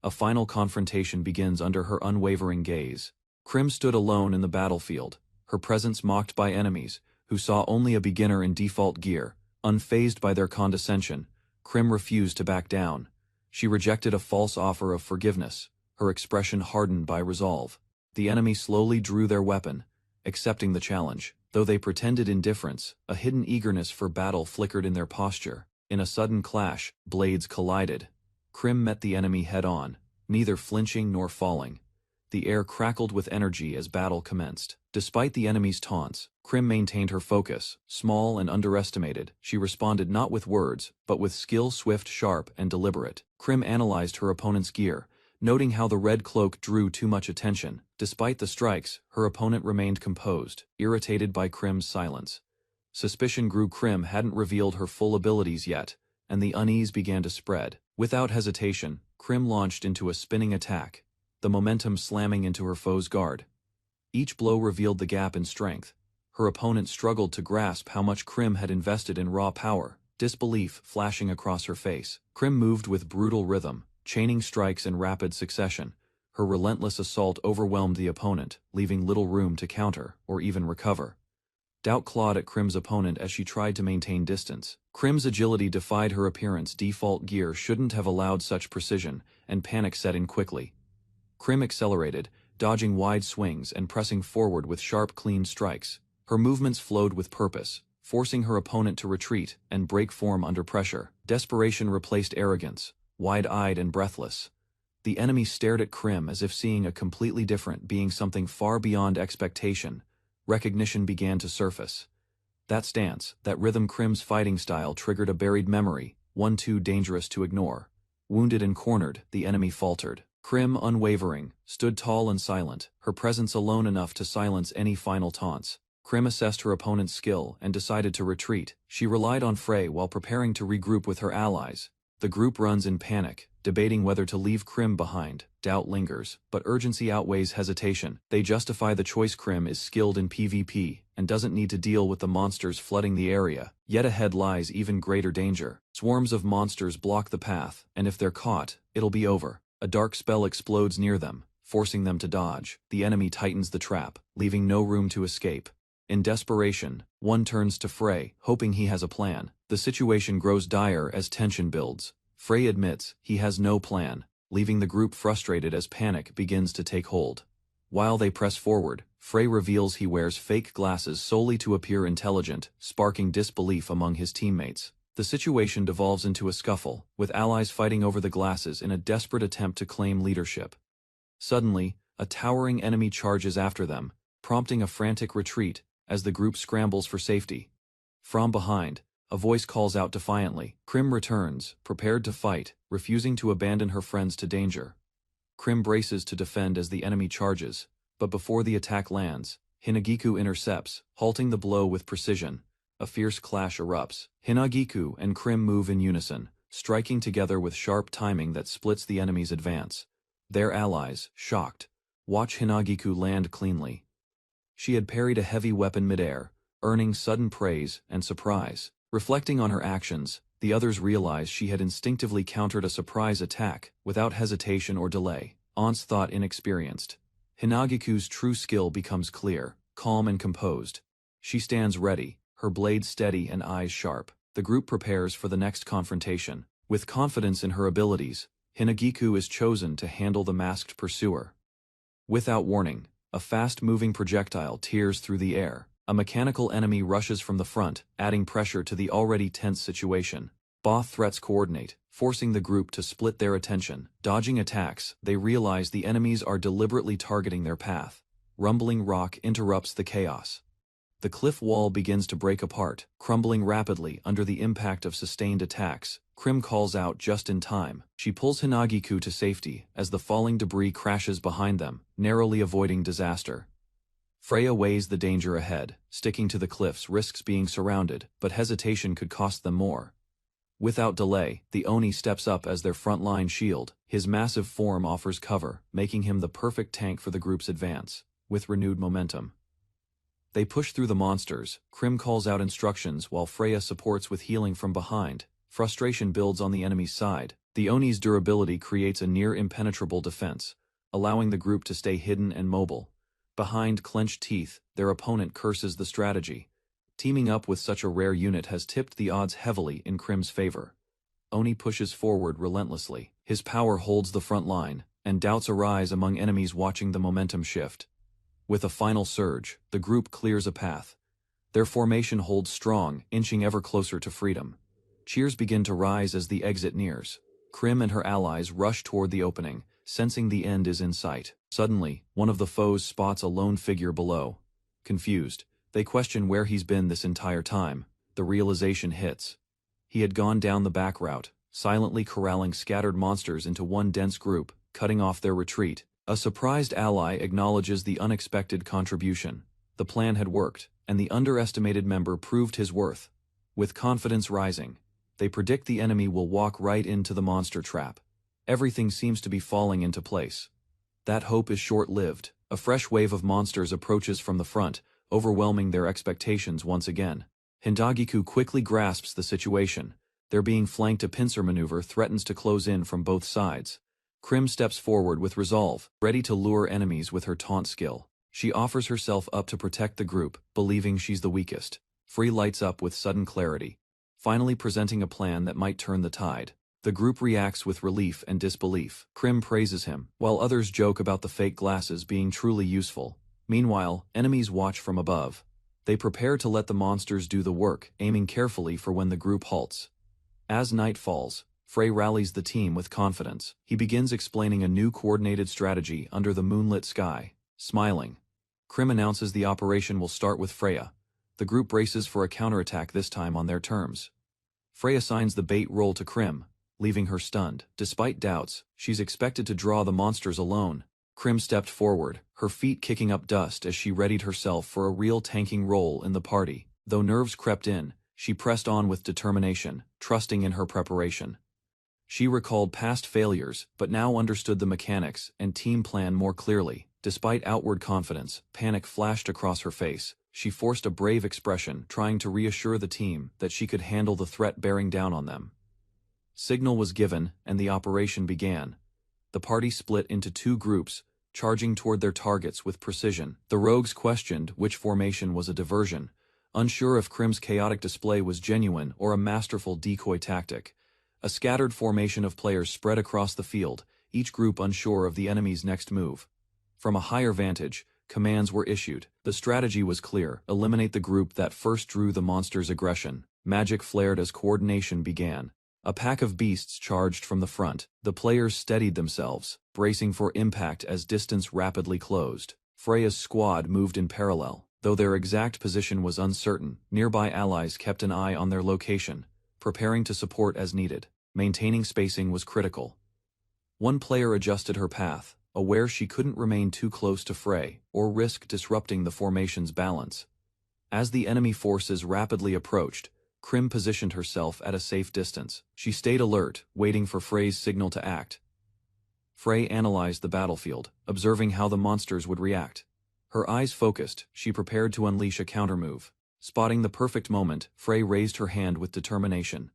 A final confrontation begins under her unwavering gaze. Krim stood alone in the battlefield, her presence mocked by enemies, who saw only a beginner in default gear. Unfazed by their condescension, Krim refused to back down. She rejected a false offer of forgiveness, her expression hardened by resolve. The enemy slowly drew their weapon, accepting the challenge. Though they pretended indifference, a hidden eagerness for battle flickered in their posture. In a sudden clash, blades collided. Krim met the enemy head-on, neither flinching nor falling. The air crackled with energy as battle commenced. Despite the enemy's taunts, Krim maintained her focus. Small and underestimated, she responded not with words, but with skill, swift, sharp, and deliberate. Krim analyzed her opponent's gear, noting how the red cloak drew too much attention. Despite the strikes, her opponent remained composed, irritated by Krim's silence. Suspicion grew. Krim hadn't revealed her full abilities yet, and the unease began to spread. Without hesitation, Krim launched into a spinning attack, the momentum slamming into her foe's guard. Each blow revealed the gap in strength. Her opponent struggled to grasp how much Krim had invested in raw power, disbelief flashing across her face. Krim moved with brutal rhythm, chaining strikes in rapid succession. Her relentless assault overwhelmed the opponent, leaving little room to counter or even recover. Doubt clawed at Krim's opponent as she tried to maintain distance. Krim's agility defied her appearance. Default gear shouldn't have allowed such precision, and panic set in quickly. Krim accelerated, dodging wide swings and pressing forward with sharp, clean strikes. Her movements flowed with purpose, forcing her opponent to retreat and break form under pressure. Desperation replaced arrogance, wide-eyed and breathless. The enemy stared at Krim as if seeing a completely different being, something far beyond expectation. Recognition began to surface. That stance, that rhythm, Krim's fighting style triggered a buried memory, one too dangerous to ignore. Wounded and cornered, the enemy faltered. Krim, unwavering, stood tall and silent, her presence alone enough to silence any final taunts. Krim assessed her opponent's skill and decided to retreat. She relied on Frey while preparing to regroup with her allies. The group runs in panic, debating whether to leave Krim behind. Doubt lingers, but urgency outweighs hesitation. They justify the choice. Krim is skilled in PvP and doesn't need to deal with the monsters flooding the area. Yet ahead lies even greater danger. Swarms of monsters block the path, and if they're caught, it'll be over. A dark spell explodes near them, forcing them to dodge. The enemy tightens the trap, leaving no room to escape. In desperation, one turns to Frey, hoping he has a plan. The situation grows dire as tension builds. Frey admits he has no plan, leaving the group frustrated as panic begins to take hold. While they press forward, Frey reveals he wears fake glasses solely to appear intelligent, sparking disbelief among his teammates. The situation devolves into a scuffle, with allies fighting over the glasses in a desperate attempt to claim leadership. Suddenly, a towering enemy charges after them, prompting a frantic retreat as the group scrambles for safety. From behind, a voice calls out defiantly. Krim returns, prepared to fight, refusing to abandon her friends to danger. Krim braces to defend as the enemy charges, but before the attack lands, Hinagiku intercepts, halting the blow with precision. A fierce clash erupts. Hinagiku and Krim move in unison, striking together with sharp timing that splits the enemy's advance. Their allies, shocked, watch Hinagiku land cleanly. She had parried a heavy weapon midair, earning sudden praise and surprise. Reflecting on her actions, the others realized she had instinctively countered a surprise attack, without hesitation or delay. Once thought inexperienced, Hinagiku's true skill becomes clear, calm and composed. She stands ready, her blade steady and eyes sharp. The group prepares for the next confrontation. With confidence in her abilities, Hinagiku is chosen to handle the masked pursuer. Without warning, a fast-moving projectile tears through the air. A mechanical enemy rushes from the front, adding pressure to the already tense situation. Both threats coordinate, forcing the group to split their attention. Dodging attacks, they realize the enemies are deliberately targeting their path. Rumbling rock interrupts the chaos. The cliff wall begins to break apart, crumbling rapidly under the impact of sustained attacks. Krim calls out just in time. She pulls Hinagiku to safety as the falling debris crashes behind them, narrowly avoiding disaster. Freya weighs the danger ahead. Sticking to the cliffs risks being surrounded, but hesitation could cost them more. Without delay, the Oni steps up as their front-line shield. His massive form offers cover, making him the perfect tank for the group's advance. With renewed momentum, they push through the monsters. Krim calls out instructions while Freya supports with healing from behind. Frustration builds on the enemy's side. The Oni's durability creates a near-impenetrable defense, allowing the group to stay hidden and mobile. Behind clenched teeth, their opponent curses the strategy. Teaming up with such a rare unit has tipped the odds heavily in Krim's favor. Oni pushes forward relentlessly. His power holds the front line, and doubts arise among enemies watching the momentum shift. With a final surge, the group clears a path. Their formation holds strong, inching ever closer to freedom. Cheers begin to rise as the exit nears. Krim and her allies rush toward the opening, sensing the end is in sight. Suddenly, one of the foes spots a lone figure below. Confused, they question where he's been this entire time. The realization hits. He had gone down the back route, silently corralling scattered monsters into one dense group, cutting off their retreat. A surprised ally acknowledges the unexpected contribution. The plan had worked, and the underestimated member proved his worth. With confidence rising, they predict the enemy will walk right into the monster trap. Everything seems to be falling into place. That hope is short-lived. A fresh wave of monsters approaches from the front, overwhelming their expectations once again. Hindagiku quickly grasps the situation. Their being flanked, a pincer maneuver threatens to close in from both sides. Krim steps forward with resolve, ready to lure enemies with her taunt skill. She offers herself up to protect the group, believing she's the weakest. Free lights up with sudden clarity, finally presenting a plan that might turn the tide. The group reacts with relief and disbelief. Krim praises him, while others joke about the fake glasses being truly useful. Meanwhile, enemies watch from above. They prepare to let the monsters do the work, aiming carefully for when the group halts. As night falls, Frey rallies the team with confidence. He begins explaining a new coordinated strategy under the moonlit sky. Smiling, Krim announces the operation will start with Freya. The group braces for a counterattack, this time on their terms. Frey assigns the bait role to Krim, leaving her stunned. Despite doubts, she's expected to draw the monsters alone. Krim stepped forward, her feet kicking up dust as she readied herself for a real tanking role in the party. Though nerves crept in, she pressed on with determination, trusting in her preparation. She recalled past failures, but now understood the mechanics and team plan more clearly. Despite outward confidence, panic flashed across her face. She forced a brave expression, trying to reassure the team that she could handle the threat bearing down on them. Signal was given, and the operation began. The party split into two groups, charging toward their targets with precision. The rogues questioned which formation was a diversion, unsure if Krim's chaotic display was genuine or a masterful decoy tactic. A scattered formation of players spread across the field, each group unsure of the enemy's next move. From a higher vantage, commands were issued. The strategy was clear: eliminate the group that first drew the monster's aggression. Magic flared as coordination began. A pack of beasts charged from the front. The players steadied themselves, bracing for impact as distance rapidly closed. Freya's squad moved in parallel. Though their exact position was uncertain, nearby allies kept an eye on their location, preparing to support as needed. Maintaining spacing was critical. One player adjusted her path, aware she couldn't remain too close to Frey, or risk disrupting the formation's balance. As the enemy forces rapidly approached, Krim positioned herself at a safe distance. She stayed alert, waiting for Frey's signal to act. Frey analyzed the battlefield, observing how the monsters would react. Her eyes focused, she prepared to unleash a countermove. Spotting the perfect moment, Frey raised her hand with determination.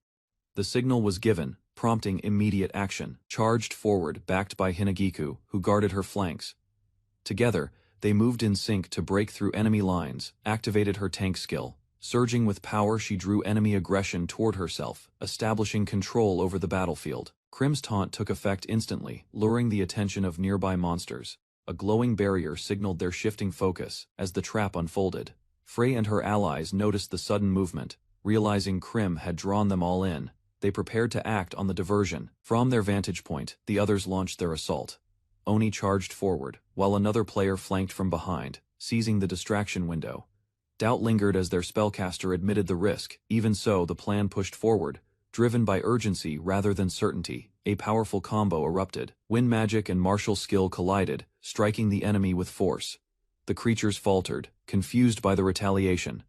The signal was given, prompting immediate action. Charged forward, backed by Hinagiku, who guarded her flanks. Together, they moved in sync to break through enemy lines, activated her tank skill, Surging with power, she drew enemy aggression toward herself, establishing control over the battlefield. Krim's taunt took effect instantly, luring the attention of nearby monsters. A glowing barrier signaled their shifting focus as the trap unfolded. Frey and her allies noticed the sudden movement. Realizing Krim had drawn them all in, they prepared to act on the diversion. From their vantage point, the others launched their assault. Oni charged forward, while another player flanked from behind, seizing the distraction window. Doubt lingered as their spellcaster admitted the risk. Even so, the plan pushed forward, driven by urgency rather than certainty. A powerful combo erupted. Wind magic and martial skill collided, striking the enemy with force. The creatures faltered, confused by the retaliation.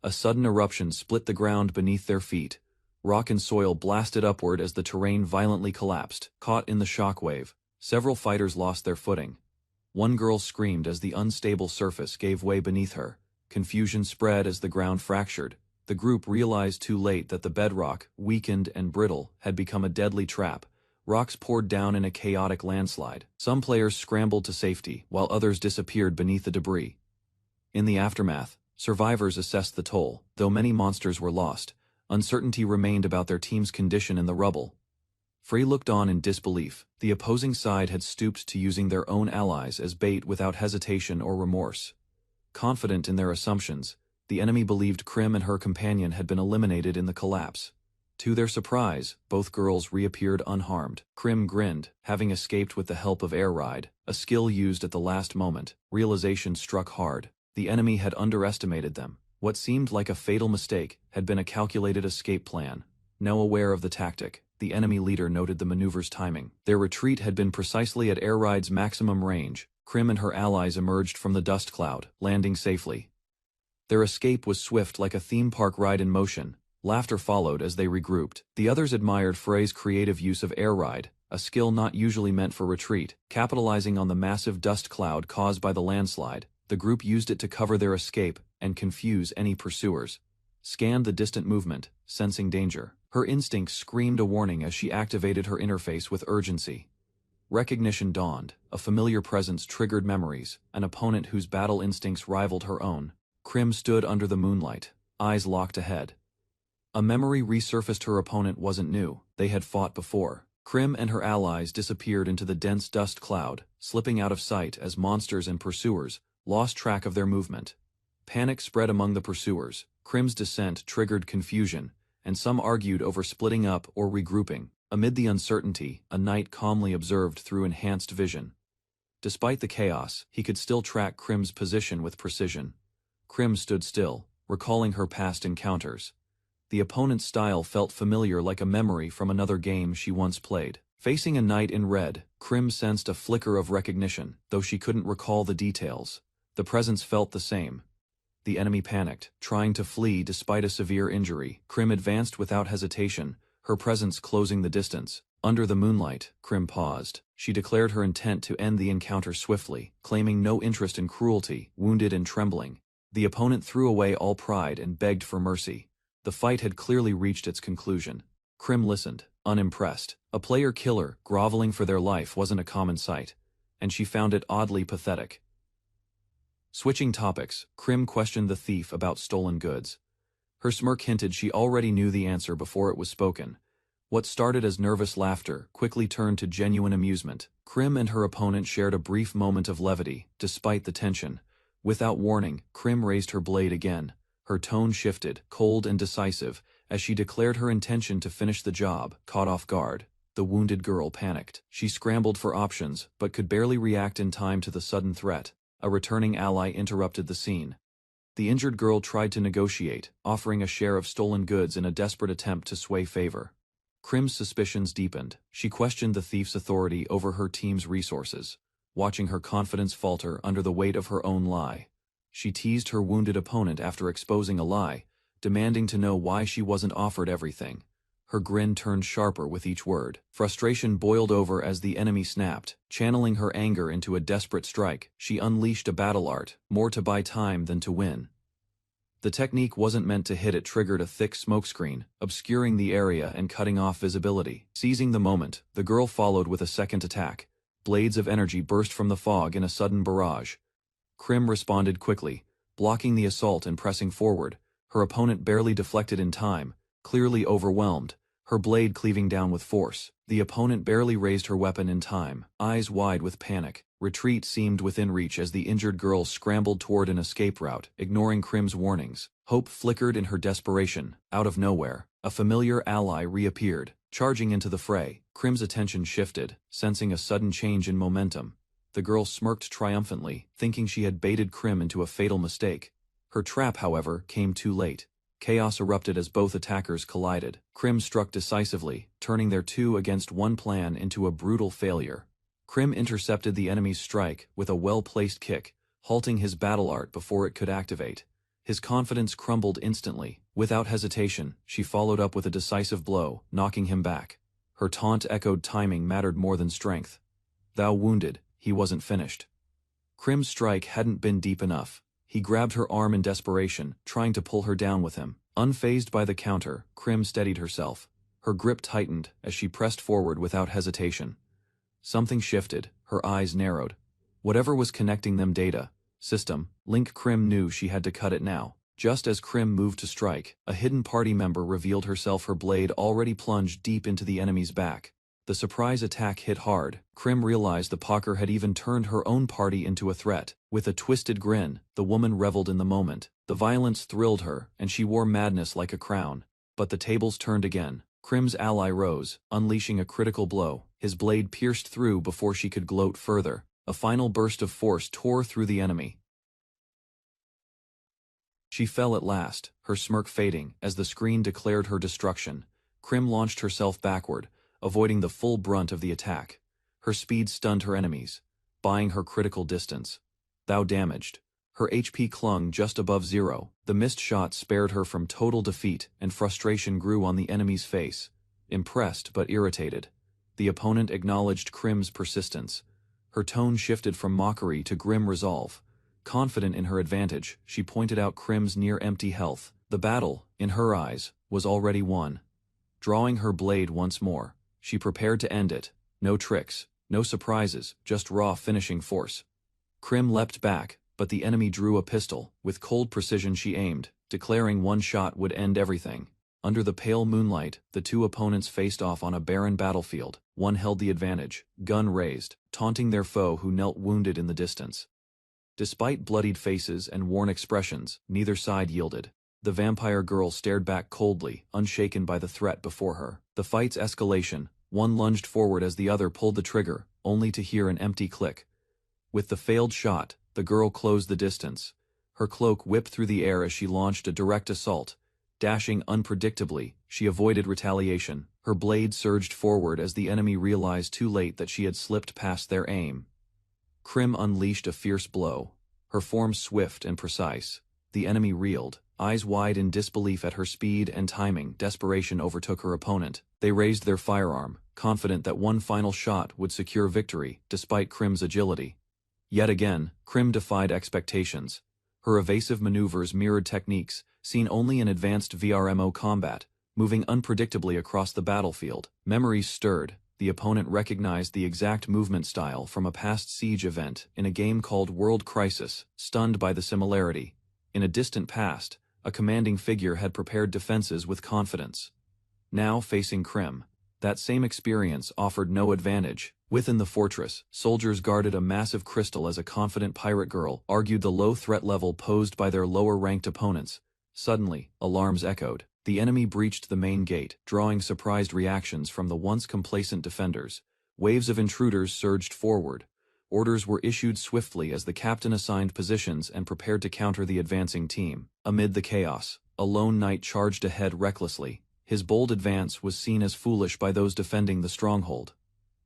A sudden eruption split the ground beneath their feet. Rock and soil blasted upward as the terrain violently collapsed. Caught in the shockwave, several fighters lost their footing. One girl screamed as the unstable surface gave way beneath her. Confusion spread as the ground fractured. The group realized too late that the bedrock, weakened and brittle, had become a deadly trap. Rocks poured down in a chaotic landslide. Some players scrambled to safety, while others disappeared beneath the debris. In the aftermath, survivors assessed the toll. Though many monsters were lost, uncertainty remained about their team's condition in the rubble. Frey looked on in disbelief. The opposing side had stooped to using their own allies as bait without hesitation or remorse. Confident in their assumptions, the enemy believed Krim and her companion had been eliminated in the collapse. To their surprise, both girls reappeared unharmed. Krim grinned, having escaped with the help of air ride, a skill used at the last moment. Realization struck hard. The enemy had underestimated them. What seemed like a fatal mistake had been a calculated escape plan. Now aware of the tactic, the enemy leader noted the maneuver's timing. Their retreat had been precisely at air ride's maximum range. Krim and her allies emerged from the dust cloud, landing safely. Their escape was swift like a theme park ride in motion. Laughter followed as they regrouped. The others admired Frey's creative use of air ride, a skill not usually meant for retreat. Capitalizing on the massive dust cloud caused by the landslide, the group used it to cover their escape and confuse any pursuers. Scanned the distant movement, sensing danger. Her instincts screamed a warning as she activated her interface with urgency. Recognition dawned. A familiar presence triggered memories, an opponent whose battle instincts rivaled her own. Krim stood under the moonlight, eyes locked ahead. A memory resurfaced. Her opponent wasn't new. They had fought before. Krim and her allies disappeared into the dense dust cloud, slipping out of sight as monsters and pursuers lost track of their movement. Panic spread among the pursuers. Krim's descent triggered confusion, and some argued over splitting up or regrouping. Amid the uncertainty, a knight calmly observed through enhanced vision. Despite the chaos, he could still track Krim's position with precision. Krim stood still, recalling her past encounters. The opponent's style felt familiar, like a memory from another game she once played. Facing a knight in red, Krim sensed a flicker of recognition, though she couldn't recall the details. The presence felt the same. The enemy panicked, trying to flee despite a severe injury. Krim advanced without hesitation, her presence closing the distance. Under the moonlight, Krim paused. She declared her intent to end the encounter swiftly, claiming no interest in cruelty. Wounded and trembling, the opponent threw away all pride and begged for mercy. The fight had clearly reached its conclusion. Krim listened, unimpressed. A player killer groveling for their life wasn't a common sight, and she found it oddly pathetic. Switching topics, Krim questioned the thief about stolen goods. Her smirk hinted she already knew the answer before it was spoken. What started as nervous laughter quickly turned to genuine amusement. Krim and her opponent shared a brief moment of levity, despite the tension. Without warning, Krim raised her blade again. Her tone shifted, cold and decisive, as she declared her intention to finish the job. Caught off guard, the wounded girl panicked. She scrambled for options, but could barely react in time to the sudden threat. A returning ally interrupted the scene. The injured girl tried to negotiate, offering a share of stolen goods in a desperate attempt to sway favor. Krim's suspicions deepened. She questioned the thief's authority over her team's resources, watching her confidence falter under the weight of her own lie. She teased her wounded opponent after exposing a lie, demanding to know why she wasn't offered everything. Her grin turned sharper with each word. Frustration boiled over as the enemy snapped. Channeling her anger into a desperate strike, she unleashed a battle art, more to buy time than to win. The technique wasn't meant to hit. It triggered a thick smokescreen, obscuring the area and cutting off visibility. Seizing the moment, the girl followed with a second attack. Blades of energy burst from the fog in a sudden barrage. Krim responded quickly, blocking the assault and pressing forward, Her opponent barely deflected in time, clearly overwhelmed, her blade cleaving down with force. The opponent barely raised her weapon in time, eyes wide with panic. Retreat seemed within reach as the injured girl scrambled toward an escape route, ignoring Krim's warnings. Hope flickered in her desperation. Out of nowhere, a familiar ally reappeared, charging into the fray. Krim's attention shifted, sensing a sudden change in momentum. The girl smirked triumphantly, thinking she had baited Krim into a fatal mistake. Her trap, however, came too late. Chaos erupted as both attackers collided. Krim struck decisively, turning their 2-against-1 plan into a brutal failure. Krim intercepted the enemy's strike with a well-placed kick, halting his battle art before it could activate. His confidence crumbled instantly. Without hesitation, she followed up with a decisive blow, knocking him back. Her taunt echoed timing mattered more than strength. Thou wounded, he wasn't finished. Krim's strike hadn't been deep enough. He grabbed her arm in desperation, trying to pull her down with him. Unfazed by the counter, Krim steadied herself. Her grip tightened as she pressed forward without hesitation. Something shifted, her eyes narrowed. Whatever was connecting them system, link Krim knew she had to cut it now. Just as Krim moved to strike, a hidden party member revealed herself, her blade already plunged deep into the enemy's back. The surprise attack hit hard. Krim realized the Pocker had even turned her own party into a threat. With a twisted grin, the woman reveled in the moment. The violence thrilled her, and she wore madness like a crown. But the tables turned again. Krim's ally rose, unleashing a critical blow. His blade pierced through before she could gloat further. A final burst of force tore through the enemy. She fell at last, her smirk fading as the screen declared her destruction. Krim launched herself backward, avoiding the full brunt of the attack. Her speed stunned her enemies, buying her critical distance. Thou damaged. Her HP clung just above 0. The missed shot spared her from total defeat, and frustration grew on the enemy's face. Impressed but irritated, the opponent acknowledged Krim's persistence. Her tone shifted from mockery to grim resolve. Confident in her advantage, she pointed out Krim's near-empty health. The battle, in her eyes, was already won. Drawing her blade once more, she prepared to end it. No tricks, no surprises, just raw finishing force. Krim leapt back, but the enemy drew a pistol. With cold precision she aimed, declaring one shot would end everything. Under the pale moonlight, the two opponents faced off on a barren battlefield. One held the advantage, gun raised, taunting their foe who knelt wounded in the distance. Despite bloodied faces and worn expressions, neither side yielded. The vampire girl stared back coldly, unshaken by the threat before her. The fight's escalation, one lunged forward as the other pulled the trigger, only to hear an empty click. With the failed shot, the girl closed the distance. Her cloak whipped through the air as she launched a direct assault. Dashing unpredictably, she avoided retaliation. Her blade surged forward as the enemy realized too late that she had slipped past their aim. Krim unleashed a fierce blow, her form swift and precise. The enemy reeled, eyes wide in disbelief at her speed and timing. Desperation overtook her opponent. They raised their firearm, confident that one final shot would secure victory, despite Krim's agility. Yet again, Krim defied expectations. Her evasive maneuvers mirrored techniques seen only in advanced VRMO combat, moving unpredictably across the battlefield. Memories stirred. The opponent recognized the exact movement style from a past Siege event in a game called World Crisis, stunned by the similarity. In a distant past, a commanding figure had prepared defenses with confidence. Now facing Krim, that same experience offered no advantage. Within the fortress, soldiers guarded a massive crystal as a confident pirate girl argued the low threat level posed by their lower-ranked opponents. Suddenly, alarms echoed. The enemy breached the main gate, drawing surprised reactions from the once complacent defenders. Waves of intruders surged forward. Orders were issued swiftly as the captain assigned positions and prepared to counter the advancing team. Amid the chaos, a lone knight charged ahead recklessly. His bold advance was seen as foolish by those defending the stronghold.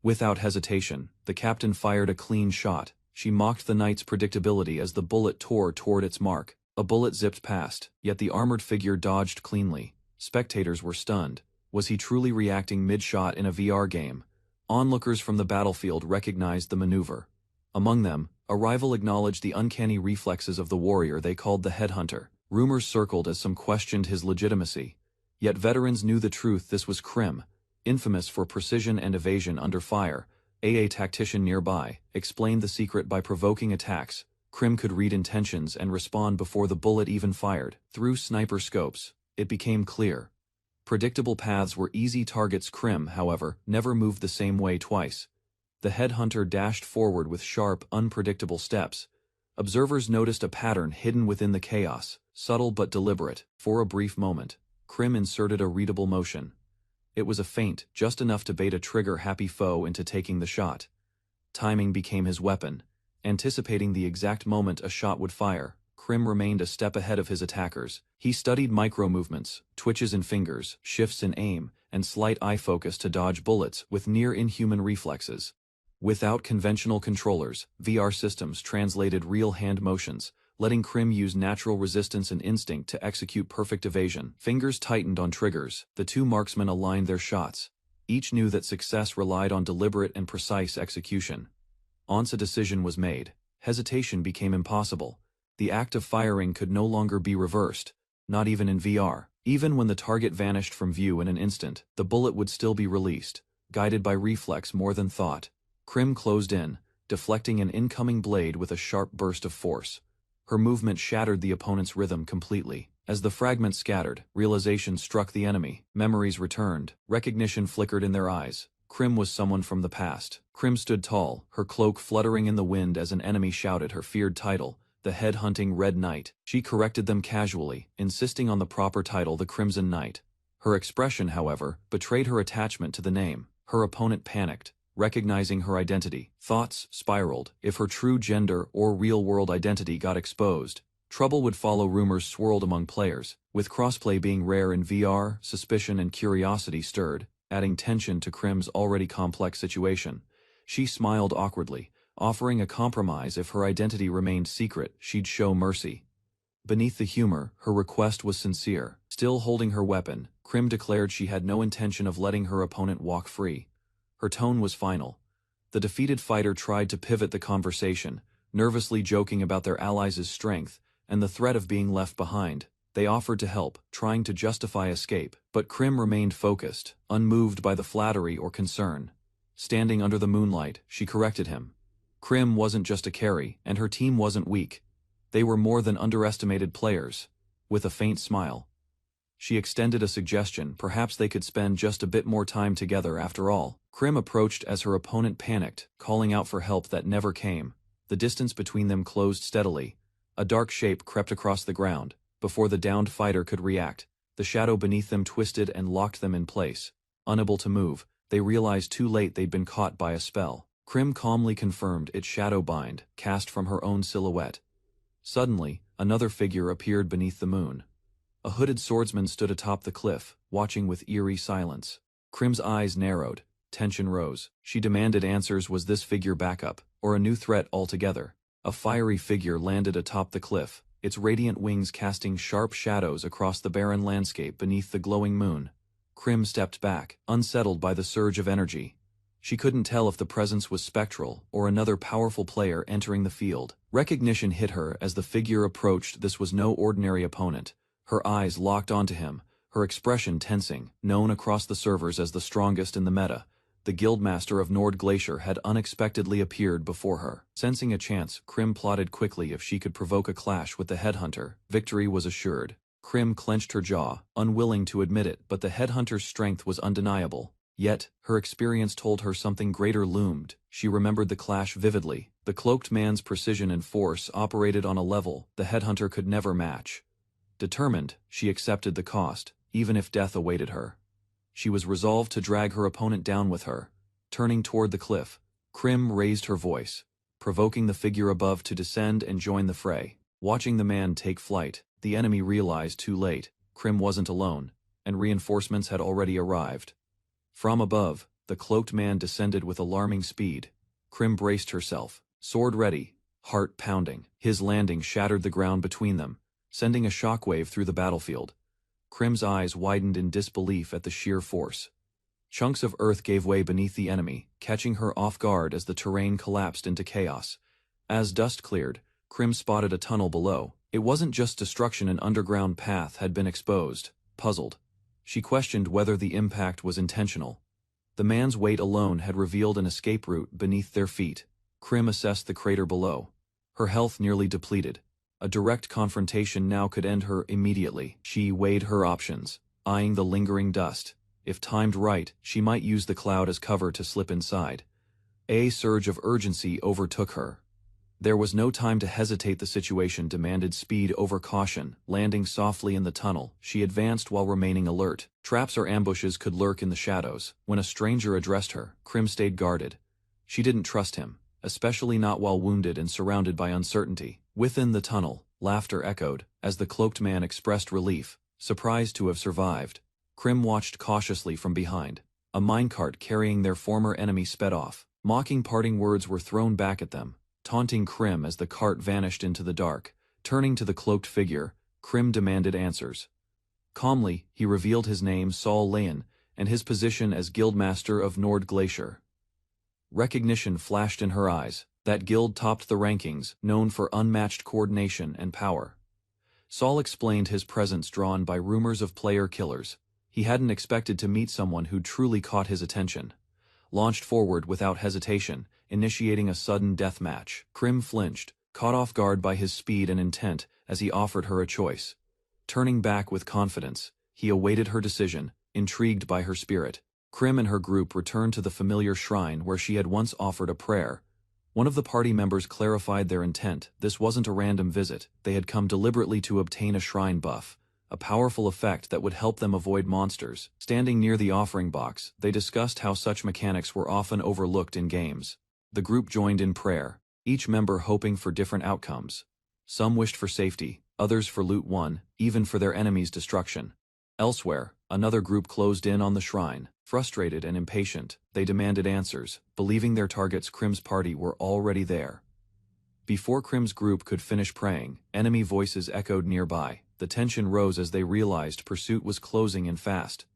Without hesitation, the captain fired a clean shot. She mocked the knight's predictability as the bullet tore toward its mark. A bullet zipped past, yet the armored figure dodged cleanly. Spectators were stunned. Was he truly reacting mid-shot in a VR game? Onlookers from the battlefield recognized the maneuver. Among them, a rival acknowledged the uncanny reflexes of the warrior they called the headhunter. Rumors circled as some questioned his legitimacy. Yet veterans knew the truth. This was Krim, infamous for precision and evasion under fire. A tactician nearby explained the secret by provoking attacks, Krim could read intentions and respond before the bullet even fired. Through sniper scopes, it became clear. Predictable paths were easy targets. Krim, however, never moved the same way twice. The headhunter dashed forward with sharp, unpredictable steps. Observers noticed a pattern hidden within the chaos, subtle but deliberate. For a brief moment, Krim inserted a readable motion. It was a feint, just enough to bait a trigger-happy foe into taking the shot. Timing became his weapon. Anticipating the exact moment a shot would fire, Krim remained a step ahead of his attackers. He studied micro-movements, twitches in fingers, shifts in aim, and slight eye focus to dodge bullets with near-inhuman reflexes. Without conventional controllers, VR systems translated real hand motions, letting Krim use natural resistance and instinct to execute perfect evasion. Fingers tightened on triggers, the two marksmen aligned their shots. Each knew that success relied on deliberate and precise execution. Once a decision was made, hesitation became impossible. The act of firing could no longer be reversed, not even in VR. Even when the target vanished from view in an instant, the bullet would still be released, guided by reflex more than thought. Krim closed in, deflecting an incoming blade with a sharp burst of force. Her movement shattered the opponent's rhythm completely. As the fragments scattered, realization struck the enemy, memories returned, recognition flickered in their eyes. Krim was someone from the past. Krim stood tall, her cloak fluttering in the wind as an enemy shouted her feared title, the head-hunting Red Knight. She corrected them casually, insisting on the proper title, the Crimson Knight. Her expression, however, betrayed her attachment to the name. Her opponent panicked, recognizing her identity. Thoughts spiraled. If her true gender or real-world identity got exposed, trouble would follow. Rumors swirled among players. With crossplay being rare in VR, suspicion and curiosity stirred, adding tension to Krim's already complex situation. She smiled awkwardly, offering a compromise. If her identity remained secret, she'd show mercy. Beneath the humor, her request was sincere. Still holding her weapon, Krim declared she had no intention of letting her opponent walk free. Her tone was final. The defeated fighter tried to pivot the conversation, nervously joking about their allies' strength and the threat of being left behind. They offered to help, trying to justify escape, but Krim remained focused, unmoved by the flattery or concern. Standing under the moonlight, she corrected him. Krim wasn't just a carry, and her team wasn't weak. They were more than underestimated players. With a faint smile, she extended a suggestion. Perhaps they could spend just a bit more time together after all. Krim approached as her opponent panicked, calling out for help that never came. The distance between them closed steadily. A dark shape crept across the ground. Before the downed fighter could react, the shadow beneath them twisted and locked them in place. Unable to move, they realized too late they'd been caught by a spell. Krim calmly confirmed its shadow bind, cast from her own silhouette. Suddenly, another figure appeared beneath the moon. A hooded swordsman stood atop the cliff, watching with eerie silence. Krim's eyes narrowed. Tension rose. She demanded answers. Was this figure backup, or a new threat altogether? A fiery figure landed atop the cliff, its radiant wings casting sharp shadows across the barren landscape beneath the glowing moon. Krim stepped back, unsettled by the surge of energy. She couldn't tell if the presence was spectral or another powerful player entering the field. Recognition hit her as the figure approached. This was no ordinary opponent. Her eyes locked onto him, her expression tensing. Known across the servers as the strongest in the meta, the Guildmaster of Nord Glacier had unexpectedly appeared before her. Sensing a chance, Krim plotted quickly. If she could provoke a clash with the headhunter, victory was assured. Krim clenched her jaw, unwilling to admit it, but the headhunter's strength was undeniable. Yet, her experience told her something greater loomed. She remembered the clash vividly. The cloaked man's precision and force operated on a level the headhunter could never match. Determined, she accepted the cost, even if death awaited her. She was resolved to drag her opponent down with her. Turning toward the cliff, Krim raised her voice, provoking the figure above to descend and join the fray. Watching the man take flight, the enemy realized too late, Krim wasn't alone, and reinforcements had already arrived. From above, the cloaked man descended with alarming speed. Krim braced herself, sword ready, heart pounding. His landing shattered the ground between them, sending a shockwave through the battlefield. Krim's eyes widened in disbelief at the sheer force. Chunks of earth gave way beneath the enemy, catching her off guard as the terrain collapsed into chaos. As dust cleared, Krim spotted a tunnel below. It wasn't just destruction, an underground path had been exposed. Puzzled, she questioned whether the impact was intentional. The man's weight alone had revealed an escape route beneath their feet. Krim assessed the crater below. her health nearly depleted. A direct confrontation now could end her immediately. She weighed her options, eyeing the lingering dust. If timed right, she might use the cloud as cover to slip inside. A surge of urgency overtook her. There was no time to hesitate. The situation demanded speed over caution. Landing softly in the tunnel, she advanced while remaining alert. Traps or ambushes could lurk in the shadows. When a stranger addressed her, Krim stayed guarded. She didn't trust him, especially not while wounded and surrounded by uncertainty. Within the tunnel, laughter echoed, as the cloaked man expressed relief, surprised to have survived. Krim watched cautiously from behind. A minecart carrying their former enemy sped off. Mocking parting words were thrown back at them, taunting Krim as the cart vanished into the dark. Turning to the cloaked figure, Krim demanded answers. Calmly, he revealed his name, Saul Leon, and his position as guildmaster of Nord Glacier. Recognition flashed in her eyes. That guild topped the rankings, known for unmatched coordination and power. Saul explained his presence drawn by rumors of player killers. He hadn't expected to meet someone who'd truly caught his attention. Launched forward without hesitation, initiating a sudden death match. Krim flinched, caught off guard by his speed and intent as he offered her a choice. Turning back with confidence, he awaited her decision, intrigued by her spirit. Krim and her group returned to the familiar shrine where she had once offered a prayer. One of the party members clarified their intent. This wasn't a random visit. They had come deliberately to obtain a shrine buff, a powerful effect that would help them avoid monsters. Standing near the offering box, they discussed how such mechanics were often overlooked in games. The group joined in prayer, each member hoping for different outcomes. Some wished for safety, others for loot won, even for their enemies' destruction. Elsewhere, another group closed in on the shrine. Frustrated and impatient, they demanded answers, believing their targets, Krim's party, were already there. Before Krim's group could finish praying, enemy voices echoed nearby. The tension rose as they realized pursuit was closing in fast.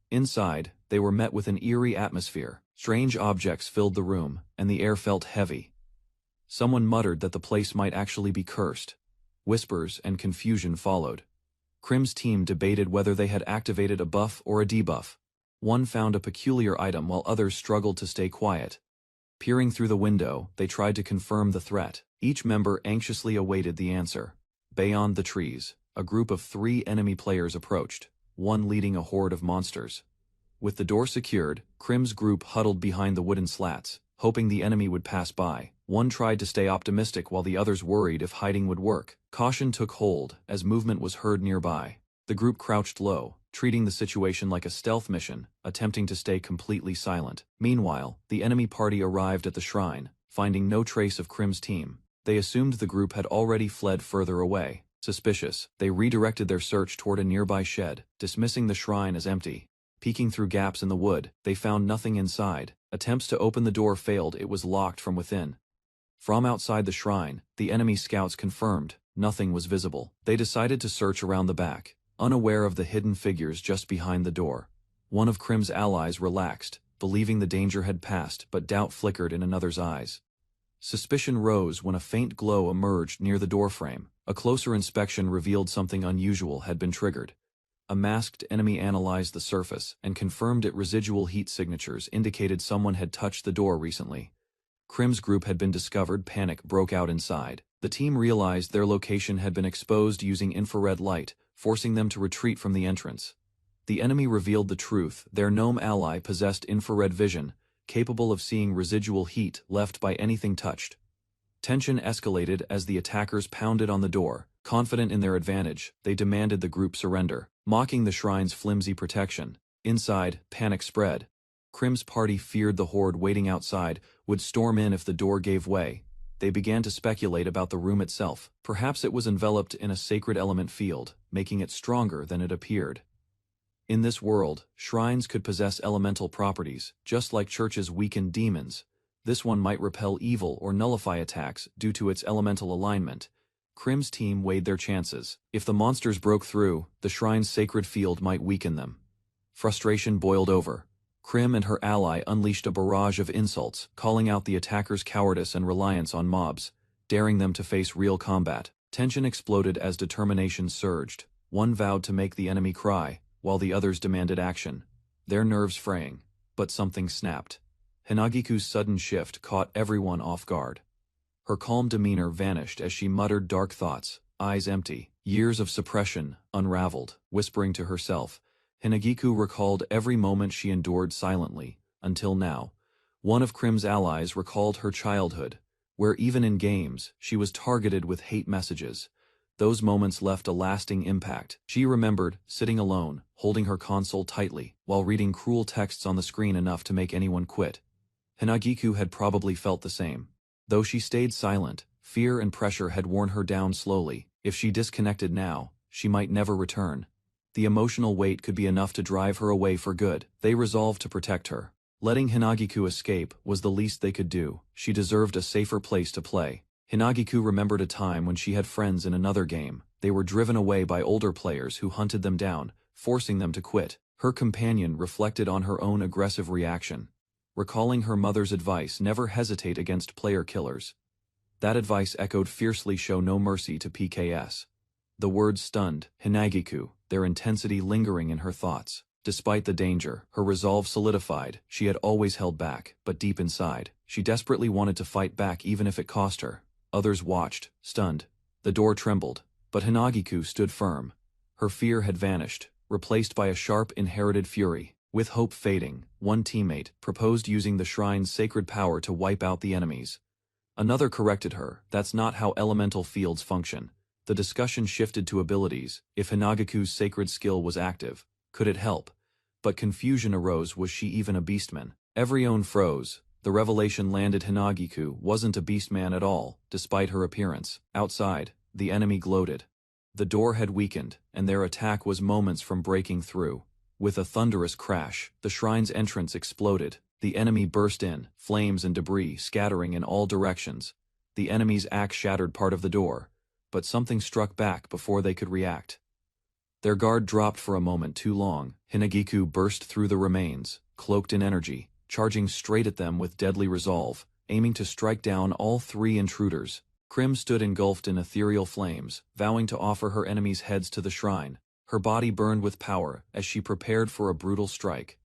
Inside, they were met with an eerie atmosphere. Strange objects filled the room, and the air felt heavy. Someone muttered that the place might actually be cursed. Whispers and confusion followed. Krim's team debated whether they had activated a buff or a debuff. One found a peculiar item while others struggled to stay quiet. Peering through the window, they tried to confirm the threat. Each member anxiously awaited the answer. Beyond the trees, a group of 3 enemy players approached, one leading a horde of monsters. With the door secured, Krim's group huddled behind the wooden slats, hoping the enemy would pass by. One tried to stay optimistic while the others worried if hiding would work. Caution took hold as movement was heard nearby. The group crouched low, treating the situation like a stealth mission, attempting to stay completely silent. Meanwhile, the enemy party arrived at the shrine, finding no trace of Krim's team. They assumed the group had already fled further away. Suspicious, they redirected their search toward a nearby shed, dismissing the shrine as empty. Peeking through gaps in the wood, they found nothing inside. Attempts to open the door failed. It was locked from within. From outside the shrine, the enemy scouts confirmed nothing was visible. They decided to search around the back, unaware of the hidden figures just behind the door. One of Krim's allies relaxed, believing the danger had passed, but doubt flickered in another's eyes. Suspicion rose when a faint glow emerged near the doorframe. A closer inspection revealed something unusual had been triggered. A masked enemy analyzed the surface and confirmed it. Residual heat signatures indicated someone had touched the door recently. Krim's group had been discovered. Panic broke out inside. The team realized their location had been exposed using infrared light, forcing them to retreat from the entrance. The enemy revealed the truth. Their gnome ally possessed infrared vision, capable of seeing residual heat left by anything touched. Tension escalated as the attackers pounded on the door. Confident in their advantage, they demanded the group surrender, mocking the shrine's flimsy protection. Inside, panic spread. Krim's party feared the horde waiting outside would storm in if the door gave way. They began to speculate about the room itself. Perhaps it was enveloped in a sacred element field, making it stronger than it appeared. In this world, shrines could possess elemental properties, just like churches weaken demons. This one might repel evil or nullify attacks due to its elemental alignment. Krim's team weighed their chances. If the monsters broke through, the shrine's sacred field might weaken them. Frustration boiled over. Krim and her ally unleashed a barrage of insults, calling out the attackers' cowardice and reliance on mobs, daring them to face real combat. Tension exploded as determination surged. One vowed to make the enemy cry, while the others demanded action, their nerves fraying. But something snapped. Hinagiku's sudden shift caught everyone off guard. Her calm demeanor vanished as she muttered dark thoughts, eyes empty. Years of suppression unraveled, whispering to herself. Hinagiku recalled every moment she endured silently, until now. One of Krim's allies recalled her childhood, where even in games, she was targeted with hate messages. Those moments left a lasting impact. She remembered, sitting alone, holding her console tightly, while reading cruel texts on the screen enough to make anyone quit. Hinagiku had probably felt the same. Though she stayed silent, fear and pressure had worn her down slowly. If she disconnected now, she might never return. The emotional weight could be enough to drive her away for good. They resolved to protect her. Letting Hinagiku escape was the least they could do. She deserved a safer place to play. Hinagiku remembered a time when she had friends in another game. They were driven away by older players who hunted them down, forcing them to quit. Her companion reflected on her own aggressive reaction. Recalling her mother's advice, never hesitate against player killers. That advice echoed fiercely, show no mercy to PKS. The words stunned Hinagiku, their intensity lingering in her thoughts. Despite the danger, her resolve solidified. She had always held back, but deep inside, she desperately wanted to fight back even if it cost her. Others watched, stunned. The door trembled, but Hinagiku stood firm. Her fear had vanished, replaced by a sharp inherited fury. With hope fading, one teammate proposed using the shrine's sacred power to wipe out the enemies. Another corrected her, that's not how elemental fields function. The discussion shifted to abilities. If Hinagiku's sacred skill was active, could it help? But confusion arose, was she even a beastman? Everyone froze. The revelation landed: Hinagiku wasn't a beastman at all, despite her appearance. Outside, the enemy gloated. The door had weakened, and their attack was moments from breaking through. With a thunderous crash, the shrine's entrance exploded. The enemy burst in, flames and debris scattering in all directions. The enemy's axe shattered part of the door, but something struck back before they could react. Their guard dropped for a moment too long. Hinagiku burst through the remains, cloaked in energy, charging straight at them with deadly resolve, aiming to strike down all three intruders. Krim stood engulfed in ethereal flames, vowing to offer her enemies' heads to the shrine. Her body burned with power as she prepared for a brutal strike.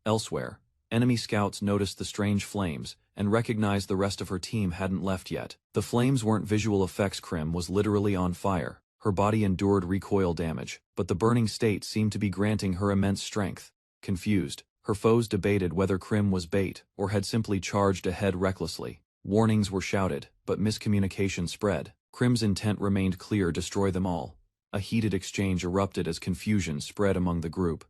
Elsewhere, enemy scouts noticed the strange flames and recognized the rest of her team hadn't left yet. The flames weren't visual effects. Krim was literally on fire. Her body endured recoil damage, but the burning state seemed to be granting her immense strength. Confused, her foes debated whether Krim was bait or had simply charged ahead recklessly. Warnings were shouted, but miscommunication spread. Krim's intent remained clear: destroy them all. A heated exchange erupted as confusion spread among the group.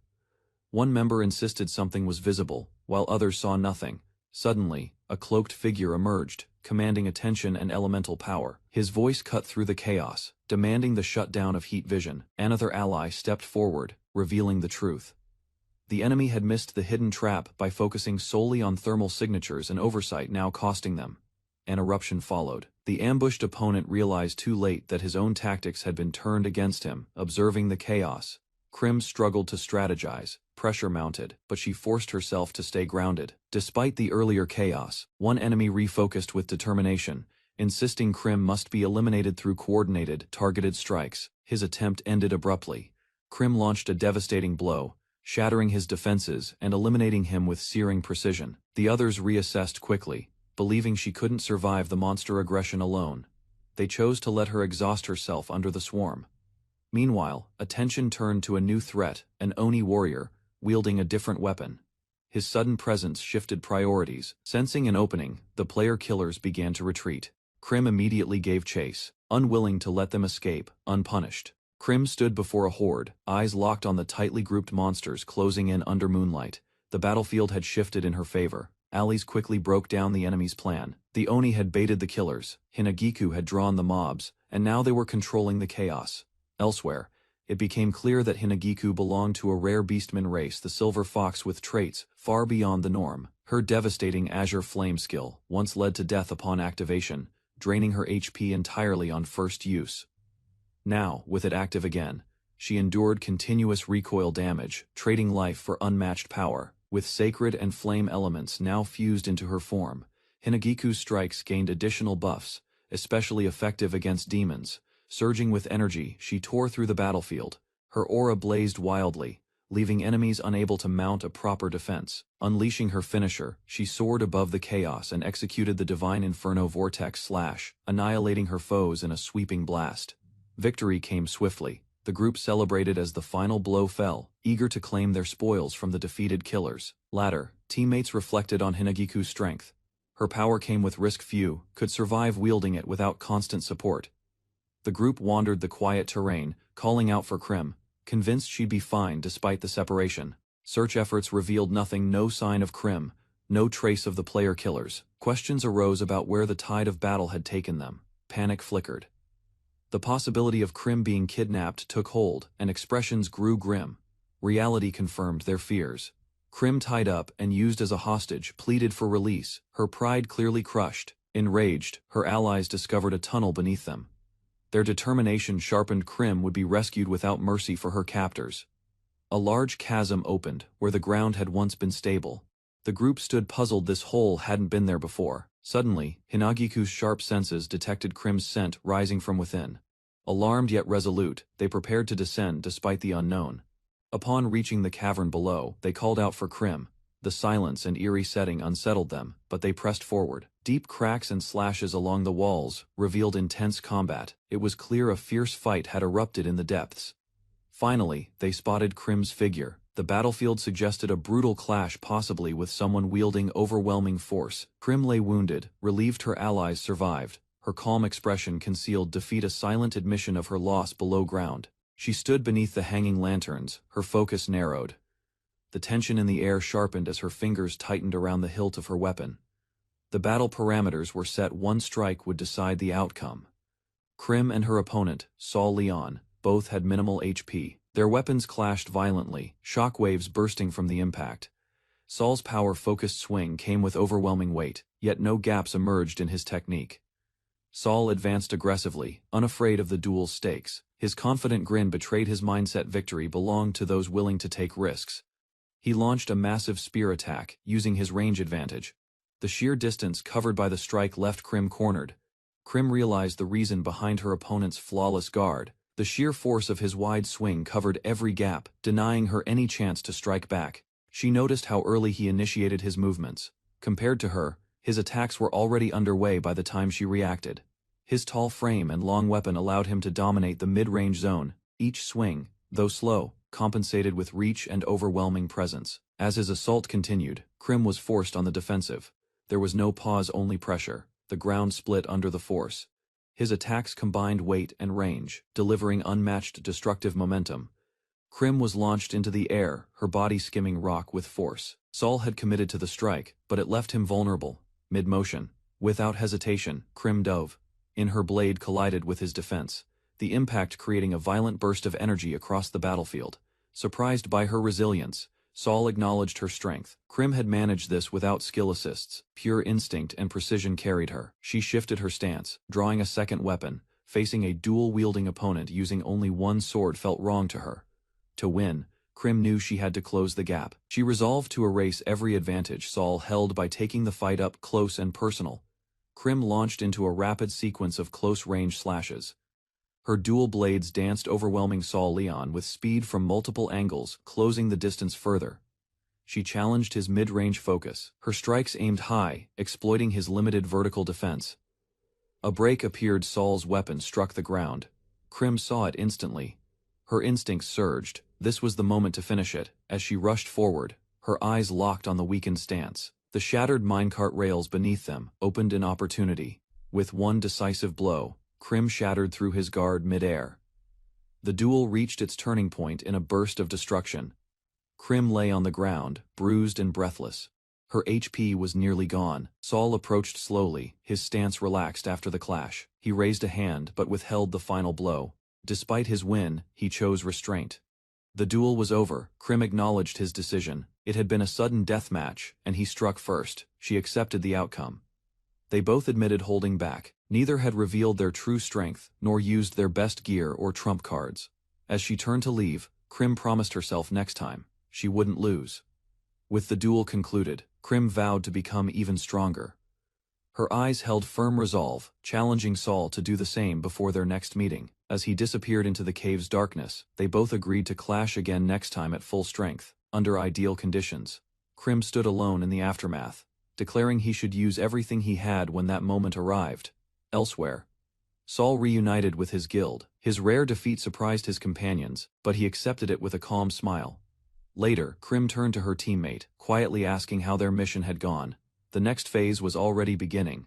One member insisted something was visible, while others saw nothing. Suddenly, a cloaked figure emerged, commanding attention and elemental power. His voice cut through the chaos, demanding the shutdown of heat vision. Another ally stepped forward, revealing the truth. The enemy had missed the hidden trap by focusing solely on thermal signatures, and oversight now costing them. An eruption followed. The ambushed opponent realized too late that his own tactics had been turned against him. Observing the chaos, Krim struggled to strategize. Pressure mounted, but she forced herself to stay grounded. Despite the earlier chaos, one enemy refocused with determination, insisting Krim must be eliminated through coordinated, targeted strikes. His attempt ended abruptly. Krim launched a devastating blow, shattering his defenses and eliminating him with searing precision. The others reassessed quickly, believing she couldn't survive the monster aggression alone. They chose to let her exhaust herself under the swarm. Meanwhile, attention turned to a new threat, an Oni warrior, wielding a different weapon. His sudden presence shifted priorities. Sensing an opening, the player killers began to retreat. Krim immediately gave chase, unwilling to let them escape unpunished. Krim stood before a horde, eyes locked on the tightly grouped monsters closing in under moonlight. The battlefield had shifted in her favor. Allies quickly broke down the enemy's plan. The Oni had baited the killers, Hinagiku had drawn the mobs, and now they were controlling the chaos. Elsewhere, it became clear that Hinagiku belonged to a rare beastman race, the silver fox, with traits far beyond the norm. Her devastating Azure Flame skill once led to death upon activation, draining her HP entirely on first use. Now, with it active again, she endured continuous recoil damage, trading life for unmatched power. With sacred and flame elements now fused into her form, Hinagiku's strikes gained additional buffs, especially effective against demons. Surging with energy, she tore through the battlefield. Her aura blazed wildly, leaving enemies unable to mount a proper defense. Unleashing her finisher, she soared above the chaos and executed the Divine Inferno Vortex Slash, annihilating her foes in a sweeping blast. Victory came swiftly. The group celebrated as the final blow fell, eager to claim their spoils from the defeated killers. Later, teammates reflected on Hinagiku's strength. Her power came with risk few, could survive wielding it without constant support. The group wandered the quiet terrain, calling out for Krim, convinced she'd be fine despite the separation. Search efforts revealed nothing, no sign of Krim, no trace of the player killers. Questions arose about where the tide of battle had taken them. Panic flickered. The possibility of Krim being kidnapped took hold, and expressions grew grim. Reality confirmed their fears. Krim, tied up and used as a hostage, pleaded for release, her pride clearly crushed. Enraged, her allies discovered a tunnel beneath them. Their determination sharpened. Krim would be rescued without mercy for her captors. A large chasm opened, where the ground had once been stable. The group stood puzzled. This hole hadn't been there before. Suddenly, Hinagiku's sharp senses detected Krim's scent rising from within. Alarmed yet resolute, they prepared to descend despite the unknown. Upon reaching the cavern below, they called out for Krim. The silence and eerie setting unsettled them, but they pressed forward. Deep cracks and slashes along the walls revealed intense combat. It was clear a fierce fight had erupted in the depths. Finally, they spotted Krim's figure. The battlefield suggested a brutal clash, possibly with someone wielding overwhelming force. Krim lay wounded, relieved her allies survived. Her calm expression concealed defeat, a silent admission of her loss below ground. She stood beneath the hanging lanterns, her focus narrowed. The tension in the air sharpened as her fingers tightened around the hilt of her weapon. The battle parameters were set. One strike would decide the outcome. Krim and her opponent, Sol Leon, both had minimal HP. Their weapons clashed violently, shockwaves bursting from the impact. Sol's power-focused swing came with overwhelming weight, yet no gaps emerged in his technique. Sol advanced aggressively, unafraid of the duel's stakes. His confident grin betrayed his mindset. Victory belonged to those willing to take risks. He launched a massive spear attack, using his range advantage. The sheer distance covered by the strike left Krim cornered. Krim realized the reason behind her opponent's flawless guard. The sheer force of his wide swing covered every gap, denying her any chance to strike back. She noticed how early he initiated his movements. Compared to her, his attacks were already underway by the time she reacted. His tall frame and long weapon allowed him to dominate the mid-range zone. Each swing, though slow, compensated with reach and overwhelming presence. As his assault continued, Krim was forced on the defensive. There was no pause, only pressure. The ground split under the force. His attacks combined weight and range, delivering unmatched destructive momentum. Krim was launched into the air, her body skimming rock with force. Sol had committed to the strike, but it left him vulnerable. Mid-motion, without hesitation, Krim dove. In her blade collided with his defense, the impact creating a violent burst of energy across the battlefield. Surprised by her resilience, Sol acknowledged her strength. Krim had managed this without skill assists. Pure instinct and precision carried her. She shifted her stance, drawing a second weapon. Facing a dual-wielding opponent using only one sword felt wrong to her. To win, Krim knew she had to close the gap. She resolved to erase every advantage Sol held by taking the fight up close and personal. Krim launched into a rapid sequence of close-range slashes. Her dual blades danced, overwhelming Sol Leon with speed from multiple angles, closing the distance further. She challenged his mid-range focus. Her strikes aimed high, exploiting his limited vertical defense. A break appeared. Sol's weapon struck the ground. Krim saw it instantly. Her instincts surged. This was the moment to finish it. As she rushed forward, her eyes locked on the weakened stance. The shattered minecart rails beneath them opened an opportunity. With one decisive blow, Krim shattered through his guard mid-air. The duel reached its turning point in a burst of destruction. Krim lay on the ground, bruised and breathless. Her HP was nearly gone. Sol approached slowly, his stance relaxed after the clash. He raised a hand but withheld the final blow. Despite his win, he chose restraint. The duel was over. Krim acknowledged his decision. It had been a sudden death match, and he struck first. She accepted the outcome. They both admitted holding back. Neither had revealed their true strength, nor used their best gear or trump cards. As she turned to leave, Krim promised herself next time she wouldn't lose. With the duel concluded, Krim vowed to become even stronger. Her eyes held firm resolve, challenging Saul to do the same before their next meeting. As he disappeared into the cave's darkness, they both agreed to clash again next time at full strength, under ideal conditions. Krim stood alone in the aftermath, declaring he should use everything he had when that moment arrived. Elsewhere, Saul reunited with his guild. His rare defeat surprised his companions, but he accepted it with a calm smile. Later, Krim turned to her teammate, quietly asking how their mission had gone. The next phase was already beginning.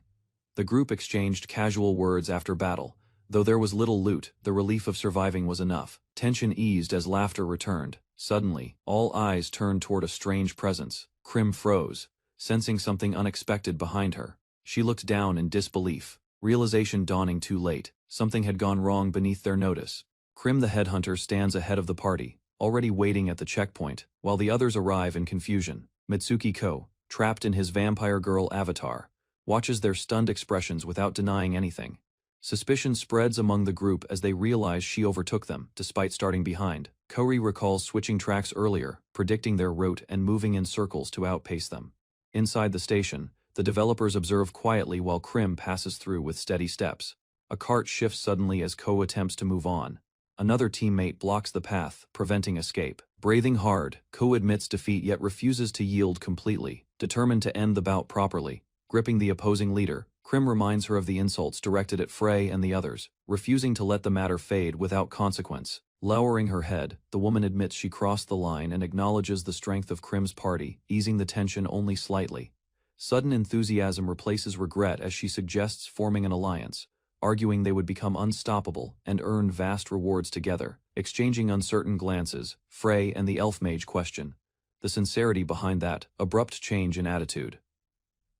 The group exchanged casual words after battle. Though there was little loot, the relief of surviving was enough. Tension eased as laughter returned. Suddenly, all eyes turned toward a strange presence. Krim froze, sensing something unexpected behind her. She looked down in disbelief, realization dawning too late. Something had gone wrong beneath their notice. Krim the headhunter stands ahead of the party, already waiting at the checkpoint, while the others arrive in confusion. Mitsuki Ko, trapped in his vampire girl avatar, watches their stunned expressions without denying anything. Suspicion spreads among the group as they realize she overtook them, despite starting behind. Kori recalls switching tracks earlier, predicting their route and moving in circles to outpace them. Inside the station, the developers observe quietly while Krim passes through with steady steps. A cart shifts suddenly as Ko attempts to move on. Another teammate blocks the path, preventing escape. Breathing hard, Ko admits defeat yet refuses to yield completely, determined to end the bout properly. Gripping the opposing leader, Krim reminds her of the insults directed at Frey and the others, refusing to let the matter fade without consequence. Lowering her head, the woman admits she crossed the line and acknowledges the strength of Krim's party, easing the tension only slightly. Sudden enthusiasm replaces regret as she suggests forming an alliance, arguing they would become unstoppable and earn vast rewards together. Exchanging uncertain glances, Frey and the elf mage question the sincerity behind that abrupt change in attitude.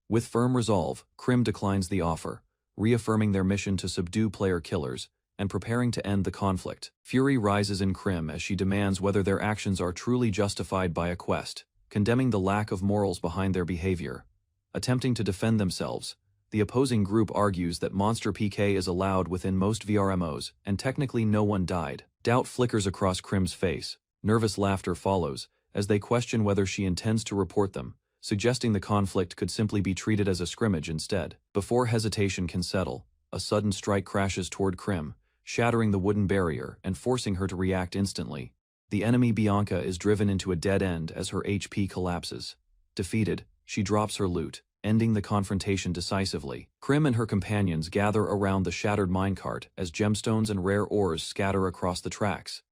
With firm resolve, Krim declines the offer, reaffirming their mission to subdue player killers and preparing to end the conflict. Fury rises in Krim as she demands whether their actions are truly justified by a quest, condemning the lack of morals behind their behavior. Attempting to defend themselves, the opposing group argues that monster PK is allowed within most VRMOs, and technically no one died. Doubt flickers across Krim's face. Nervous laughter follows, as they question whether she intends to report them, suggesting the conflict could simply be treated as a scrimmage instead. Before hesitation can settle, a sudden strike crashes toward Krim, shattering the wooden barrier and forcing her to react instantly. The enemy Bianca is driven into a dead end as her HP collapses. Defeated, she drops her loot, ending the confrontation decisively. Krim and her companions gather around the shattered minecart as gemstones and rare ores scatter across the tracks.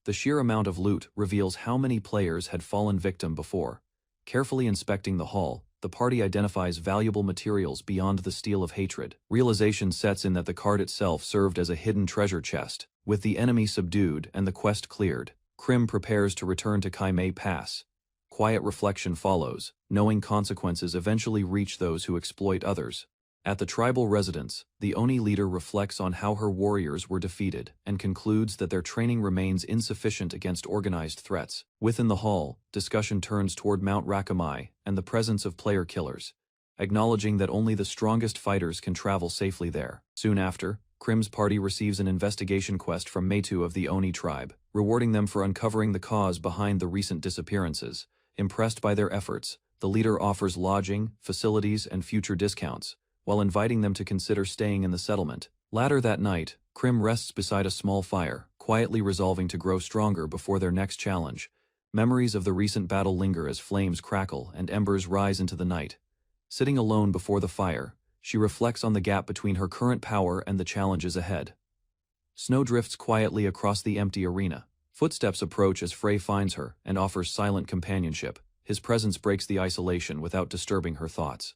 The sheer amount of loot reveals how many players had fallen victim before. Carefully inspecting the haul, the party identifies valuable materials beyond the steel of hatred. Realization sets in that the cart itself served as a hidden treasure chest. With the enemy subdued and the quest cleared, Krim prepares to return to Kaimei Pass. Quiet reflection follows, knowing consequences eventually reach those who exploit others. At the tribal residence, the Oni leader reflects on how her warriors were defeated and concludes that their training remains insufficient against organized threats. Within the hall, discussion turns toward Mount Rakamai and the presence of player killers, acknowledging that only the strongest fighters can travel safely there. Soon after, Krim's party receives an investigation quest from Metu of the Oni tribe, rewarding them for uncovering the cause behind the recent disappearances. Impressed by their efforts, the leader offers lodging, facilities, and future discounts, while inviting them to consider staying in the settlement. Later that night, Krim rests beside a small fire, quietly resolving to grow stronger before their next challenge. Memories of the recent battle linger as flames crackle and embers rise into the night. Sitting alone before the fire, she reflects on the gap between her current power and the challenges ahead. Snow drifts quietly across the empty arena. Footsteps approach as Frey finds her and offers silent companionship. His presence breaks the isolation without disturbing her thoughts.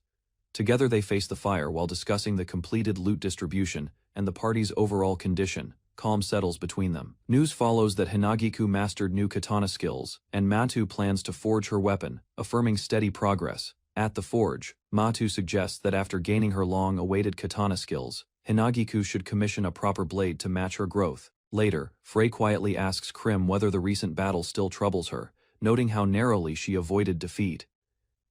Together they face the fire while discussing the completed loot distribution and the party's overall condition. Calm settles between them. News follows that Hinagiku mastered new katana skills, and Matu plans to forge her weapon, affirming steady progress. At the forge, Matu suggests that after gaining her long-awaited katana skills, Hinagiku should commission a proper blade to match her growth. Later, Frey quietly asks Krim whether the recent battle still troubles her, noting how narrowly she avoided defeat.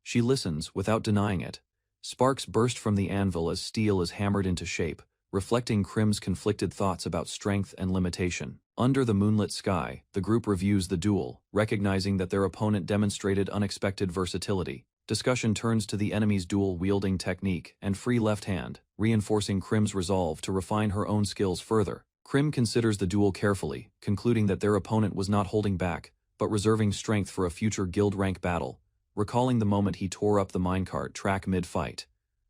She listens without denying it. Sparks burst from the anvil as steel is hammered into shape, reflecting Krim's conflicted thoughts about strength and limitation. Under the moonlit sky, the group reviews the duel, recognizing that their opponent demonstrated unexpected versatility. Discussion turns to the enemy's dual-wielding technique and free left hand, reinforcing Krim's resolve to refine her own skills further. Krim considers the duel carefully, concluding that their opponent was not holding back, but reserving strength for a future guild rank battle, recalling the moment he tore up the minecart track mid-fight.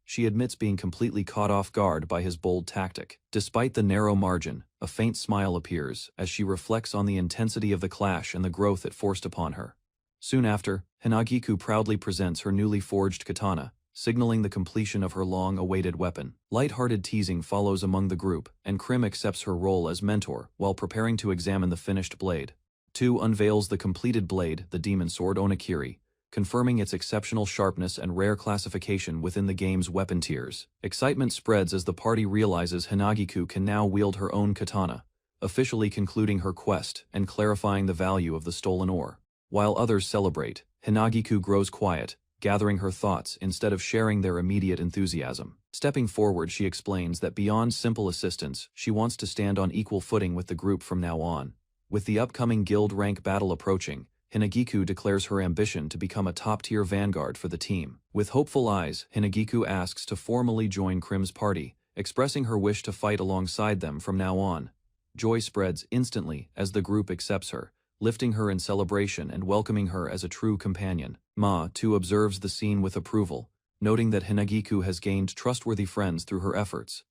She admits being completely caught off guard by his bold tactic. Despite the narrow margin, a faint smile appears as she reflects on the intensity of the clash and the growth it forced upon her. Soon after, Hinagiku proudly presents her newly forged katana, signaling the completion of her long-awaited weapon. Light-hearted teasing follows among the group, and Krim accepts her role as mentor while preparing to examine the finished blade. 2 unveils the completed blade, the demon sword Onakiri, confirming its exceptional sharpness and rare classification within the game's weapon tiers. Excitement spreads as the party realizes Hinagiku can now wield her own katana, officially concluding her quest and clarifying the value of the stolen ore. While others celebrate, Hinagiku grows quiet, gathering her thoughts instead of sharing their immediate enthusiasm. Stepping forward, she explains that beyond simple assistance, she wants to stand on equal footing with the group from now on. With the upcoming guild rank battle approaching, Hinagiku declares her ambition to become a top-tier vanguard for the team. With hopeful eyes, Hinagiku asks to formally join Krim's party, expressing her wish to fight alongside them from now on. Joy spreads instantly as the group accepts her, lifting her in celebration and welcoming her as a true companion. Ma, too, observes the scene with approval, noting that Hinagiku has gained trustworthy friends through her efforts.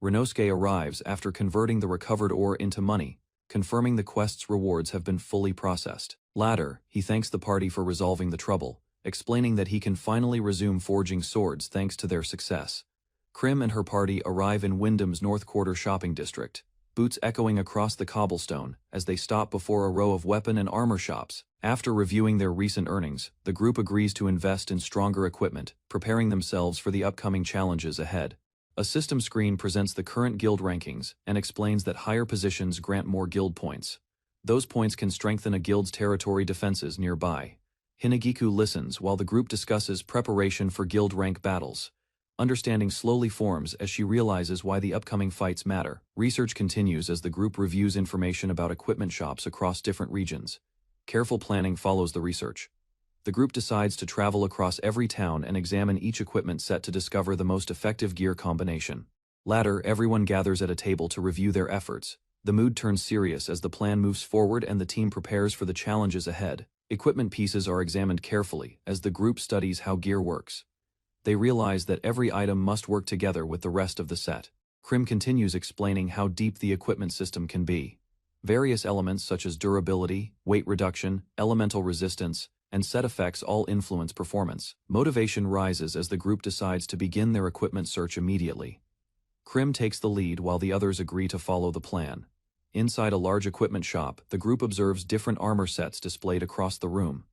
Renosuke arrives after converting the recovered ore into money, confirming the quest's rewards have been fully processed. Later, he thanks the party for resolving the trouble, explaining that he can finally resume forging swords thanks to their success. Krim and her party arrive in Wyndham's North Quarter shopping district, boots echoing across the cobblestone as they stop before a row of weapon and armor shops. After reviewing their recent earnings, the group agrees to invest in stronger equipment, preparing themselves for the upcoming challenges ahead. A system screen presents the current guild rankings and explains that higher positions grant more guild points. Those points can strengthen a guild's territory defenses nearby. Hinagiku listens while the group discusses preparation for guild rank battles. Understanding slowly forms as she realizes why the upcoming fights matter. Research continues as the group reviews information about equipment shops across different regions. Careful planning follows the research. The group decides to travel across every town and examine each equipment set to discover the most effective gear combination. Later, everyone gathers at a table to review their efforts. The mood turns serious as the plan moves forward and the team prepares for the challenges ahead. Equipment pieces are examined carefully as the group studies how gear works. They realize that every item must work together with the rest of the set. Krim continues explaining how deep the equipment system can be. Various elements such as durability, weight reduction, elemental resistance, and set effects all influence performance. Motivation rises as the group decides to begin their equipment search immediately. Krim takes the lead while the others agree to follow the plan. Inside a large equipment shop, the group observes different armor sets displayed across the room.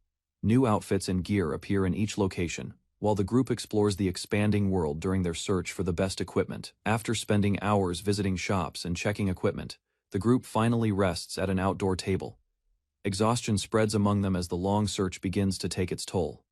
New outfits and gear appear in each location, while the group explores the expanding world during their search for the best equipment. After spending hours visiting shops and checking equipment, the group finally rests at an outdoor table. Exhaustion spreads among them as the long search begins to take its toll.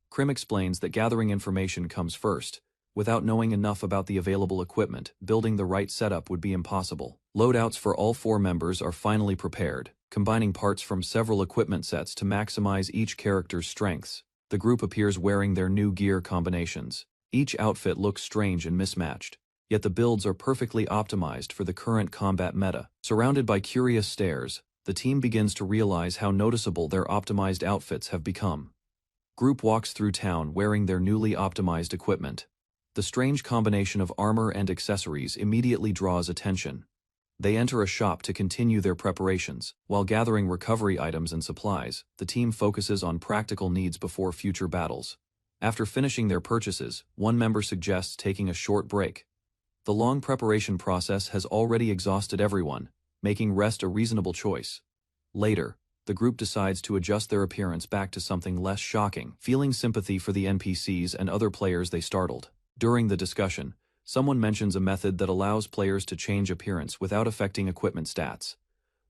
Krim explains that gathering information comes first. Without knowing enough about the available equipment, building the right setup would be impossible. Loadouts for all 4 members are finally prepared, combining parts from several equipment sets to maximize each character's strengths. The group appears wearing their new gear combinations. Each outfit looks strange and mismatched, yet the builds are perfectly optimized for the current combat meta. Surrounded by curious stares, the team begins to realize how noticeable their optimized outfits have become. Group walks through town wearing their newly optimized equipment. The strange combination of armor and accessories immediately draws attention. They enter a shop to continue their preparations. While gathering recovery items and supplies, the team focuses on practical needs before future battles. After finishing their purchases, one member suggests taking a short break. The long preparation process has already exhausted everyone, making rest a reasonable choice. Later, the group decides to adjust their appearance back to something less shocking, feeling sympathy for the NPCs and other players they startled. During the discussion, someone mentions a method that allows players to change appearance without affecting equipment stats.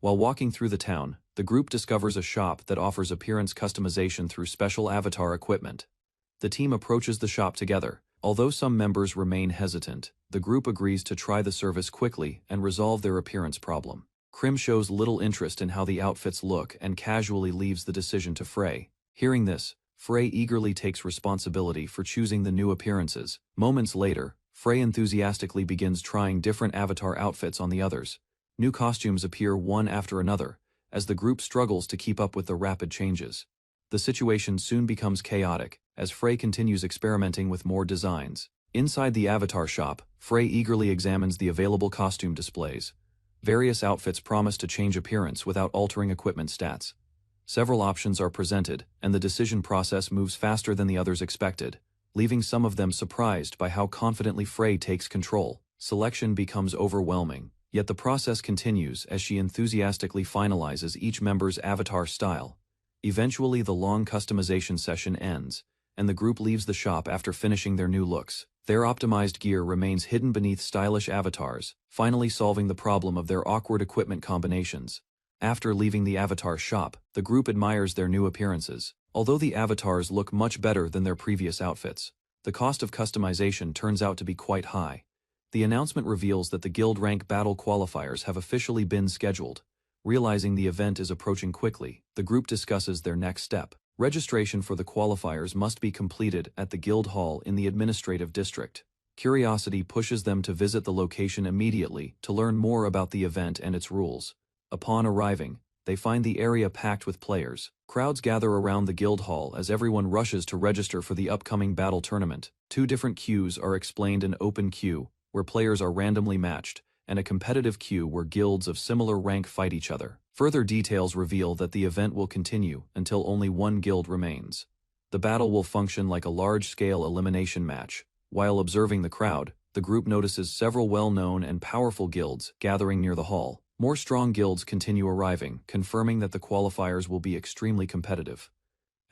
While walking through the town, the group discovers a shop that offers appearance customization through special avatar equipment. The team approaches the shop together. Although some members remain hesitant, the group agrees to try the service quickly and resolve their appearance problem. Krim shows little interest in how the outfits look and casually leaves the decision to Frey. Hearing this, Frey eagerly takes responsibility for choosing the new appearances. Moments later, Frey enthusiastically begins trying different avatar outfits on the others. New costumes appear one after another, as the group struggles to keep up with the rapid changes. The situation soon becomes chaotic, as Frey continues experimenting with more designs. Inside the avatar shop, Frey eagerly examines the available costume displays. Various outfits promise to change appearance without altering equipment stats. Several options are presented, and the decision process moves faster than the others expected, leaving some of them surprised by how confidently Frey takes control. Selection becomes overwhelming, yet the process continues as she enthusiastically finalizes each member's avatar style. Eventually, the long customization session ends, and the group leaves the shop after finishing their new looks. Their optimized gear remains hidden beneath stylish avatars, finally solving the problem of their awkward equipment combinations. After leaving the avatar shop, the group admires their new appearances. Although the avatars look much better than their previous outfits, the cost of customization turns out to be quite high. The announcement reveals that the guild rank battle qualifiers have officially been scheduled. Realizing the event is approaching quickly, the group discusses their next step. Registration for the qualifiers must be completed at the guild hall in the administrative district. Curiosity pushes them to visit the location immediately to learn more about the event and its rules. Upon arriving, they find the area packed with players. Crowds gather around the guild hall as everyone rushes to register for the upcoming battle tournament. 2 different queues are explained: an open queue, where players are randomly matched, and a competitive queue where guilds of similar rank fight each other. Further details reveal that the event will continue until only one guild remains. The battle will function like a large-scale elimination match. While observing the crowd, the group notices several well-known and powerful guilds gathering near the hall. More strong guilds continue arriving, confirming that the qualifiers will be extremely competitive.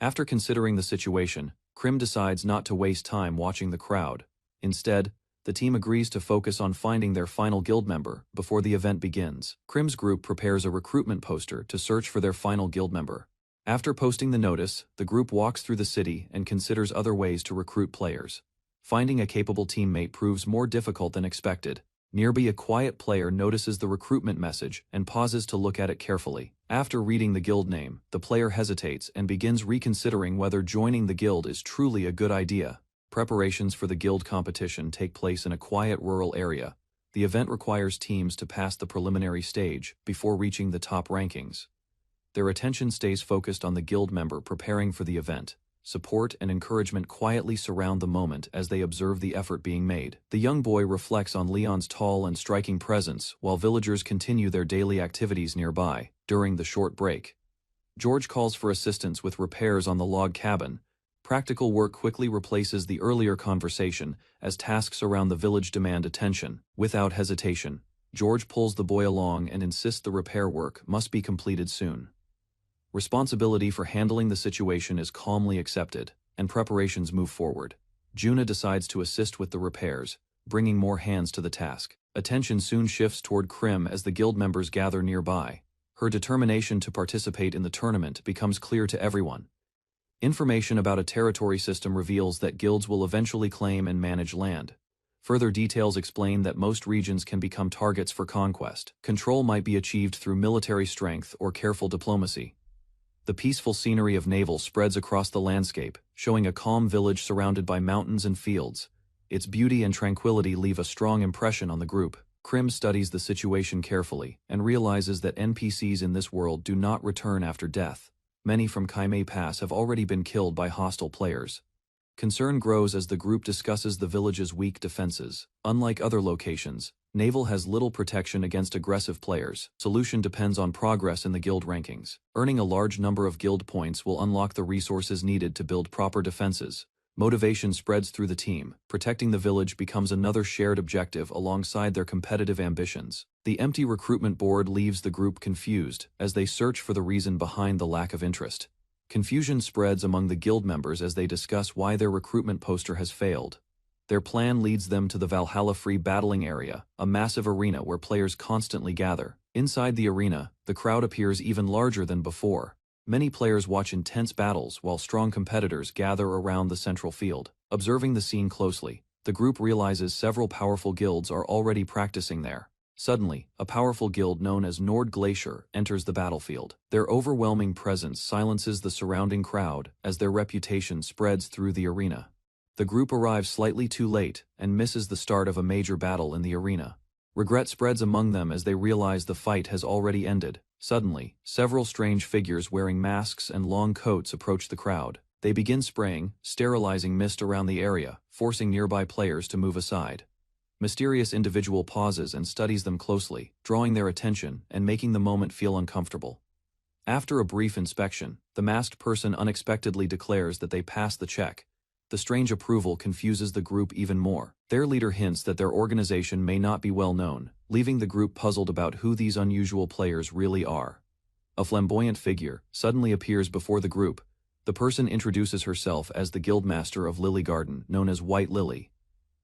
After considering the situation, Krim decides not to waste time watching the crowd. Instead, the team agrees to focus on finding their final guild member before the event begins. Krim's group prepares a recruitment poster to search for their final guild member. After posting the notice, the group walks through the city and considers other ways to recruit players. Finding a capable teammate proves more difficult than expected. Nearby, a quiet player notices the recruitment message and pauses to look at it carefully. After reading the guild name, the player hesitates and begins reconsidering whether joining the guild is truly a good idea. Preparations for the guild competition take place in a quiet rural area. The event requires teams to pass the preliminary stage before reaching the top rankings. Their attention stays focused on the guild member preparing for the event. Support and encouragement quietly surround the moment as they observe the effort being made. The young boy reflects on Leon's tall and striking presence while villagers continue their daily activities nearby. During the short break, George calls for assistance with repairs on the log cabin. Practical work quickly replaces the earlier conversation as tasks around the village demand attention. Without hesitation, George pulls the boy along and insists the repair work must be completed soon. Responsibility for handling the situation is calmly accepted, and preparations move forward. Juna decides to assist with the repairs, bringing more hands to the task. Attention soon shifts toward Krim as the guild members gather nearby. Her determination to participate in the tournament becomes clear to everyone. Information about a territory system reveals that guilds will eventually claim and manage land. Further details explain that most regions can become targets for conquest. Control might be achieved through military strength or careful diplomacy. The peaceful scenery of Naval spreads across the landscape, showing a calm village surrounded by mountains and fields. Its beauty and tranquility leave a strong impression on the group. Krim studies the situation carefully and realizes that NPCs in this world do not return after death. Many from Kaimei Pass have already been killed by hostile players. Concern grows as the group discusses the village's weak defenses. Unlike other locations, Naval has little protection against aggressive players. Solution depends on progress in the guild rankings. Earning a large number of guild points will unlock the resources needed to build proper defenses. Motivation spreads through the team. Protecting the village becomes another shared objective alongside their competitive ambitions. The empty recruitment board leaves the group confused as they search for the reason behind the lack of interest. Confusion spreads among the guild members as they discuss why their recruitment poster has failed. Their plan leads them to the Valhalla Free Battling Area, a massive arena where players constantly gather. Inside the arena, the crowd appears even larger than before. Many players watch intense battles while strong competitors gather around the central field. Observing the scene closely, the group realizes several powerful guilds are already practicing there. Suddenly, a powerful guild known as Nord Glacier enters the battlefield. Their overwhelming presence silences the surrounding crowd as their reputation spreads through the arena. The group arrives slightly too late and misses the start of a major battle in the arena. Regret spreads among them as they realize the fight has already ended. Suddenly, several strange figures wearing masks and long coats approach the crowd. They begin spraying, sterilizing mist around the area, forcing nearby players to move aside. Mysterious individual pauses and studies them closely, drawing their attention and making the moment feel uncomfortable. After a brief inspection, the masked person unexpectedly declares that they passed the check. The strange approval confuses the group even more. Their leader hints that their organization may not be well known, leaving the group puzzled about who these unusual players really are. A flamboyant figure suddenly appears before the group. The person introduces herself as the guildmaster of Lily Garden, known as White Lily.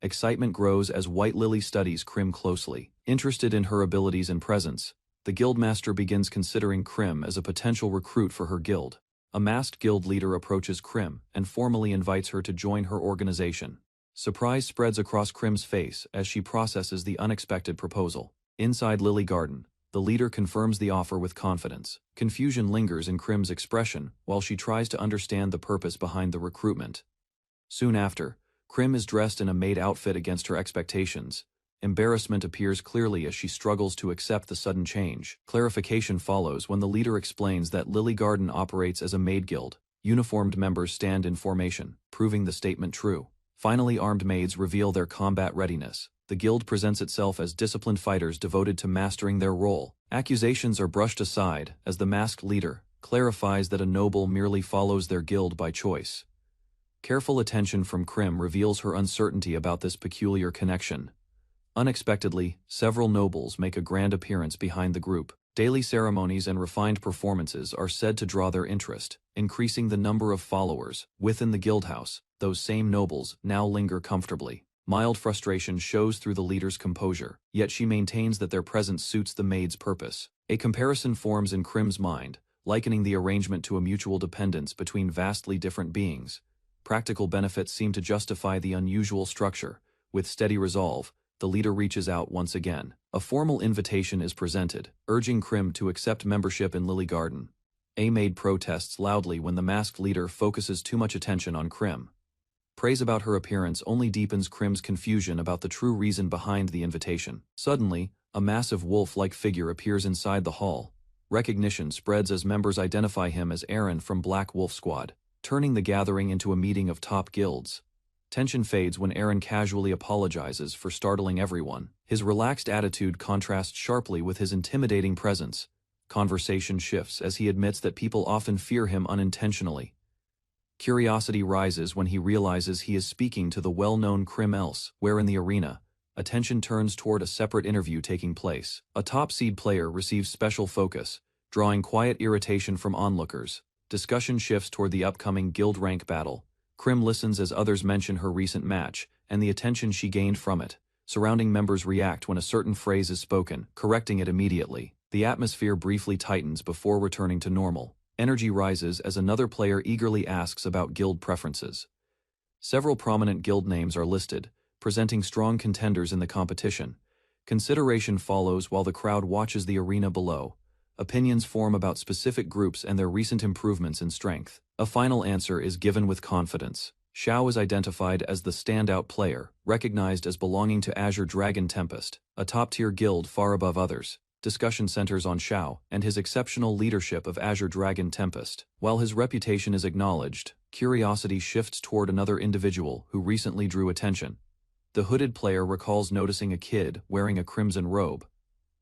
Excitement grows as White Lily studies Krim closely. Interested in her abilities and presence, the guildmaster begins considering Krim as a potential recruit for her guild. A masked guild leader approaches Krim and formally invites her to join her organization. Surprise spreads across Krim's face as she processes the unexpected proposal. Inside Lily Garden, the leader confirms the offer with confidence. Confusion lingers in Krim's expression while she tries to understand the purpose behind the recruitment. Soon after, Krim is dressed in a maid outfit against her expectations. Embarrassment appears clearly as she struggles to accept the sudden change. Clarification follows when the leader explains that Lily Garden operates as a maid guild. Uniformed members stand in formation, proving the statement true. Finally, armed maids reveal their combat readiness. The guild presents itself as disciplined fighters devoted to mastering their role. Accusations are brushed aside as the masked leader clarifies that a noble merely follows their guild by choice. Careful attention from Krim reveals her uncertainty about this peculiar connection. Unexpectedly, several nobles make a grand appearance behind the group. Daily ceremonies and refined performances are said to draw their interest, increasing the number of followers. Within the guildhouse, those same nobles now linger comfortably. Mild frustration shows through the leader's composure, yet she maintains that their presence suits the maid's purpose. A comparison forms in Krim's mind, likening the arrangement to a mutual dependence between vastly different beings. Practical benefits seem to justify the unusual structure. With steady resolve, the leader reaches out once again. A formal invitation is presented, urging Krim to accept membership in Lily Garden. A maid protests loudly when the masked leader focuses too much attention on Krim. Praise about her appearance only deepens Krim's confusion about the true reason behind the invitation. Suddenly, a massive wolf-like figure appears inside the hall. Recognition spreads as members identify him as Aaron from Black Wolf Squad, turning the gathering into a meeting of top guilds. Tension fades when Aaron casually apologizes for startling everyone. His relaxed attitude contrasts sharply with his intimidating presence. Conversation shifts as he admits that people often fear him unintentionally. Curiosity rises when he realizes he is speaking to the well-known Krim Else, where in the arena, attention turns toward a separate interview taking place. A top-seed player receives special focus, drawing quiet irritation from onlookers. Discussion shifts toward the upcoming guild rank battle. Krim listens as others mention her recent match, and the attention she gained from it. Surrounding members react when a certain phrase is spoken, correcting it immediately. The atmosphere briefly tightens before returning to normal. Energy rises as another player eagerly asks about guild preferences. Several prominent guild names are listed, presenting strong contenders in the competition. Consideration follows while the crowd watches the arena below. Opinions form about specific groups and their recent improvements in strength. A final answer is given with confidence. Xiao is identified as the standout player, recognized as belonging to Azure Dragon Tempest, a top-tier guild far above others. Discussion centers on Xiao and his exceptional leadership of Azure Dragon Tempest. While his reputation is acknowledged, curiosity shifts toward another individual who recently drew attention. The hooded player recalls noticing a kid wearing a crimson robe.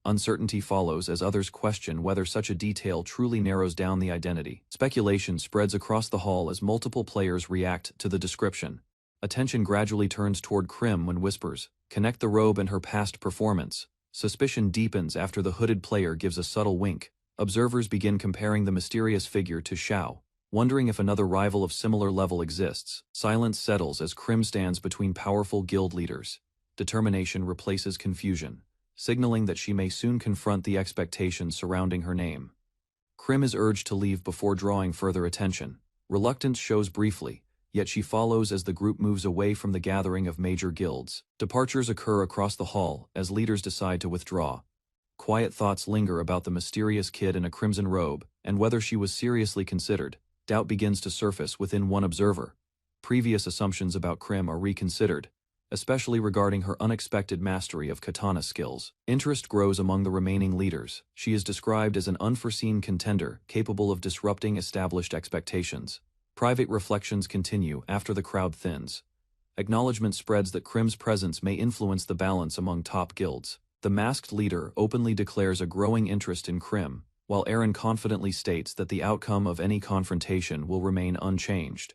Uncertainty follows as others question whether such a detail truly narrows down the identity. Speculation spreads across the hall as multiple players react to the description. Attention gradually turns toward Krim when whispers, "Connect the robe and her past performance." Suspicion deepens after the hooded player gives a subtle wink. Observers begin comparing the mysterious figure to Xiao, wondering if another rival of similar level exists. Silence settles as Krim stands between powerful guild leaders. Determination replaces confusion, signaling that she may soon confront the expectations surrounding her name. Krim is urged to leave before drawing further attention. Reluctance shows briefly, yet she follows as the group moves away from the gathering of major guilds. Departures occur across the hall as leaders decide to withdraw. Quiet thoughts linger about the mysterious kid in a crimson robe, and whether she was seriously considered. Doubt begins to surface within one observer. Previous assumptions about Krim are reconsidered, especially regarding her unexpected mastery of katana skills. Interest grows among the remaining leaders. She is described as an unforeseen contender capable of disrupting established expectations. Private reflections continue after the crowd thins. Acknowledgement spreads that Krim's presence may influence the balance among top guilds. The masked leader openly declares a growing interest in Krim, while Aaron confidently states that the outcome of any confrontation will remain unchanged.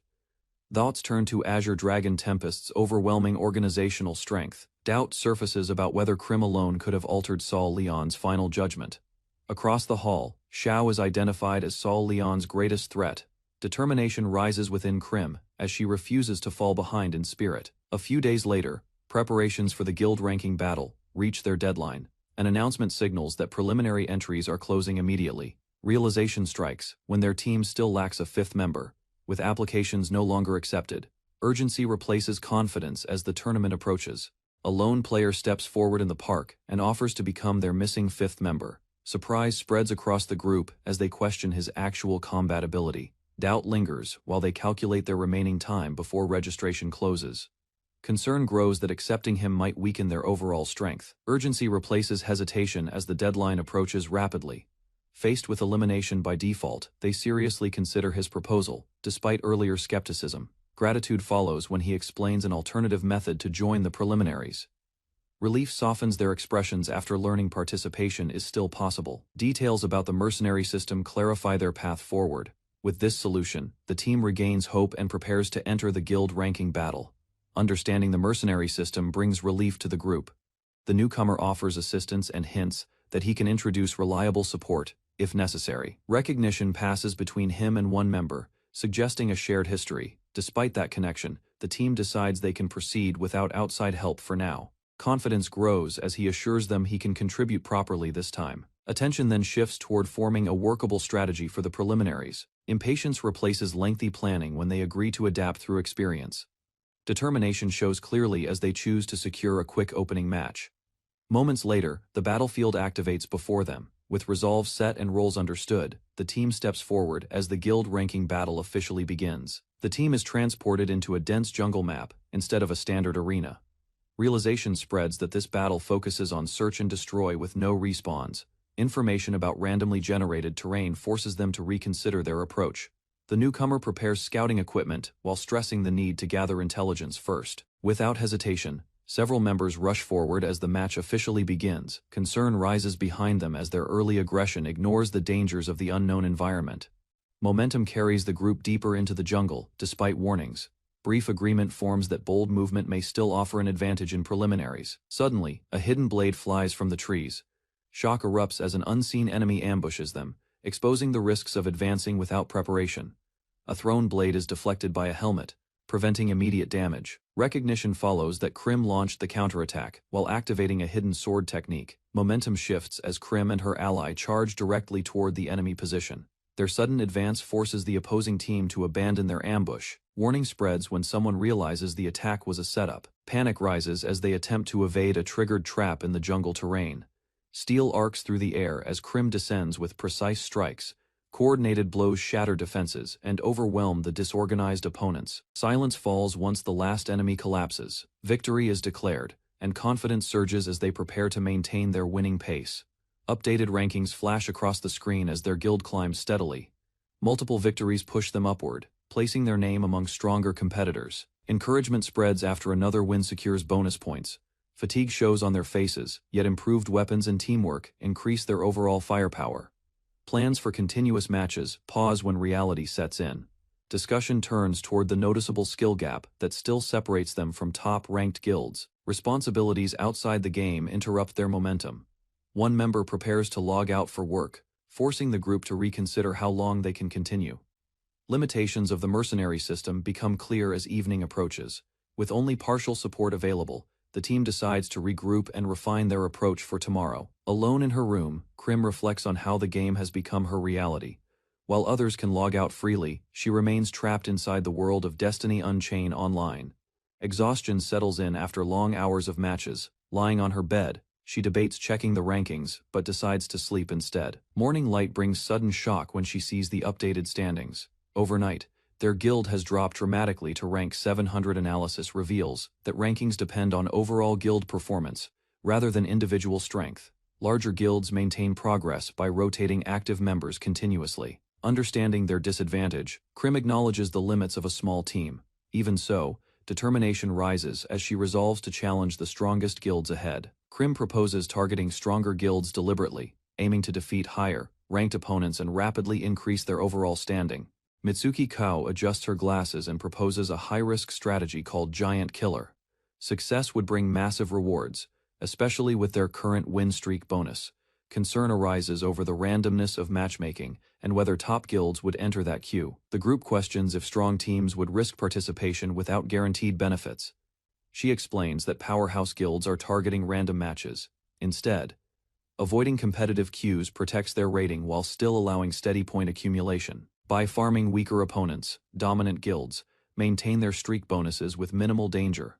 Thoughts turn to Azure Dragon Tempest's overwhelming organizational strength. Doubt surfaces about whether Krim alone could have altered Saul Leon's final judgment. Across the hall, Xiao is identified as Saul Leon's greatest threat. Determination rises within Krim as she refuses to fall behind in spirit. A few days later, preparations for the guild-ranking battle reach their deadline. An announcement signals that preliminary entries are closing immediately. Realization strikes when their team still lacks a fifth member, with applications no longer accepted. Urgency replaces confidence as the tournament approaches. A lone player steps forward in the park and offers to become their missing fifth member. Surprise spreads across the group as they question his actual combat ability. Doubt lingers while they calculate their remaining time before registration closes. Concern grows that accepting him might weaken their overall strength. Urgency replaces hesitation as the deadline approaches rapidly. Faced with elimination by default, they seriously consider his proposal, despite earlier skepticism. Gratitude follows when he explains an alternative method to join the preliminaries. Relief softens their expressions after learning participation is still possible. Details about the mercenary system clarify their path forward. With this solution, the team regains hope and prepares to enter the guild-ranking battle. Understanding the mercenary system brings relief to the group. The newcomer offers assistance and hints that he can introduce reliable support, if necessary. Recognition passes between him and one member, suggesting a shared history. Despite that connection, the team decides they can proceed without outside help for now. Confidence grows as he assures them he can contribute properly this time. Attention then shifts toward forming a workable strategy for the preliminaries. Impatience replaces lengthy planning when they agree to adapt through experience. Determination shows clearly as they choose to secure a quick opening match. Moments later, the battlefield activates before them. With resolve set and roles understood, the team steps forward as the guild-ranking battle officially begins. The team is transported into a dense jungle map instead of a standard arena. Realization spreads that this battle focuses on search and destroy with no respawns. Information about randomly generated terrain forces them to reconsider their approach. The newcomer prepares scouting equipment while stressing the need to gather intelligence first. Without hesitation, several members rush forward as the match officially begins. Concern rises behind them as their early aggression ignores the dangers of the unknown environment. Momentum carries the group deeper into the jungle, despite warnings. Brief agreement forms that bold movement may still offer an advantage in preliminaries. Suddenly, a hidden blade flies from the trees. Shock erupts as an unseen enemy ambushes them, exposing the risks of advancing without preparation. A thrown blade is deflected by a helmet, preventing immediate damage. Recognition follows that Krim launched the counterattack while activating a hidden sword technique. Momentum shifts as Krim and her ally charge directly toward the enemy position. Their sudden advance forces the opposing team to abandon their ambush. Warning spreads when someone realizes the attack was a setup. Panic rises as they attempt to evade a triggered trap in the jungle terrain. Steel arcs through the air as Krim descends with precise strikes. Coordinated blows shatter defenses and overwhelm the disorganized opponents. Silence falls once the last enemy collapses. Victory is declared, and confidence surges as they prepare to maintain their winning pace. Updated rankings flash across the screen as their guild climbs steadily. Multiple victories push them upward, placing their name among stronger competitors. Encouragement spreads after another win secures bonus points. Fatigue shows on their faces, yet improved weapons and teamwork increase their overall firepower. Plans for continuous matches pause when reality sets in. Discussion turns toward the noticeable skill gap that still separates them from top-ranked guilds. Responsibilities outside the game interrupt their momentum. One member prepares to log out for work, forcing the group to reconsider how long they can continue. Limitations of the mercenary system become clear as evening approaches. With only partial support available, the team decides to regroup and refine their approach for tomorrow. Alone in her room, Krim reflects on how the game has become her reality. While others can log out freely, she remains trapped inside the world of Destiny Unchained Online. Exhaustion settles in after long hours of matches. Lying on her bed, she debates checking the rankings, but decides to sleep instead. Morning light brings sudden shock when she sees the updated standings. Overnight, their guild has dropped dramatically to rank 700. Analysis reveals that rankings depend on overall guild performance, rather than individual strength. Larger guilds maintain progress by rotating active members continuously. Understanding their disadvantage, Krim acknowledges the limits of a small team. Even so, determination rises as she resolves to challenge the strongest guilds ahead. Krim proposes targeting stronger guilds deliberately, aiming to defeat higher, ranked opponents and rapidly increase their overall standing. Mitsuki Kao adjusts her glasses and proposes a high-risk strategy called Giant Killer. Success would bring massive rewards, especially with their current win streak bonus. Concern arises over the randomness of matchmaking and whether top guilds would enter that queue. The group questions if strong teams would risk participation without guaranteed benefits. She explains that powerhouse guilds are targeting random matches. Instead, avoiding competitive queues protects their rating while still allowing steady point accumulation. By farming weaker opponents, dominant guilds maintain their streak bonuses with minimal danger.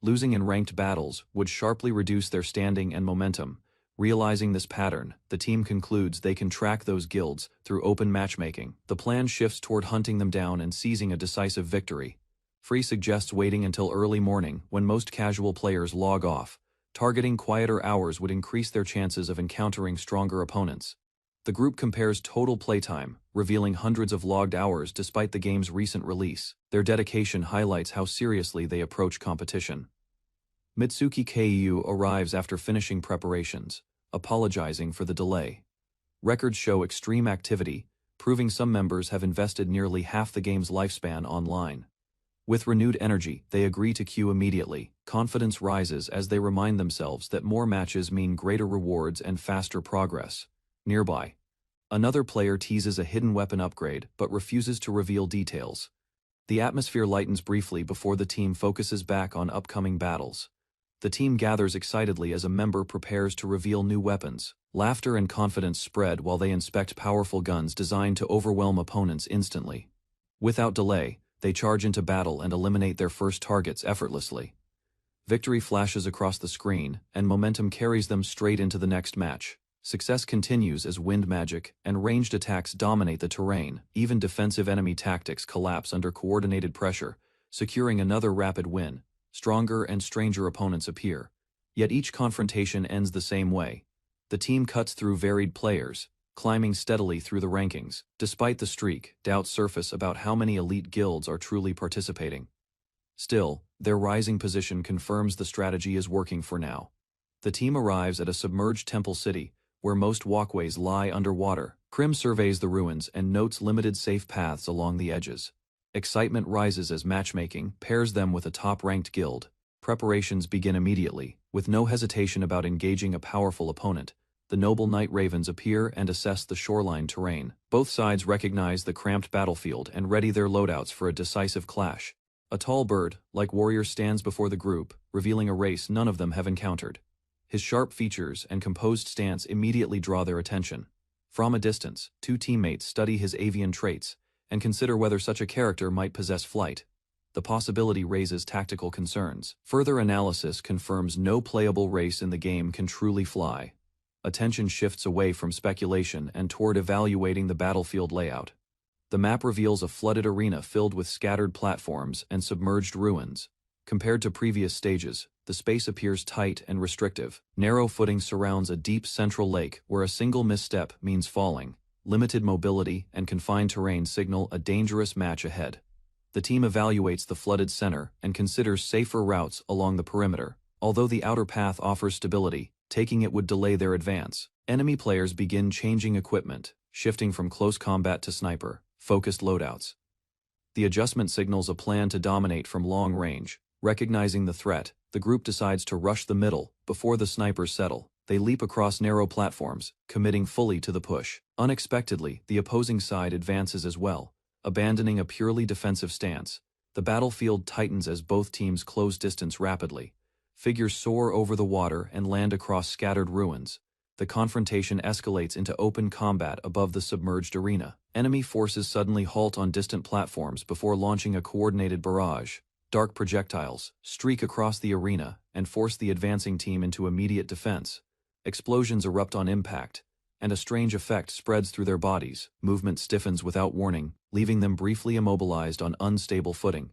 Losing in ranked battles would sharply reduce their standing and momentum. Realizing this pattern, the team concludes they can track those guilds through open matchmaking. The plan shifts toward hunting them down and seizing a decisive victory. Free suggests waiting until early morning when most casual players log off. Targeting quieter hours would increase their chances of encountering stronger opponents. The group compares total playtime, revealing hundreds of logged hours despite the game's recent release. Their dedication highlights how seriously they approach competition. Mitsuki Keiyu arrives after finishing preparations, apologizing for the delay. Records show extreme activity, proving some members have invested nearly half the game's lifespan online. With renewed energy, they agree to queue immediately. Confidence rises as they remind themselves that more matches mean greater rewards and faster progress. Nearby, another player teases a hidden weapon upgrade but refuses to reveal details. The atmosphere lightens briefly before the team focuses back on upcoming battles. The team gathers excitedly as a member prepares to reveal new weapons. Laughter and confidence spread while they inspect powerful guns designed to overwhelm opponents instantly. Without delay, they charge into battle and eliminate their first targets effortlessly. Victory flashes across the screen, and momentum carries them straight into the next match. Success continues as wind magic and ranged attacks dominate the terrain. Even defensive enemy tactics collapse under coordinated pressure, securing another rapid win. Stronger and stranger opponents appear. Yet each confrontation ends the same way. The team cuts through varied players, climbing steadily through the rankings. Despite the streak, doubts surface about how many elite guilds are truly participating. Still, their rising position confirms the strategy is working for now. The team arrives at a submerged temple city, where most walkways lie underwater. Krim surveys the ruins and notes limited safe paths along the edges. Excitement rises as matchmaking pairs them with a top-ranked guild. Preparations begin immediately, with no hesitation about engaging a powerful opponent. The noble night ravens appear and assess the shoreline terrain. Both sides recognize the cramped battlefield and ready their loadouts for a decisive clash. A tall bird, like warrior, stands before the group, revealing a race none of them have encountered. His sharp features and composed stance immediately draw their attention. From a distance, two teammates study his avian traits and consider whether such a character might possess flight. The possibility raises tactical concerns. Further analysis confirms no playable race in the game can truly fly. Attention shifts away from speculation and toward evaluating the battlefield layout. The map reveals a flooded arena filled with scattered platforms and submerged ruins. Compared to previous stages, the space appears tight and restrictive. Narrow footing surrounds a deep central lake where a single misstep means falling. Limited mobility and confined terrain signal a dangerous match ahead. The team evaluates the flooded center and considers safer routes along the perimeter. Although the outer path offers stability, taking it would delay their advance. Enemy players begin changing equipment, shifting from close combat to sniper-focused loadouts. The adjustment signals a plan to dominate from long range. Recognizing the threat, the group decides to rush the middle before the snipers settle. They leap across narrow platforms, committing fully to the push. Unexpectedly, the opposing side advances as well, abandoning a purely defensive stance. The battlefield tightens as both teams close distance rapidly. Figures soar over the water and land across scattered ruins. The confrontation escalates into open combat above the submerged arena. Enemy forces suddenly halt on distant platforms before launching a coordinated barrage. Dark projectiles streak across the arena and force the advancing team into immediate defense. Explosions erupt on impact, and a strange effect spreads through their bodies. Movement stiffens without warning, leaving them briefly immobilized on unstable footing.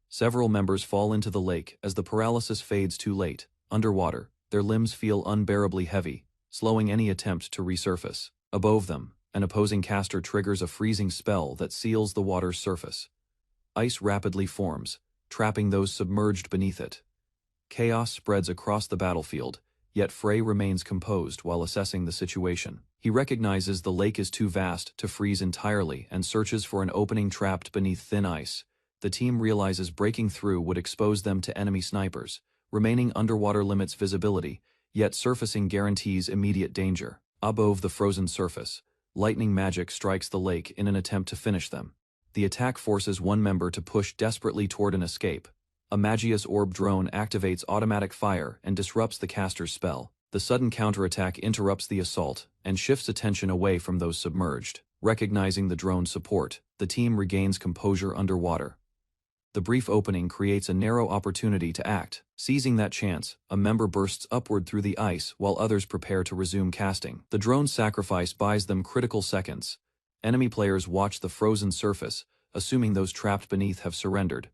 Several members fall into the lake as the paralysis fades too late. Underwater, their limbs feel unbearably heavy, slowing any attempt to resurface. Above them, an opposing caster triggers a freezing spell that seals the water's surface. Ice rapidly forms, trapping those submerged beneath it. Chaos spreads across the battlefield, yet Frey remains composed while assessing the situation. He recognizes the lake is too vast to freeze entirely and searches for an opening trapped beneath thin ice. The team realizes breaking through would expose them to enemy snipers. Remaining underwater limits visibility, yet surfacing guarantees immediate danger. Above the frozen surface, lightning magic strikes the lake in an attempt to finish them. The attack forces one member to push desperately toward an escape. A Magius orb drone activates automatic fire and disrupts the caster's spell. The sudden counterattack interrupts the assault and shifts attention away from those submerged. Recognizing the drone's support, the team regains composure underwater. The brief opening creates a narrow opportunity to act. Seizing that chance, a member bursts upward through the ice while others prepare to resume casting. The drone's sacrifice buys them critical seconds. Enemy players watch the frozen surface, assuming those trapped beneath have surrendered.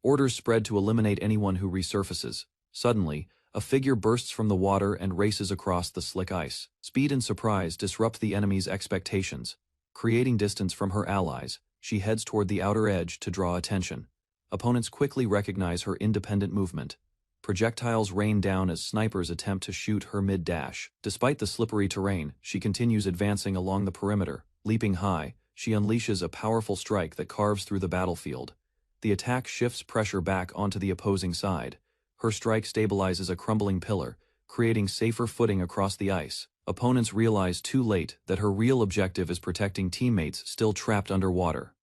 Orders spread to eliminate anyone who resurfaces. Suddenly, a figure bursts from the water and races across the slick ice. Speed and surprise disrupt the enemy's expectations. Creating distance from her allies, she heads toward the outer edge to draw attention. Opponents quickly recognize her independent movement. Projectiles rain down as snipers attempt to shoot her mid-dash. Despite the slippery terrain, she continues advancing along the perimeter. Leaping high, she unleashes a powerful strike that carves through the battlefield. The attack shifts pressure back onto the opposing side. Her strike stabilizes a crumbling pillar, creating safer footing across the ice. Opponents realize too late that her real objective is protecting teammates still trapped underwater.